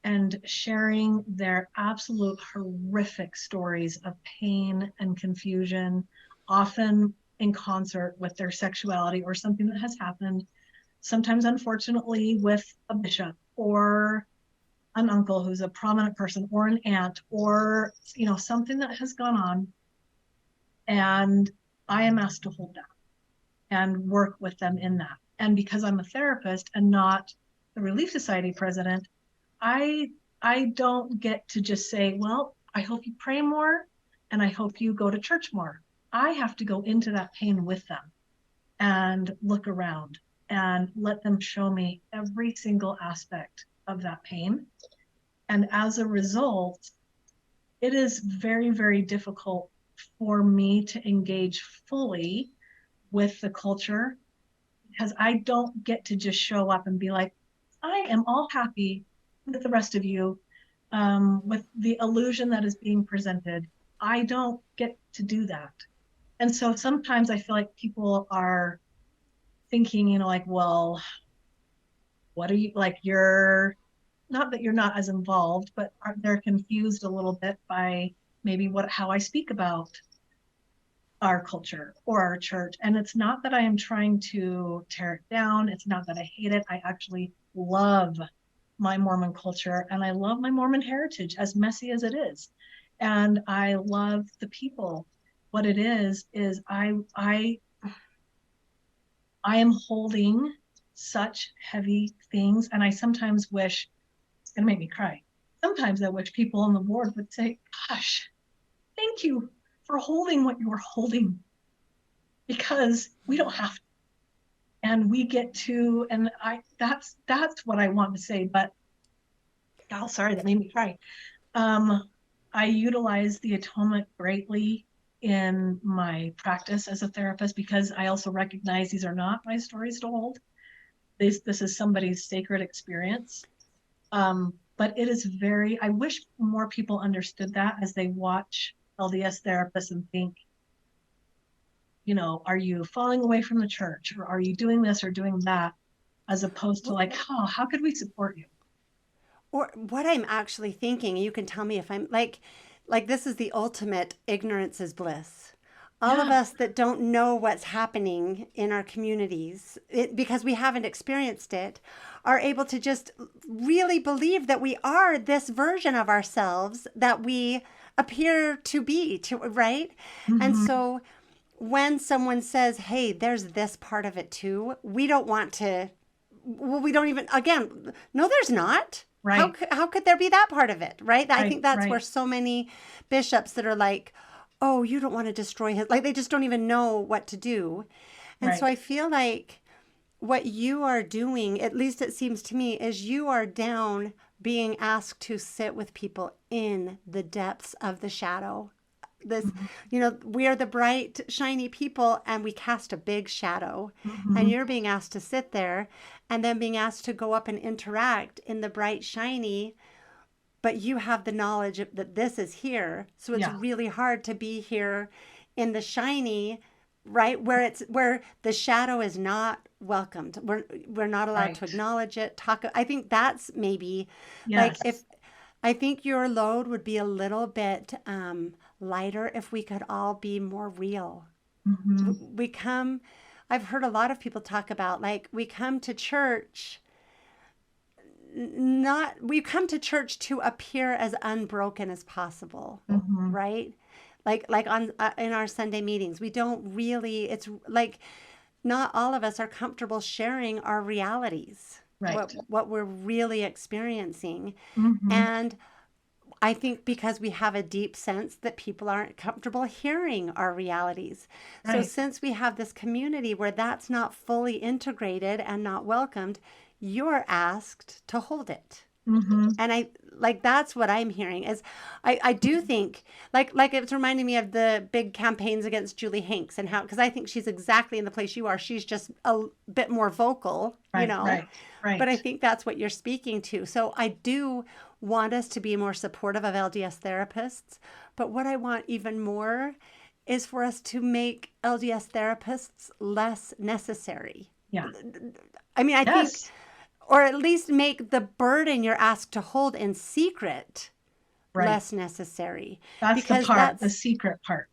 B: and sharing their absolute horrific stories of pain and confusion, often in concert with their sexuality or something that has happened, sometimes unfortunately with a bishop or an uncle who's a prominent person or an aunt or something that has gone on. And I am asked to hold that and work with them in that. And because I'm a therapist and not the Relief Society president, I I don't get to just say, well, I hope you pray more and I hope you go to church more. I have to go into that pain with them and look around and let them show me every single aspect of that pain. And as a result, it is very, very difficult for me to engage fully with the culture because I don't get to just show up and be like, I am all happy with the rest of you, with the illusion that is being presented. I don't get to do that. And so sometimes I feel like people are thinking, like, well, what are you like? You're not that you're not as involved, but they're confused a little bit by maybe how I speak about our culture or our church. And it's not that I am trying to tear it down. It's not that I hate it. I actually love my Mormon culture and I love my Mormon heritage, as messy as it is. And I love the people. What it is I am holding such heavy things. And I sometimes wish, it's gonna make me cry. Sometimes I wish people on the board would say, gosh, thank you for holding what you were holding, because we don't have to. And we get to, and that's what I want to say. But oh, sorry, that made me cry. I utilize the atonement greatly in my practice as a therapist because I also recognize these are not my stories to hold. This is somebody's sacred experience. But it is I wish more people understood that as they watch LDS therapists and think, are you falling away from the church or are you doing this or doing that? As opposed to like, oh, how could we support you?
A: Or what I'm actually thinking, you can tell me if I'm like this is the ultimate ignorance is bliss. All of
B: Yeah,
A: us that don't know what's happening in our communities because we haven't experienced it are able to just really believe that we are this version of ourselves that we appear to be, right? And
B: mm-hmm.
A: so when someone says, hey, there's this part of it too, we don't want to, well, we don't even, again, no, there's not.
B: Right,
A: How could there be that part of it, right? I
B: right,
A: think that's where
B: right,
A: so many bishops that are like, oh, you don't want to destroy his, like they just don't even know what to do. And so
B: right.
A: I feel like what you are doing, at least it seems to me, is you are down being asked to sit with people in the depths of the shadow. This,
B: Mm-hmm.
A: we are the bright, shiny people and we cast a big shadow. And
B: Mm-hmm.
A: you're being asked to sit there and then being asked to go up and interact in the bright, shiny, but you have the knowledge that this is here. So it's
B: Yeah,
A: really hard to be here in the shiny, right? Where the shadow is not welcomed. We're not allowed to
B: right.
A: acknowledge it. I think that's maybe like if
B: Yes.
A: I think your load would be a little bit lighter if we could all be more real.
B: Mm-hmm.
A: We come, I've heard a lot of people talk about like we come to church not we come to church to appear as unbroken as possible,
B: Mm-hmm.
A: right? Like on in our Sunday meetings, we don't really. It's like not all of us are comfortable sharing our realities,
B: Right.
A: what we're really experiencing,
B: Mm-hmm.
A: and I think because we have a deep sense that people aren't comfortable hearing our realities. So,
B: Right.
A: since we have this community where that's not fully integrated and not welcomed, you're asked to hold it.
B: Mm-hmm.
A: And I like that's what I'm hearing is I do think like it's reminding me of the big campaigns against Julie Hanks and how because I think she's exactly in the place you are. She's just a bit more vocal, you
B: Right,
A: know.
B: right,
A: But I
B: right.
A: think that's what you're speaking to. So I do want us to be more supportive of LDS therapists. But what I want even more is for us to make LDS therapists less necessary.
B: Yeah.
A: I mean, I think
B: Yes.
A: or at least make the burden you're asked to hold in secret
B: Right.
A: less necessary
B: That's the
A: because
B: part, the
A: that's
B: secret part.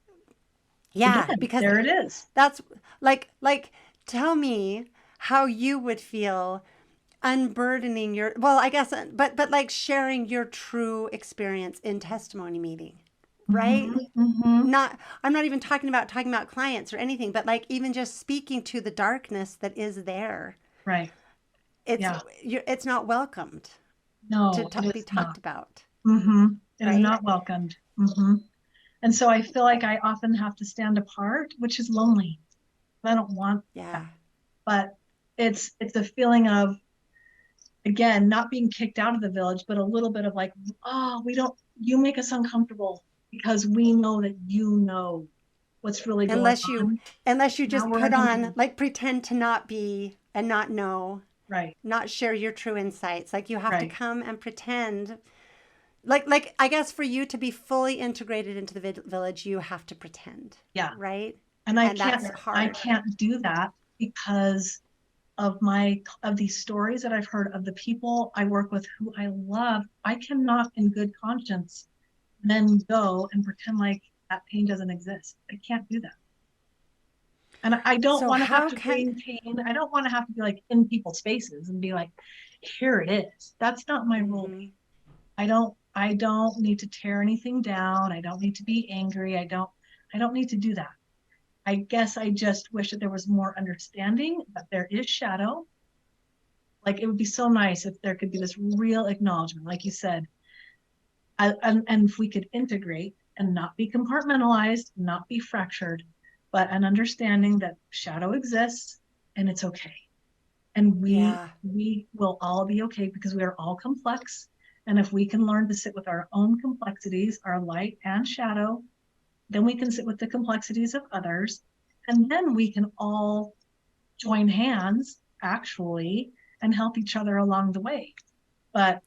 A: yeah
B: Again,
A: because
B: there it is.
A: that's like tell me how you would feel unburdening your well I guess but like sharing your true experience in testimony meeting, right?
B: Mm-hmm. Mm-hmm.
A: Not I'm not even talking about clients or anything, but like even just speaking to the darkness that is there.
B: Right.
A: it's
B: Yeah.
A: it's not welcomed to
B: No, it
A: be
B: is
A: talked
B: not.
A: about,
B: Mm-hmm. It is
A: right?
B: not welcomed. Mm-hmm. And so I feel like I often have to stand apart, which is lonely. I don't want that.
A: Yeah.
B: But it's a feeling of, again, not being kicked out of the village, but a little bit of like, oh, we don't, you make us uncomfortable because we know that you know what's really going
A: unless you
B: on.
A: unless you
B: Now
A: just
B: we're
A: put on
B: uncomfortable.
A: like pretend to not be and not know,
B: Right,
A: not share your true insights, like you have to
B: right.
A: come and pretend like I guess for you to be fully integrated into the village you have to pretend,
B: Yeah.
A: right?
B: And
A: And that's
B: I
A: hard.
B: can't do that because of my of these stories that I've heard of the people I work with who I love. I cannot in good conscience then go and pretend like that pain doesn't exist. I can't do that. And I don't
A: So
B: want to have
A: how
B: to
A: can
B: bring pain. I don't want to have to be like in people's faces and be like, here it is. That's not my role.
A: mm-hmm.
B: I don't need to tear anything down. I don't need to be angry. I don't need to do that. I guess I just wish that there was more understanding that there is shadow. Like it would be so nice if there could be this real acknowledgement, like you said, and if we could integrate and not be compartmentalized, not be fractured, but an understanding that shadow exists and it's okay. And
A: Yeah.
B: we will all be okay because we are all complex. And if we can learn to sit with our own complexities, our light and shadow, then we can sit with the complexities of others. And then we can all join hands actually and help each other along the way. But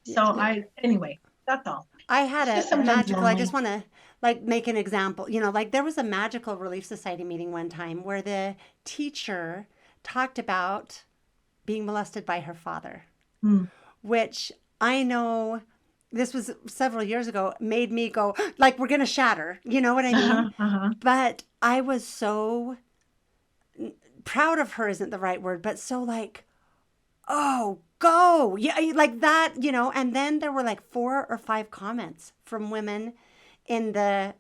A: Yeah.
B: so anyway, that's all.
A: I had
B: It's just
A: a
B: sometimes
A: magical, I just
B: lonely.
A: want to like make an example. You know, like there was a magical Relief Society meeting one time where the teacher talked about being molested by her father,
B: Mm.
A: which I know this was several years ago, made me go, like, we're going to shatter. You know what I mean?
B: Uh-huh, uh-huh.
A: But I was so proud of her, isn't the right word, but so like, oh, go. Yeah, like that, you know. And then there were like 4 or 5 comments from women in the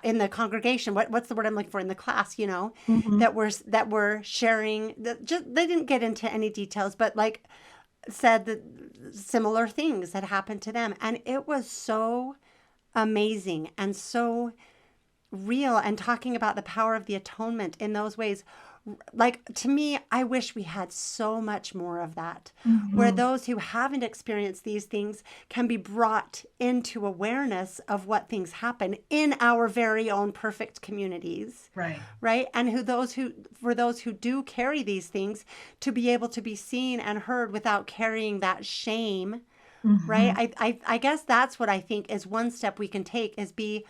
A: in the congregation. What's the word I'm looking for, in the class, you know,
B: Mm-hmm.
A: that were sharing that just they didn't get into any details, but like said that similar things had happened to them, and it was so amazing and so real, and talking about the power of the atonement in those ways. Like to me, I wish we had so much more of that, where
B: Mm-hmm.
A: those who haven't experienced these things can be brought into awareness of what things happen in our very own perfect communities,
B: Right.
A: right? And who those who for those who do carry these things, to be able to be seen and heard without carrying that shame, right?
B: Mm-hmm.
A: I guess that's what I think is one step we can take, is be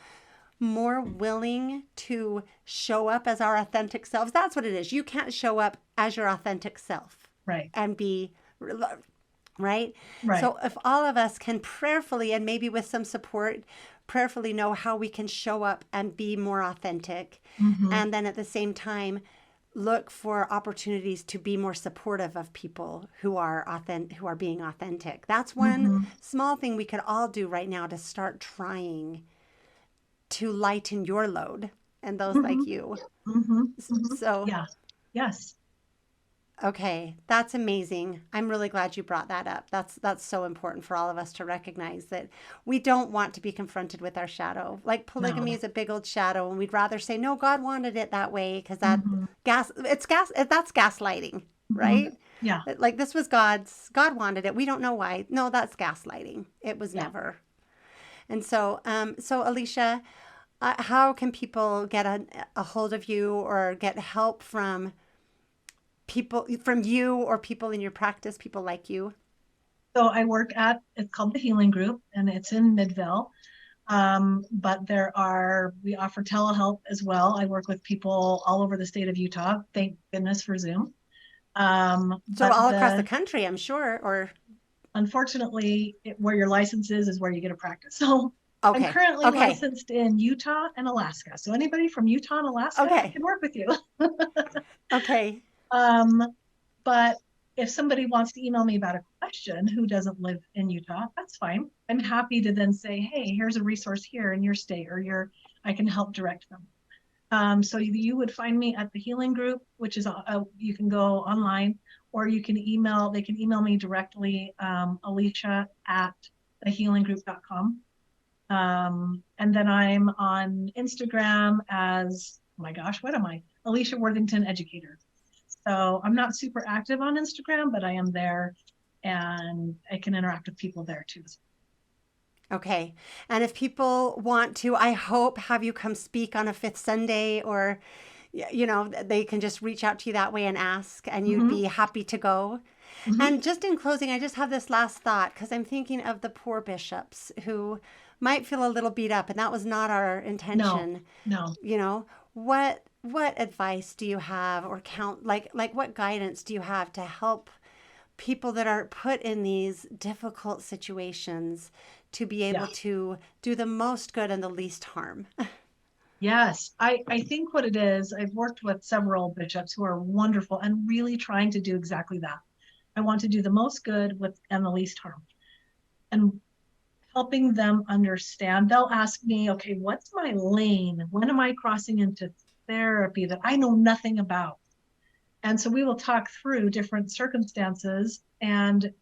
A: more willing to show up as our authentic selves. That's what it is. You can't show up as your authentic self
B: Right.
A: and be right.
B: Right.
A: So if all of us can prayerfully and maybe with some support, prayerfully know how we can show up and be more authentic,
B: Mm-hmm.
A: and then at the same time look for opportunities to be more supportive of people who are who are being authentic. That's one
B: Mm-hmm.
A: small thing we could all do right now to start trying to lighten your load and those
B: Mm-hmm.
A: like you.
B: Mm-hmm. Mm-hmm.
A: So,
B: Yeah. Yes.
A: okay, that's amazing. I'm really glad you brought that up. That's so important for all of us to recognize that we don't want to be confronted with our shadow. Like polygamy
B: No.
A: is a big old shadow, and we'd rather say no, God wanted it that way because that
B: Mm-hmm.
A: gas it's gas that's gaslighting,
B: Mm-hmm.
A: right?
B: Yeah.
A: Like this was God wanted it. We don't know why. No, that's gaslighting. It was
B: Yeah.
A: never. And so Alisha, how can people get a hold of you or get help from people, from you or people in your practice, people like you?
B: So I work at, it's called the Healing Group, and it's in Midville. But we offer telehealth as well. I work with people all over the state of Utah. Thank goodness for Zoom.
A: So
B: But
A: all across the country, I'm sure, or
B: unfortunately, where your license is where you get to practice. So I'm
A: okay.
B: currently
A: Okay.
B: licensed in Utah and Alaska. So anybody from Utah and Alaska, I
A: Okay.
B: can work with you.
A: Okay.
B: Um, but if somebody wants to email me about a question who doesn't live in Utah, that's fine. I'm happy to then say, hey, here's a resource here in your state, or I can help direct them. So you would find me at the Healing Group, which is you can go online, or they can email me directly, Alisha at thehealinggroup.com. And then I'm on Instagram as, oh my gosh, what am I? Alisha Worthington Educator. So I'm not super active on Instagram, but I am there, and I can interact with people there too.
A: Okay. And if people want to, I hope, have you come speak on a fifth Sunday, or, they can just reach out to you that way and ask, and you'd
B: Mm-hmm.
A: be happy to go.
B: Mm-hmm.
A: And just in closing, I just have this last thought because I'm thinking of the poor bishops who might feel a little beat up, and that was not our
B: No,
A: intention.
B: no.
A: You know, what advice do you have, or like what guidance do you have to help people that are put in these difficult situations to be
B: Yeah.
A: able to do the most good and the least harm?
B: Yes, I think what it is, I've worked with several bishops who are wonderful and really trying to do exactly that. I want to do the most good with and the least harm. And helping them understand, they'll ask me, okay, what's my lane? When am I crossing into therapy that I know nothing about? And so we will talk through different circumstances, and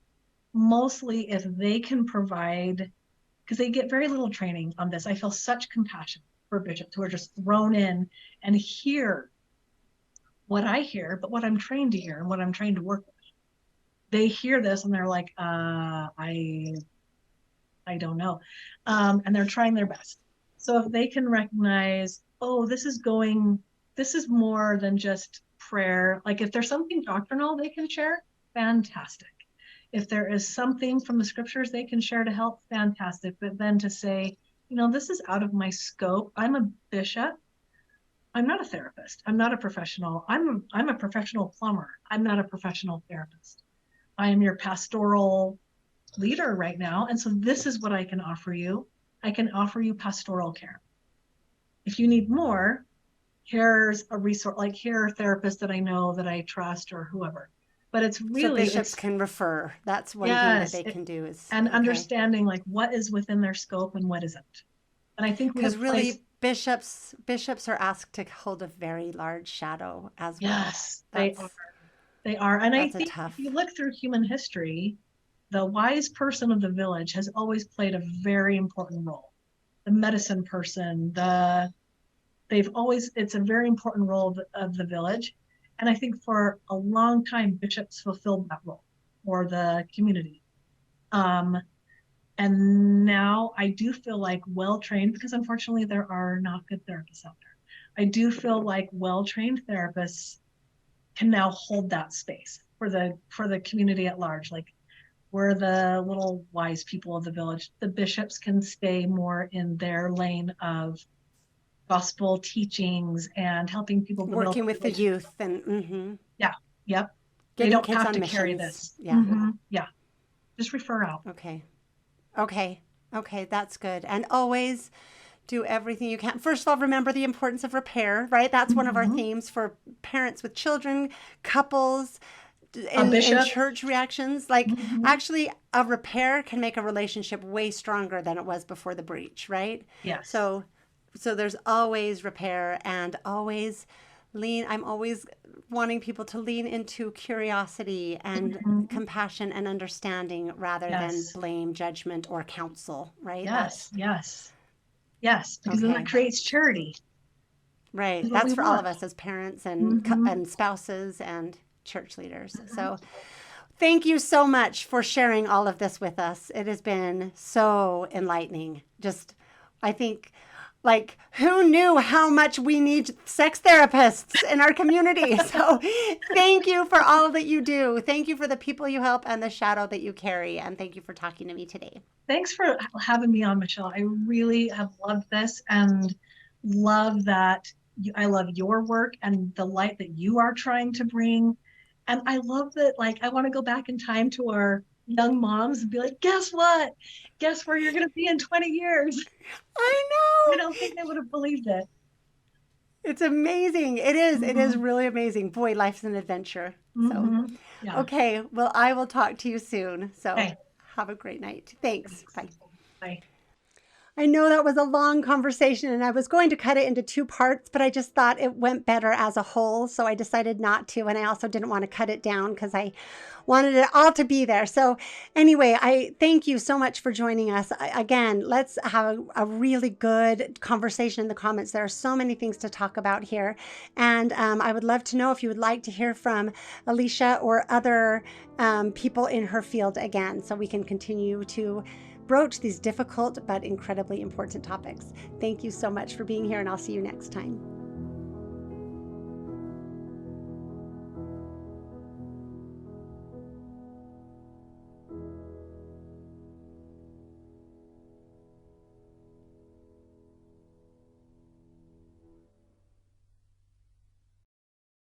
B: mostly if they can provide, because they get very little training on this. I feel such compassion for bishops who are just thrown in and hear what I hear, but what I'm trained to hear and what I'm trained to work with. They hear this and they're like, I don't know. And they're trying their best. So if they can recognize, oh, this is more than just prayer. Like if there's something doctrinal they can share, fantastic. If there is something from the scriptures they can share to help, fantastic. But then to say, this is out of my scope. I'm a bishop. I'm not a therapist. I'm not a professional. I'm a professional plumber. I'm not a professional therapist. I am your pastoral leader right now. And so this is what I can offer you. I can offer you pastoral care. If you need more, here's a resource, like here are therapists that I know that I trust or whoever. But
A: So bishops
B: it's
A: can refer. That's one thing that
B: yes,
A: they can do is
B: and
A: okay.
B: understanding like what is within their scope and what isn't. And I think we
A: Because
B: have placed,
A: really, bishops are asked to hold a very large shadow as well.
B: yes, they are.
A: That's
B: They are. And I
A: that's a
B: think if you
A: tough.
B: look through human history, the wise person of the village has always played a very important role. The medicine person, it's a very important role of the village. And I think for a long time, bishops fulfilled that role for the community. Um, and now I do feel like well trained, because unfortunately there are not good therapists out there. I do feel like well trained therapists can now hold that space for the community at large. Like we're the little wise people of the village. The bishops can stay more in their lane of gospel teachings and helping people develop
A: Working
B: a
A: with the
B: relationship.
A: youth and
B: Yeah, yep. They
A: getting
B: don't
A: kids
B: have
A: on
B: to carry
A: missions.
B: this.
A: Yeah.
B: Yeah, just refer out.
A: Okay. Okay. Okay. That's good. And always do everything you can. First of all, remember the importance of repair, right? That's one of our
B: Mm-hmm.
A: themes for parents with children, couples,
B: A
A: in
B: bishop.
A: church reactions. Like,
B: Mm-hmm.
A: actually, a repair can make a relationship way stronger than it was before the breach, right?
B: Yes.
A: So there's always repair, and always I'm always wanting people to lean into curiosity and
B: Mm-hmm.
A: compassion and understanding rather than
B: Yes.
A: blame, judgment, or counsel, right?
B: Yes.
A: That's
B: Yes. Yes. Because then that
A: okay.
B: creates charity.
A: Right.
B: Is what we
A: That's for all of
B: want.
A: us as parents and
B: Mm-hmm.
A: spouses and church leaders. So thank you so much for sharing all of this with us. It has been so enlightening. Just, I think, like, who knew how much we need sex therapists in our community? So thank you for all that you do. Thank you for the people you help and the shadow that you carry. And thank you for talking to me today.
B: Thanks for having me on, Michelle. I really have loved this and love that I love your work and the light that you are trying to bring. And I love that, like, I want to go back in time to our young moms and be like, guess what? Guess where you're going to be in 20 years?
A: I
B: I
A: know.
B: don't think they would have believed it.
A: It's amazing. It is.
B: Mm-hmm.
A: It is really amazing. Boy, life's an adventure.
B: Mm-hmm.
A: So,
B: Yeah.
A: okay. Well, I will talk to you soon. So
B: Okay.
A: have a great night. Thanks. Bye.
B: Bye.
A: I know that was a long conversation and I was going to cut it into 2 parts, but I just thought it went better as a whole. So I decided not to. And I also didn't want to cut it down because I wanted it all to be there. So anyway, I thank you so much for joining us. Again, let's have a really good conversation in the comments. There are so many things to talk about here. And I would love to know if you would like to hear from Alisha or other people in her field again, so we can continue to broach these difficult but incredibly important topics. Thank you so much for being here, and I'll see you next time.